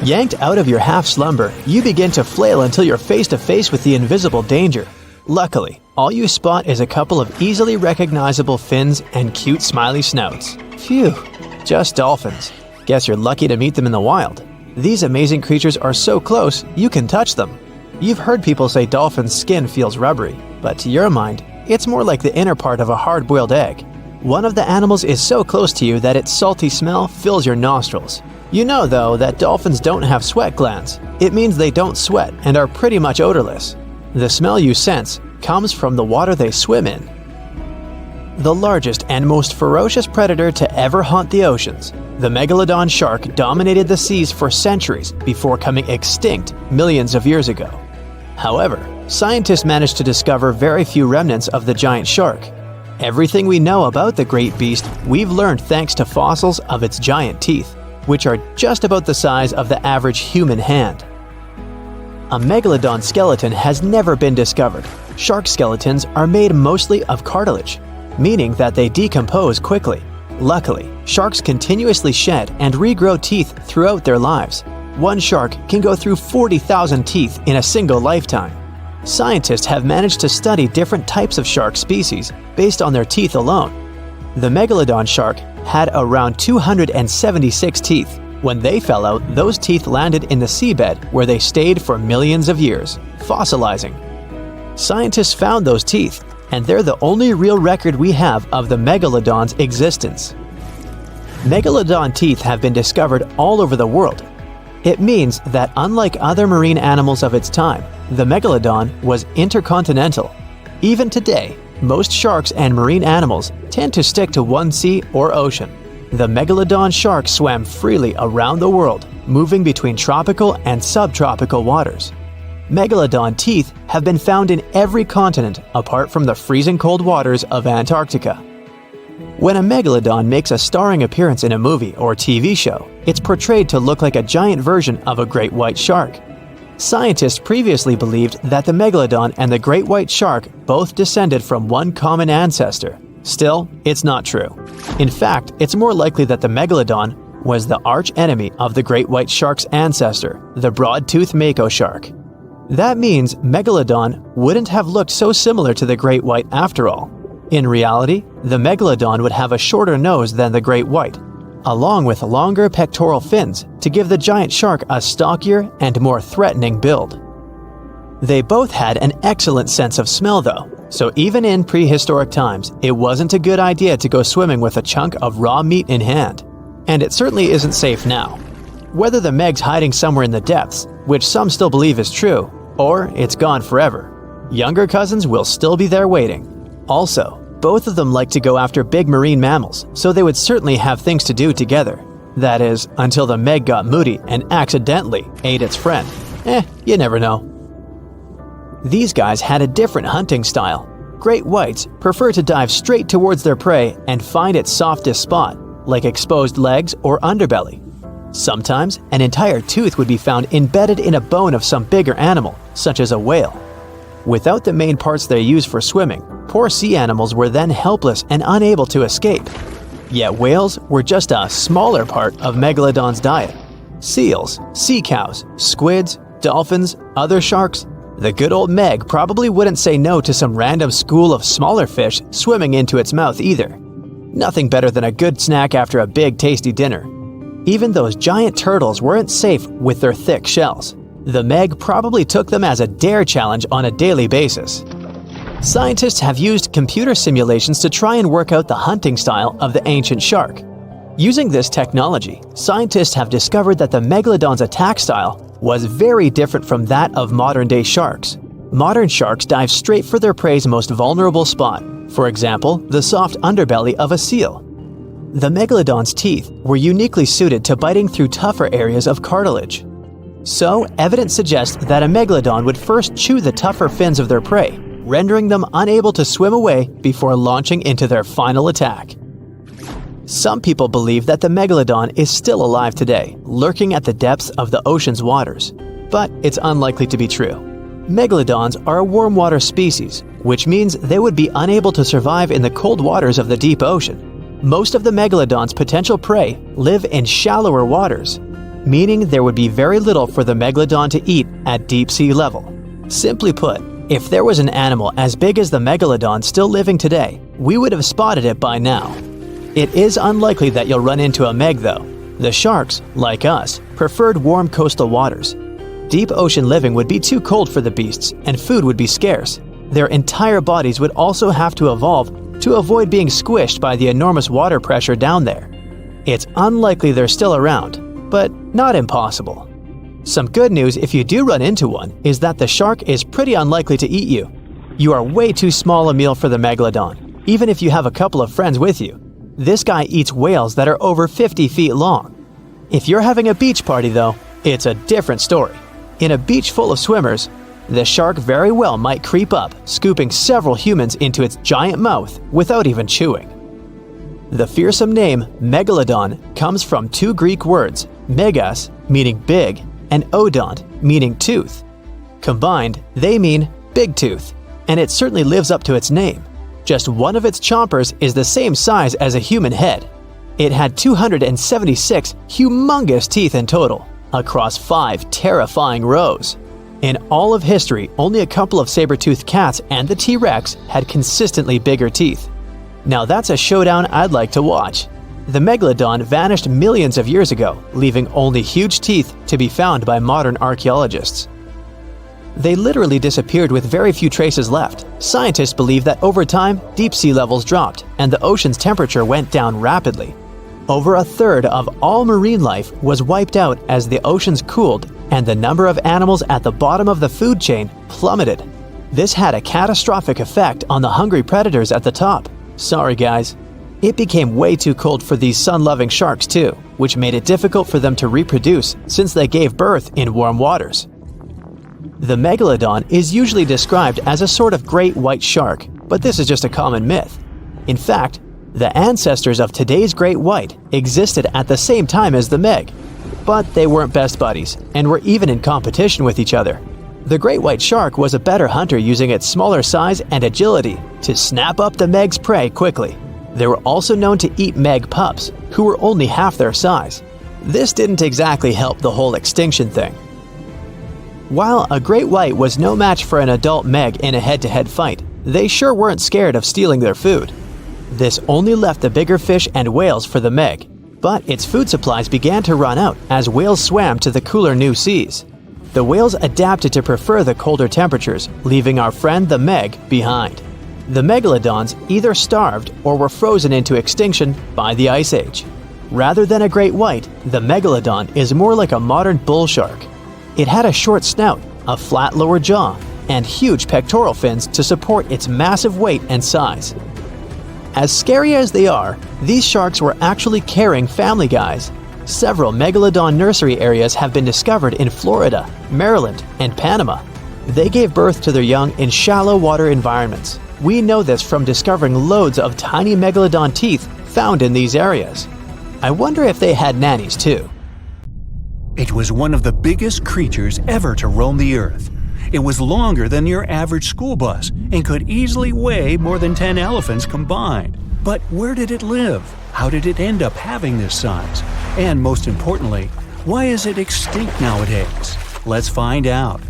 Yanked out of your half-slumber, you begin to flail until you're face to face with the invisible danger. Luckily, all you spot is a couple of easily recognizable fins and cute smiley snouts. Phew, just dolphins. Guess you're lucky to meet them in the wild. These amazing creatures are so close, you can touch them. You've heard people say dolphins' skin feels rubbery, but to your mind, it's more like the inner part of a hard-boiled egg. One of the animals is so close to you that its salty smell fills your nostrils. You know, though, that dolphins don't have sweat glands. It means they don't sweat and are pretty much odorless. The smell you sense comes from the water they swim in. The largest and most ferocious predator to ever haunt the oceans, the Megalodon shark dominated the seas for centuries before coming extinct millions of years ago. However, scientists managed to discover very few remnants of the giant shark. Everything we know about the great beast we've learned thanks to fossils of its giant teeth, which are just about the size of the average human hand. A megalodon skeleton has never been discovered. Shark skeletons are made mostly of cartilage, meaning that they decompose quickly. Luckily, sharks continuously shed and regrow teeth throughout their lives. One shark can go through 40,000 teeth in a single lifetime. Scientists have managed to study different types of shark species based on their teeth alone. The megalodon shark had around 276 teeth. When they fell out, those teeth landed in the seabed where they stayed for millions of years, fossilizing. Scientists found those teeth, and they're the only real record we have of the megalodon's existence. Megalodon teeth have been discovered all over the world. It means that unlike other marine animals of its time, the megalodon was intercontinental. Even today, most sharks and marine animals tend to stick to one sea or ocean. The megalodon shark swam freely around the world, moving between tropical and subtropical waters. Megalodon teeth have been found in every continent apart from the freezing cold waters of Antarctica. When a megalodon makes a starring appearance in a movie or TV show, it's portrayed to look like a giant version of a great white shark. Scientists previously believed that the megalodon and the great white shark both descended from one common ancestor. Still, it's not true. In fact, it's more likely that the megalodon was the arch-enemy of the great white shark's ancestor, the broad-toothed mako shark. That means Megalodon wouldn't have looked so similar to the great white after all. In reality, the Megalodon would have a shorter nose than the great white, along with longer pectoral fins to give the giant shark a stockier and more threatening build. They both had an excellent sense of smell though, so even in prehistoric times, it wasn't a good idea to go swimming with a chunk of raw meat in hand. And it certainly isn't safe now. Whether the Meg's hiding somewhere in the depths, which some still believe is true, or it's gone forever, younger cousins will still be there waiting. Also, both of them like to go after big marine mammals, so they would certainly have things to do together. That is, until the Meg got moody and accidentally ate its friend. You never know. These guys had a different hunting style. Great whites prefer to dive straight towards their prey and find its softest spot, like exposed legs or underbelly. Sometimes, an entire tooth would be found embedded in a bone of some bigger animal, such as a whale. Without the main parts they use for swimming, poor sea animals were then helpless and unable to escape. Yet whales were just a smaller part of Megalodon's diet. Seals, sea cows, squids, dolphins, other sharks. The good old Meg probably wouldn't say no to some random school of smaller fish swimming into its mouth either. Nothing better than a good snack after a big tasty dinner. Even those giant turtles weren't safe with their thick shells. The Meg probably took them as a dare challenge on a daily basis. Scientists have used computer simulations to try and work out the hunting style of the ancient shark. Using this technology, scientists have discovered that the Megalodon's attack style was very different from that of modern-day sharks. Modern sharks dive straight for their prey's most vulnerable spot, for example, the soft underbelly of a seal. The Megalodon's teeth were uniquely suited to biting through tougher areas of cartilage. So, evidence suggests that a Megalodon would first chew the tougher fins of their prey, rendering them unable to swim away before launching into their final attack. Some people believe that the Megalodon is still alive today, lurking at the depths of the ocean's waters. But it's unlikely to be true. Megalodons are a warm water species, which means they would be unable to survive in the cold waters of the deep ocean. Most of the Megalodon's potential prey live in shallower waters, meaning there would be very little for the Megalodon to eat at deep sea level. Simply put, if there was an animal as big as the Megalodon still living today, we would have spotted it by now. It is unlikely that you'll run into a Meg though. The sharks, like us, preferred warm coastal waters. Deep ocean living would be too cold for the beasts, and food would be scarce. Their entire bodies would also have to evolve to avoid being squished by the enormous water pressure down there. It's unlikely they're still around, but not impossible. Some good news if you do run into one is that the shark is pretty unlikely to eat you. You are way too small a meal for the Megalodon, even if you have a couple of friends with you. This guy eats whales that are over 50 feet long. If you're having a beach party though, it's a different story. In a beach full of swimmers, the shark very well might creep up, scooping several humans into its giant mouth without even chewing. The fearsome name Megalodon comes from two Greek words, megas, meaning big, and odont, meaning tooth. Combined, they mean big tooth, and it certainly lives up to its name. Just one of its chompers is the same size as a human head. It had 276 humongous teeth in total, across 5 terrifying rows. In all of history, only a couple of saber-toothed cats and the T-Rex had consistently bigger teeth. Now that's a showdown I'd like to watch. The Megalodon vanished millions of years ago, leaving only huge teeth to be found by modern archaeologists. They literally disappeared with very few traces left. Scientists believe that over time, deep sea levels dropped and the ocean's temperature went down rapidly. Over a third of all marine life was wiped out as the oceans cooled and the number of animals at the bottom of the food chain plummeted. This had a catastrophic effect on the hungry predators at the top. Sorry guys. It became way too cold for these sun-loving sharks too, which made it difficult for them to reproduce since they gave birth in warm waters. The Megalodon is usually described as a sort of great white shark, but this is just a common myth. In fact, the ancestors of today's great white existed at the same time as the Meg, but they weren't best buddies and were even in competition with each other. The great white shark was a better hunter using its smaller size and agility to snap up the Meg's prey quickly. They were also known to eat Meg pups, who were only half their size. This didn't exactly help the whole extinction thing. While a great white was no match for an adult meg in a head-to-head fight, they sure weren't scared of stealing their food. This only left the bigger fish and whales for the meg, but its food supplies began to run out as whales swam to the cooler new seas. The whales adapted to prefer the colder temperatures, leaving our friend the meg behind. The megalodons either starved or were frozen into extinction by the Ice Age. Rather than a great white, the megalodon is more like a modern bull shark. It had a short snout, a flat lower jaw, and huge pectoral fins to support its massive weight and size. As scary as they are, these sharks were actually caring family guys. Several megalodon nursery areas have been discovered in Florida, Maryland, and Panama. They gave birth to their young in shallow water environments. We know this from discovering loads of tiny megalodon teeth found in these areas. I wonder if they had nannies too. It was one of the biggest creatures ever to roam the Earth. It was longer than your average school bus and could easily weigh more than 10 elephants combined. But where did it live? How did it end up having this size? And most importantly, why is it extinct nowadays? Let's find out.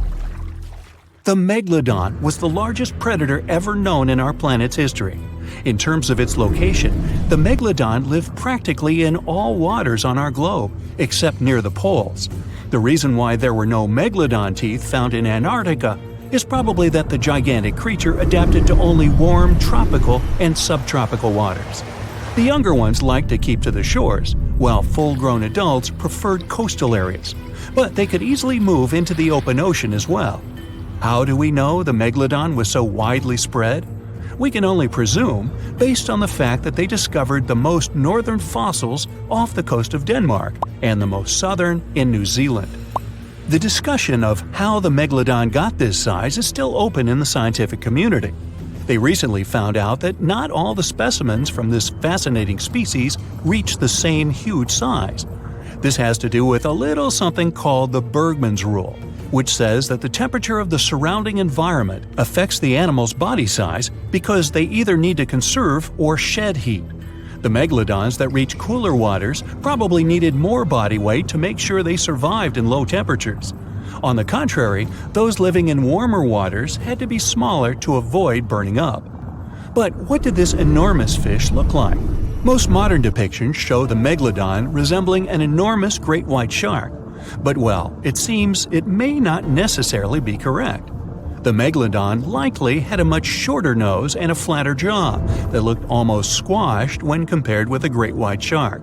The megalodon was the largest predator ever known in our planet's history. In terms of its location, the megalodon lived practically in all waters on our globe, except near the poles. The reason why there were no megalodon teeth found in Antarctica is probably that the gigantic creature adapted to only warm tropical and subtropical waters. The younger ones liked to keep to the shores, while full-grown adults preferred coastal areas, but they could easily move into the open ocean as well. How do we know the megalodon was so widely spread? We can only presume, based on the fact that they discovered the most northern fossils off the coast of Denmark and the most southern in New Zealand. The discussion of how the megalodon got this size is still open in the scientific community. They recently found out that not all the specimens from this fascinating species reach the same huge size. This has to do with a little something called the Bergmann's Rule, which says that the temperature of the surrounding environment affects the animal's body size because they either need to conserve or shed heat. The megalodons that reach cooler waters probably needed more body weight to make sure they survived in low temperatures. On the contrary, those living in warmer waters had to be smaller to avoid burning up. But what did this enormous fish look like? Most modern depictions show the megalodon resembling an enormous great white shark. But well, it seems it may not necessarily be correct. The megalodon likely had a much shorter nose and a flatter jaw that looked almost squashed when compared with a great white shark.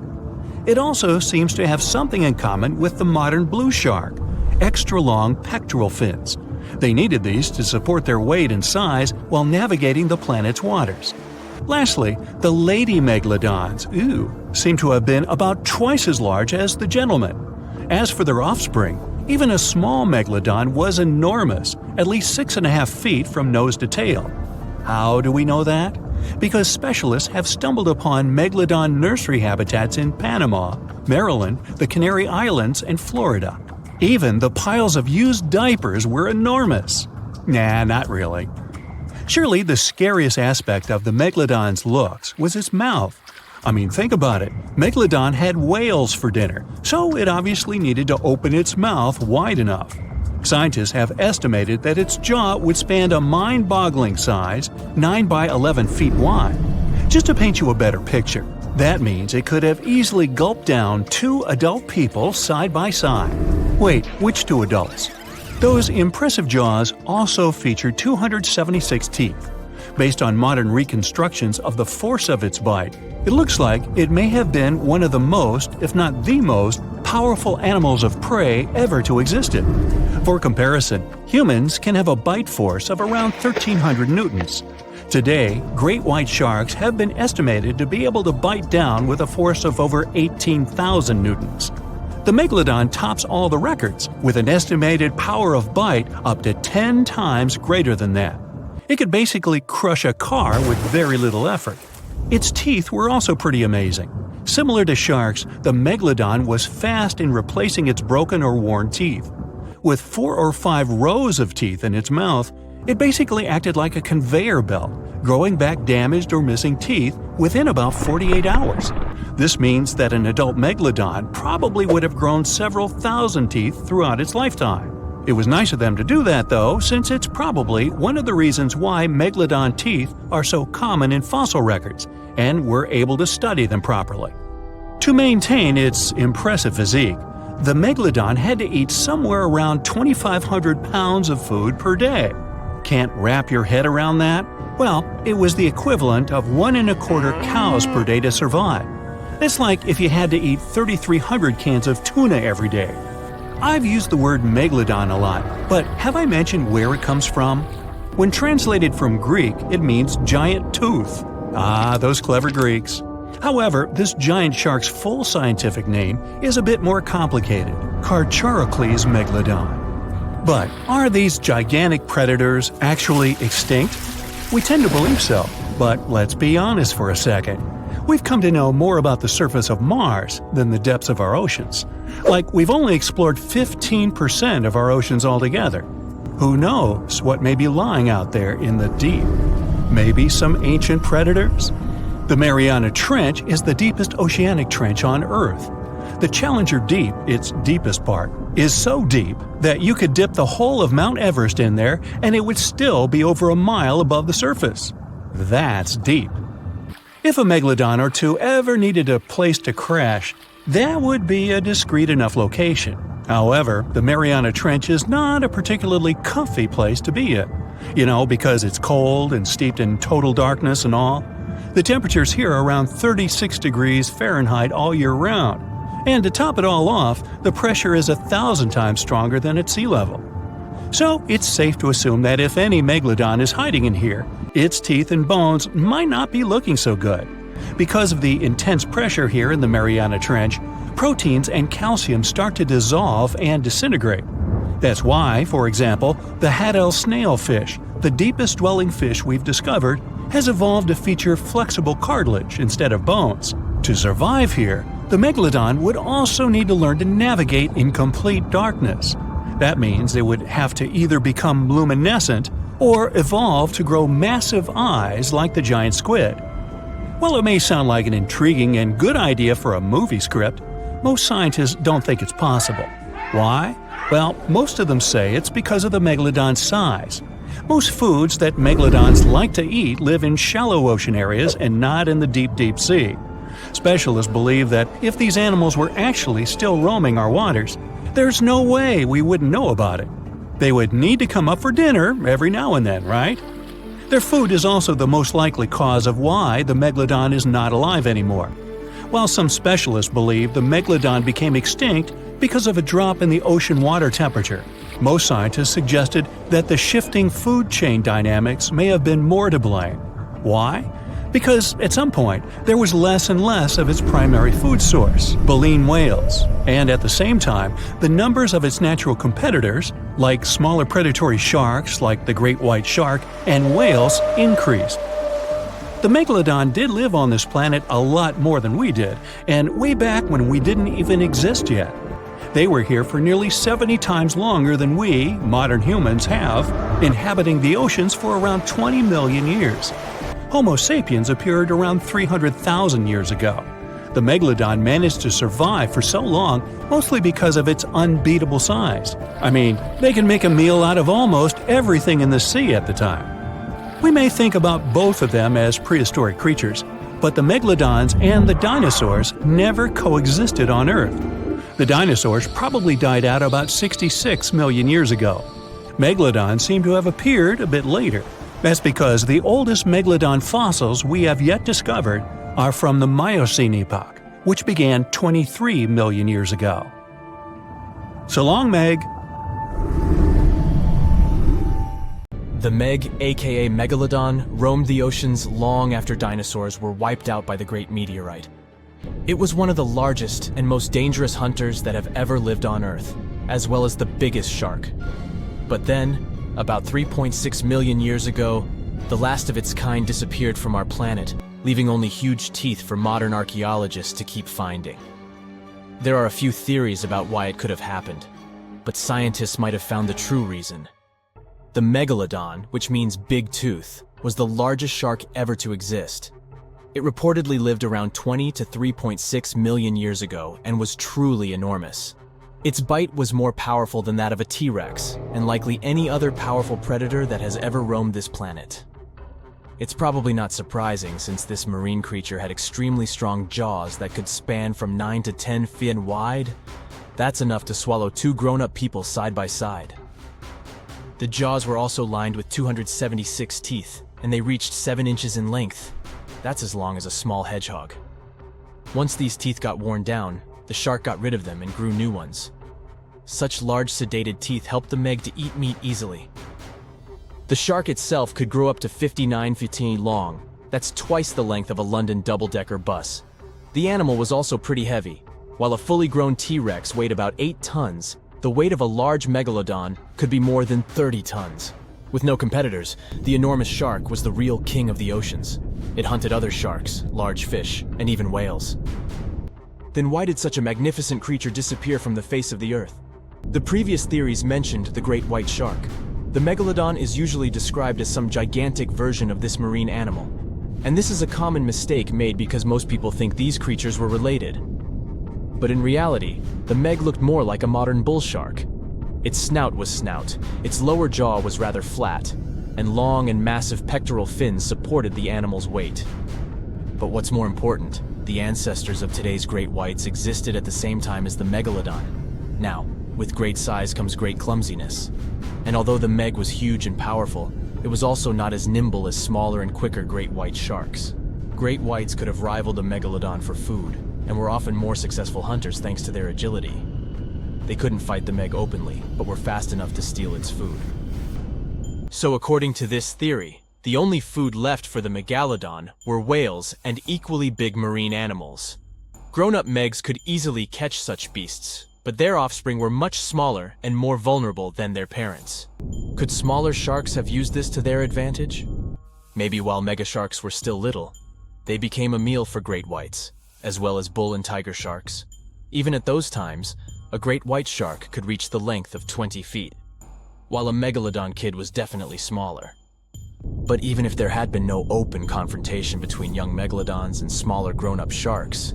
It also seems to have something in common with the modern blue shark: extra long pectoral fins. They needed these to support their weight and size while navigating the planet's waters. Lastly, the lady megalodons, seem to have been about twice as large as the gentlemen. As for their offspring, even a small megalodon was enormous, at least 6.5 feet from nose to tail. How do we know that? Because specialists have stumbled upon megalodon nursery habitats in Panama, Maryland, the Canary Islands, and Florida. Even the piles of used diapers were enormous. Nah, not really. Surely the scariest aspect of the megalodon's looks was its mouth. I mean, think about it. Megalodon had whales for dinner, so it obviously needed to open its mouth wide enough. Scientists have estimated that its jaw would span a mind-boggling size, 9 by 11 feet wide. Just to paint you a better picture, that means it could have easily gulped down 2 adult people side by side. Wait, which 2 adults? Those impressive jaws also feature 276 teeth. Based on modern reconstructions of the force of its bite, it looks like it may have been one of the most, if not the most, powerful animals of prey ever to exist. For comparison, humans can have a bite force of around 1,300 newtons. Today, great white sharks have been estimated to be able to bite down with a force of over 18,000 newtons. The megalodon tops all the records, with an estimated power of bite up to 10 times greater than that. It could basically crush a car with very little effort. Its teeth were also pretty amazing. Similar to sharks, the megalodon was fast in replacing its broken or worn teeth. With 4 or 5 rows of teeth in its mouth, It basically acted like a conveyor belt, growing back damaged or missing teeth within about 48 hours. This means that an adult megalodon probably would have grown several thousand teeth throughout its lifetime. It was nice of them to do that, though, since it's probably one of the reasons why megalodon teeth are so common in fossil records, and we're able to study them properly. To maintain its impressive physique, the megalodon had to eat somewhere around 2,500 pounds of food per day. Can't wrap your head around that? Well, it was the equivalent of 1¼ cows per day to survive. It's like if you had to eat 3,300 cans of tuna every day. I've used the word megalodon a lot, but have I mentioned where it comes from? When translated from Greek, it means giant tooth. Ah, those clever Greeks. However, this giant shark's full scientific name is a bit more complicated: Cartilage megalodon. But are these gigantic predators actually extinct? We tend to believe so, but let's be honest for a second. We've come to know more about the surface of Mars than the depths of our oceans. Like, we've only explored 15% of our oceans altogether. Who knows what may be lying out there in the deep? Maybe some ancient predators? The Mariana Trench is the deepest oceanic trench on Earth. The Challenger Deep, its deepest part, is so deep that you could dip the whole of Mount Everest in there and it would still be over a mile above the surface. That's deep. If a megalodon or two ever needed a place to crash, that would be a discreet enough location. However, the Mariana Trench is not a particularly comfy place to be in. Because it's cold and steeped in total darkness and all. The temperatures here are around 36 degrees Fahrenheit all year round. And to top it all off, the pressure is 1,000 times stronger than at sea level. So it's safe to assume that if any megalodon is hiding in here, its teeth and bones might not be looking so good. Because of the intense pressure here in the Mariana Trench, proteins and calcium start to dissolve and disintegrate. That's why, for example, the Haddell snailfish, the deepest dwelling fish we've discovered, has evolved to feature flexible cartilage instead of bones. To survive here, the megalodon would also need to learn to navigate in complete darkness. That means it would have to either become luminescent or evolve to grow massive eyes like the giant squid. While it may sound like an intriguing and good idea for a movie script, most scientists don't think it's possible. Why? Well, most of them say it's because of the megalodon's size. Most foods that megalodons like to eat live in shallow ocean areas and not in the deep, deep sea. Specialists believe that if these animals were actually still roaming our waters, there's no way we wouldn't know about it. They would need to come up for dinner every now and then, right? Their food is also the most likely cause of why the megalodon is not alive anymore. While some specialists believe the megalodon became extinct because of a drop in the ocean water temperature, most scientists suggested that the shifting food chain dynamics may have been more to blame. Why? Because at some point, there was less and less of its primary food source, baleen whales, and at the same time, the numbers of its natural competitors, like smaller predatory sharks like the great white shark and whales, increased. The megalodon did live on this planet a lot more than we did, and way back when we didn't even exist yet. They were here for nearly 70 times longer than we, modern humans, have, inhabiting the oceans for around 20 million years. Homo sapiens appeared around 300,000 years ago. The megalodon managed to survive for so long mostly because of its unbeatable size. I mean, they can make a meal out of almost everything in the sea at the time. We may think about both of them as prehistoric creatures, but the megalodons and the dinosaurs never coexisted on Earth. The dinosaurs probably died out about 66 million years ago. Megalodons seem to have appeared a bit later. That's because the oldest megalodon fossils we have yet discovered are from the Miocene epoch, which began 23 million years ago. So long, Meg! The Meg, aka Megalodon, roamed the oceans long after dinosaurs were wiped out by the Great Meteorite. It was one of the largest and most dangerous hunters that have ever lived on Earth, as well as the biggest shark. But then, about 3.6 million years ago, the last of its kind disappeared from our planet, leaving only huge teeth for modern archaeologists to keep finding. There are a few theories about why it could have happened, but scientists might have found the true reason. The Megalodon, which means big tooth, was the largest shark ever to exist. It reportedly lived around 20 to 3.6 million years ago and was truly enormous. Its bite was more powerful than that of a T-Rex, and likely any other powerful predator that has ever roamed this planet. It's probably not surprising, since this marine creature had extremely strong jaws that could span from 9 to 10 feet wide. That's enough to swallow 2 grown-up people side by side. The jaws were also lined with 276 teeth, and they reached 7 inches in length. That's as long as a small hedgehog. Once these teeth got worn down, the shark got rid of them and grew new ones. Such large sedated teeth helped the Meg to eat meat easily. The shark itself could grow up to 59 feet long. That's twice the length of a London double-decker bus. The animal was also pretty heavy. While a fully grown T-Rex weighed about 8 tons, the weight of a large megalodon could be more than 30 tons. With no competitors, the enormous shark was the real king of the oceans. It hunted other sharks, large fish, and even whales. Then why did such a magnificent creature disappear from the face of the earth? The previous theories mentioned the great white shark. The megalodon is usually described as some gigantic version of this marine animal. And this is a common mistake made because most people think these creatures were related. But in reality, the Meg looked more like a modern bull shark. Its snout was snout, its lower jaw was rather flat, and long and massive pectoral fins supported the animal's weight. But what's more important, the ancestors of today's great whites existed at the same time as the megalodon. Now, with great size comes great clumsiness. And although the Meg was huge and powerful, it was also not as nimble as smaller and quicker great white sharks. Great whites could have rivaled a megalodon for food, and were often more successful hunters thanks to their agility. They couldn't fight the Meg openly, but were fast enough to steal its food. So according to this theory, the only food left for the megalodon were whales and equally big marine animals. Grown-up Megs could easily catch such beasts, but their offspring were much smaller and more vulnerable than their parents. Could smaller sharks have used this to their advantage? Maybe while megasharks were still little, they became a meal for great whites, as well as bull and tiger sharks. Even at those times, a great white shark could reach the length of 20 feet, while a megalodon kid was definitely smaller. But even if there had been no open confrontation between young megalodons and smaller grown-up sharks,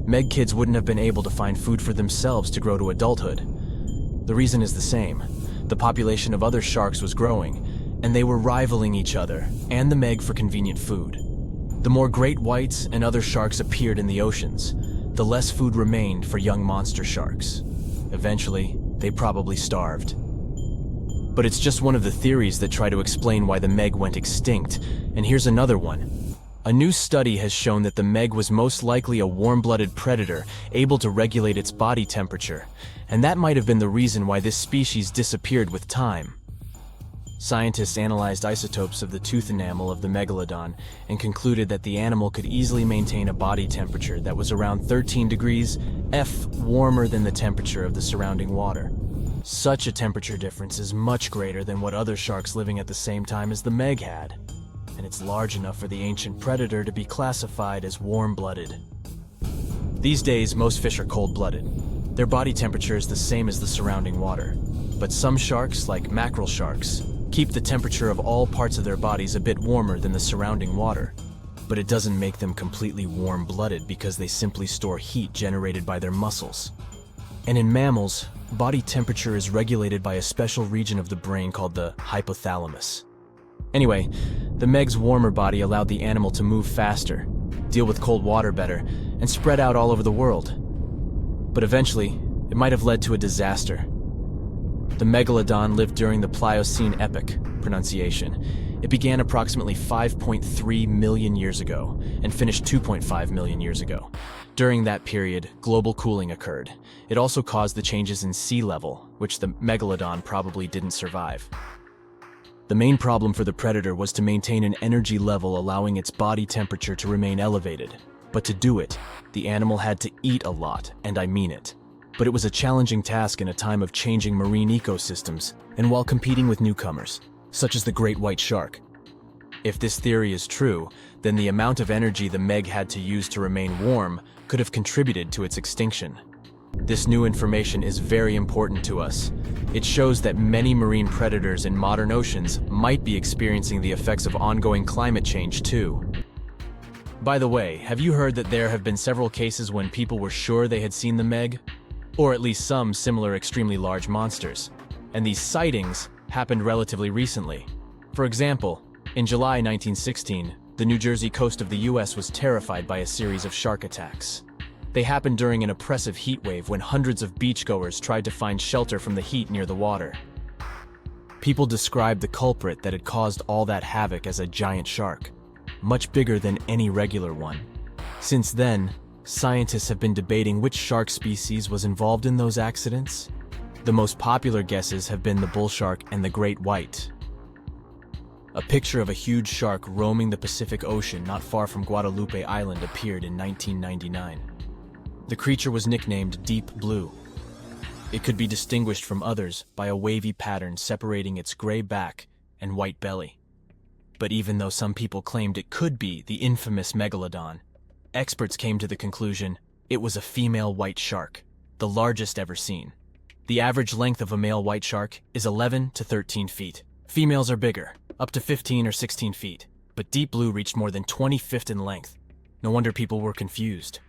Meg kids wouldn't have been able to find food for themselves to grow to adulthood. The reason is the same. The population of other sharks was growing, and they were rivaling each other and the Meg for convenient food. The more great whites and other sharks appeared in the oceans, the less food remained for young monster sharks. Eventually, they probably starved. But it's just one of the theories that try to explain why the Meg went extinct, and here's another one. A new study has shown that the Meg was most likely a warm-blooded predator able to regulate its body temperature, and that might have been the reason why this species disappeared with time. Scientists analyzed isotopes of the tooth enamel of the megalodon and concluded that the animal could easily maintain a body temperature that was around 13 degrees F warmer than the temperature of the surrounding water. Such a temperature difference is much greater than what other sharks living at the same time as the Meg had, and it's large enough for the ancient predator to be classified as warm-blooded. These days, most fish are cold-blooded. Their body temperature is the same as the surrounding water, but some sharks, like mackerel sharks, keep the temperature of all parts of their bodies a bit warmer than the surrounding water. But it doesn't make them completely warm-blooded because they simply store heat generated by their muscles. And in mammals, body temperature is regulated by a special region of the brain called the hypothalamus. Anyway, the Meg's warmer body allowed the animal to move faster, deal with cold water better, and spread out all over the world. But eventually, it might have led to a disaster. The megalodon lived during the Pliocene epoch, pronunciation. It began approximately 5.3 million years ago and finished 2.5 million years ago. During that period, global cooling occurred. It also caused the changes in sea level, which the megalodon probably didn't survive. The main problem for the predator was to maintain an energy level allowing its body temperature to remain elevated. But to do it, the animal had to eat a lot, and I mean it. But it was a challenging task in a time of changing marine ecosystems, and while competing with newcomers, such as the great white shark. If this theory is true, then the amount of energy the Meg had to use to remain warm could have contributed to its extinction. This new information is very important to us. It shows that many marine predators in modern oceans might be experiencing the effects of ongoing climate change too. By the way, have you heard that there have been several cases when people were sure they had seen the Meg? Or at least some similar extremely large monsters. And these sightings happened relatively recently. For example, in July 1916, the New Jersey coast of the US was terrified by a series of shark attacks. They happened during an oppressive heat wave when hundreds of beachgoers tried to find shelter from the heat near the water. People described the culprit that had caused all that havoc as a giant shark, much bigger than any regular one. Since then, scientists have been debating which shark species was involved in those accidents. The most popular guesses have been the bull shark and the great white. A picture of a huge shark roaming the Pacific Ocean not far from Guadalupe Island appeared in 1999. The creature was nicknamed Deep Blue. It could be distinguished from others by a wavy pattern separating its gray back and white belly. But even though some people claimed it could be the infamous Megalodon, experts came to the conclusion it was a female white shark, the largest ever seen. The average length of a male white shark is 11 to 13 feet. Females are bigger, up to 15 or 16 feet, but Deep Blue reached more than 20 feet in length. No wonder people were confused.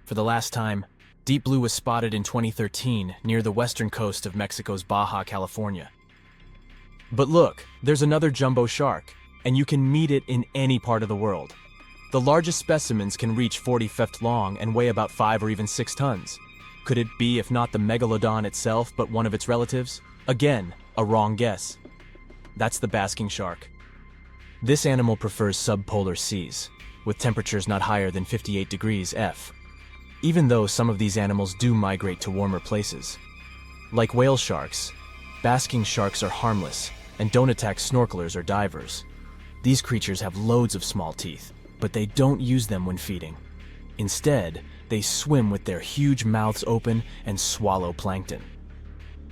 For the last time, Deep Blue was spotted in 2013 near the western coast of Mexico's Baja California. But look, there's another jumbo shark, and you can meet it in any part of the world. The largest specimens can reach 40 feet long and weigh about 5 or even 6 tons. Could it be, if not the Megalodon itself, but one of its relatives? Again, a wrong guess. That's the basking shark. This animal prefers subpolar seas, with temperatures not higher than 58 degrees F. Even though some of these animals do migrate to warmer places. Like whale sharks, basking sharks are harmless and don't attack snorkelers or divers. These creatures have loads of small teeth, but they don't use them when feeding. Instead, they swim with their huge mouths open and swallow plankton.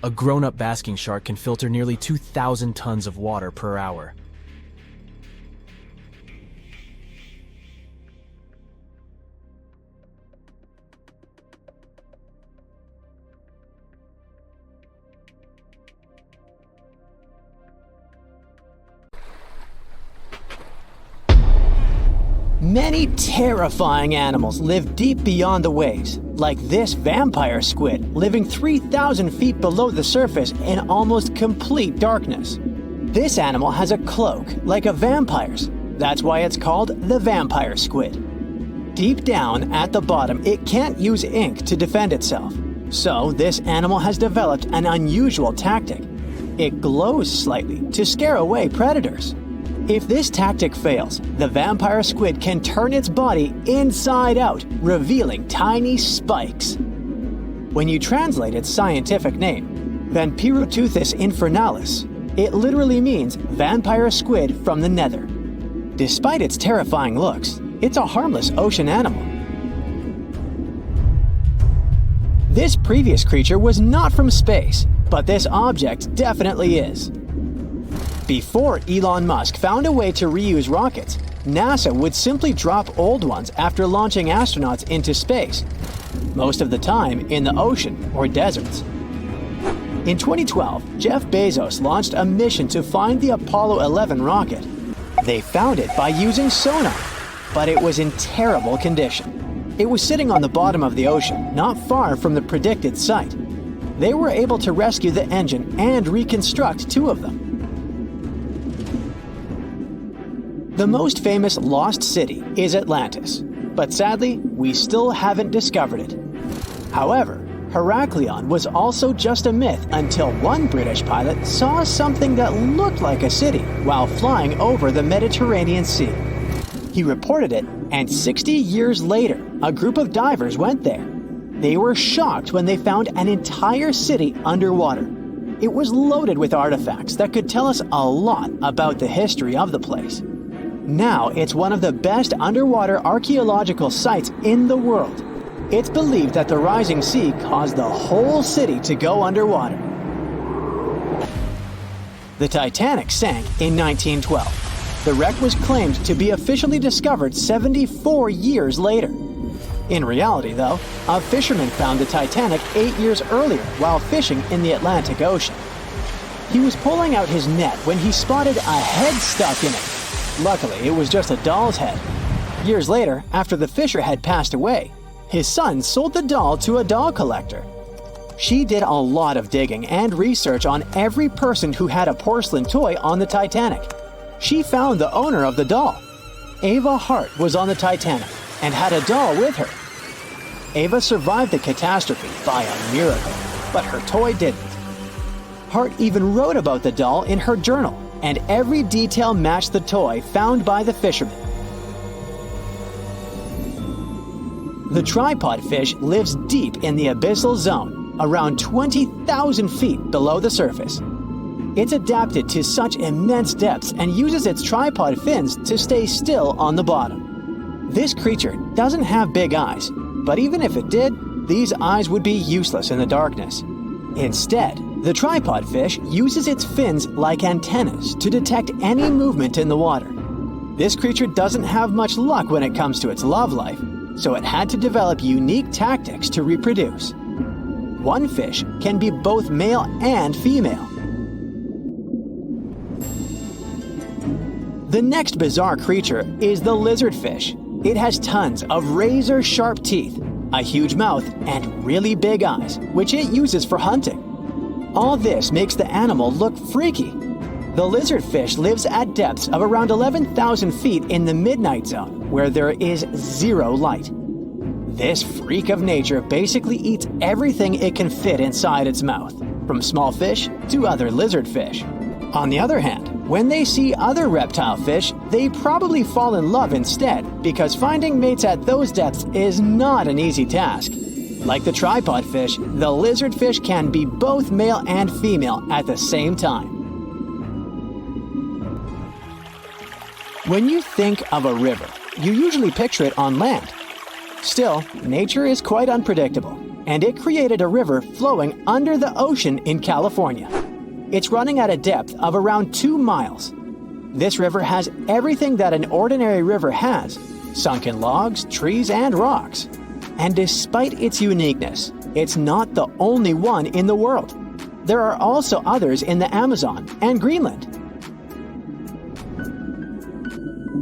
A grown-up basking shark can filter nearly 2,000 tons of water per hour. Many terrifying animals live deep beyond the waves, like this vampire squid living 3,000 feet below the surface in almost complete darkness. This animal has a cloak, like a vampire's. That's why it's called the vampire squid. Deep down at the bottom, it can't use ink to defend itself. So this animal has developed an unusual tactic. It glows slightly to scare away predators. If this tactic fails, the vampire squid can turn its body inside out, revealing tiny spikes. When you translate its scientific name, Vampiroteuthis infernalis, it literally means vampire squid from the nether. Despite its terrifying looks, it's a harmless ocean animal. This previous creature was not from space, but this object definitely is. Before Elon Musk found a way to reuse rockets, NASA would simply drop old ones after launching astronauts into space, most of the time in the ocean or deserts. In 2012, Jeff Bezos launched a mission to find the Apollo 11 rocket. They found it by using sonar, but it was in terrible condition. It was sitting on the bottom of the ocean, not far from the predicted site. They were able to rescue the engine and reconstruct 2 of them. The most famous lost city is Atlantis, but sadly, we still haven't discovered it. However, Heraklion was also just a myth until one British pilot saw something that looked like a city while flying over the Mediterranean Sea. He reported it, and 60 years later, a group of divers went there. They were shocked when they found an entire city underwater. It was loaded with artifacts that could tell us a lot about the history of the place. Now it's one of the best underwater archaeological sites in the world. It's believed that the rising sea caused the whole city to go underwater. The Titanic sank in 1912. The wreck was claimed to be officially discovered 74 years later. In reality, though, a fisherman found the Titanic 8 years earlier while fishing in the Atlantic Ocean. He was pulling out his net when he spotted a head stuck in it. Luckily, it was just a doll's head. Years later, after the fisher had passed away, his son sold the doll to a doll collector. She did a lot of digging and research on every person who had a porcelain toy on the Titanic. She found the owner of the doll. Ava Hart was on the Titanic and had a doll with her. Ava survived the catastrophe by a miracle, but her toy didn't. Hart even wrote about the doll in her journal, and every detail matched the toy found by the fisherman. The tripod fish lives deep in the abyssal zone, around 20,000 feet below the surface. It's adapted to such immense depths and uses its tripod fins to stay still on the bottom. This creature doesn't have big eyes, but even if it did, these eyes would be useless in the darkness. Instead, the tripod fish uses its fins like antennas to detect any movement in the water. This creature doesn't have much luck when it comes to its love life, so it had to develop unique tactics to reproduce. One fish can be both male and female. The next bizarre creature is the lizardfish. It has tons of razor-sharp teeth, a huge mouth, and really big eyes, which it uses for hunting. All this makes the animal look freaky. The lizardfish lives at depths of around 11,000 feet in the midnight zone, where there is zero light. This freak of nature basically eats everything it can fit inside its mouth, from small fish to other lizardfish. On the other hand, when they see other reptile fish, they probably fall in love instead, because finding mates at those depths is not an easy task. Like the tripod fish, the lizardfish can be both male and female at the same time. When you think of a river, you usually picture it on land. Still, nature is quite unpredictable, and it created a river flowing under the ocean in California. It's running at a depth of around 2 miles. This river has everything that an ordinary river has: sunken logs, trees, and rocks. And despite its uniqueness, it's not the only one in the world. There are also others in the Amazon and Greenland.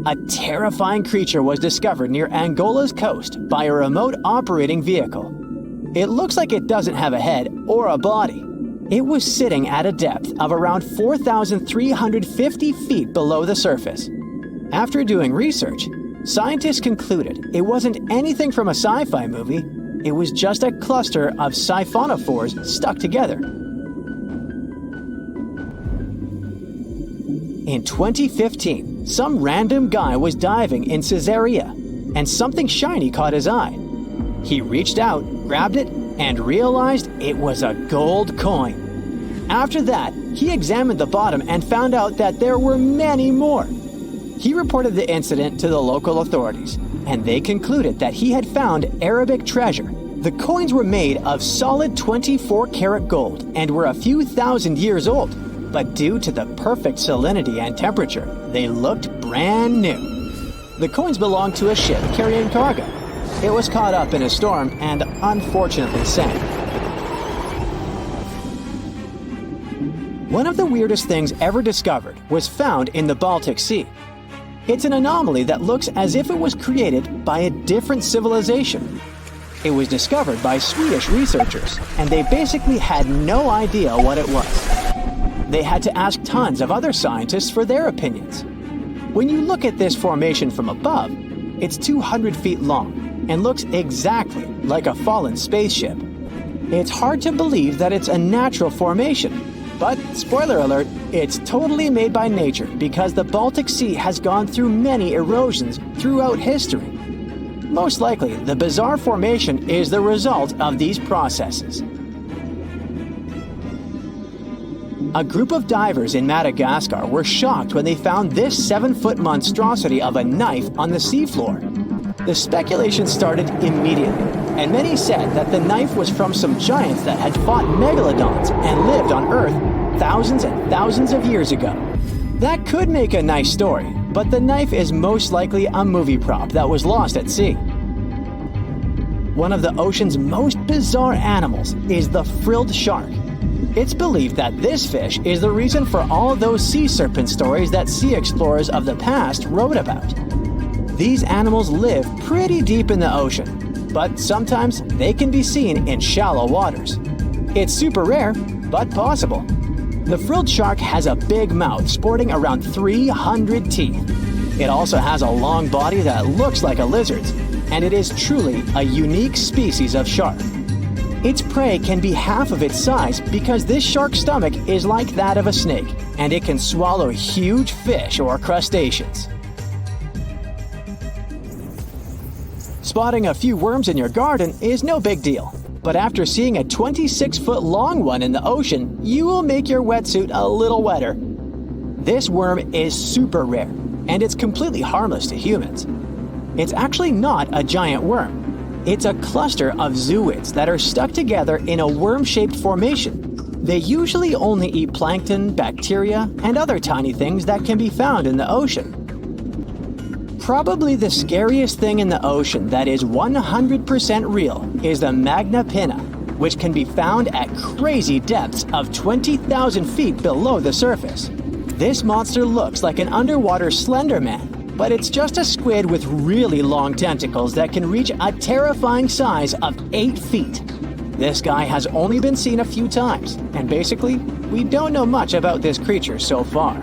A terrifying creature was discovered near Angola's coast by a remote operating vehicle. It looks like it doesn't have a head or a body. It was sitting at a depth of around 4,350 feet below the surface. After doing research, scientists concluded it wasn't anything from a sci-fi movie. It was just a cluster of siphonophores stuck together. In 2015, some random guy was diving in Caesarea, and something shiny caught his eye. He reached out, grabbed it, and realized it was a gold coin. After that, he examined the bottom and found out that there were many more. He reported the incident to the local authorities, and they concluded that he had found Arabic treasure. The coins were made of solid 24-karat gold and were a few thousand years old, but due to the perfect salinity and temperature, they looked brand new. The coins belonged to a ship carrying cargo. It was caught up in a storm and unfortunately sank. One of the weirdest things ever discovered was found in the Baltic Sea. It's an anomaly that looks as if it was created by a different civilization. It was discovered by Swedish researchers, and they basically had no idea what it was. They had to ask tons of other scientists for their opinions. When you look at this formation from above, it's 200 feet long and looks exactly like a fallen spaceship. It's hard to believe that it's a natural formation. But, spoiler alert, it's totally made by nature because the Baltic Sea has gone through many erosions throughout history. Most likely, the bizarre formation is the result of these processes. A group of divers in Madagascar were shocked when they found this 7-foot monstrosity of a knife on the seafloor. The speculation started immediately, and many said that the knife was from some giants that had fought megalodons and lived on Earth thousands and thousands of years ago. That could make a nice story, but the knife is most likely a movie prop that was lost at sea. One of the ocean's most bizarre animals is the frilled shark. It's believed that this fish is the reason for all those sea serpent stories that sea explorers of the past wrote about. These animals live pretty deep in the ocean, but sometimes they can be seen in shallow waters. It's super rare, but possible. The frilled shark has a big mouth sporting around 300 teeth. It also has a long body that looks like a lizard's, and it is truly a unique species of shark. Its prey can be half of its size because this shark's stomach is like that of a snake, and it can swallow huge fish or crustaceans. Spotting a few worms in your garden is no big deal, but after seeing a 26-foot-long one in the ocean, you will make your wetsuit a little wetter. This worm is super rare, and it's completely harmless to humans. It's actually not a giant worm. It's a cluster of zooids that are stuck together in a worm-shaped formation. They usually only eat plankton, bacteria, and other tiny things that can be found in the ocean. Probably the scariest thing in the ocean that is 100% real is the magna pinna, which can be found at crazy depths of 20,000 feet below the surface. This monster looks like an underwater Slender Man, but it's just a squid with really long tentacles that can reach a terrifying size of 8 feet. This guy has only been seen a few times, and basically, we don't know much about this creature so far.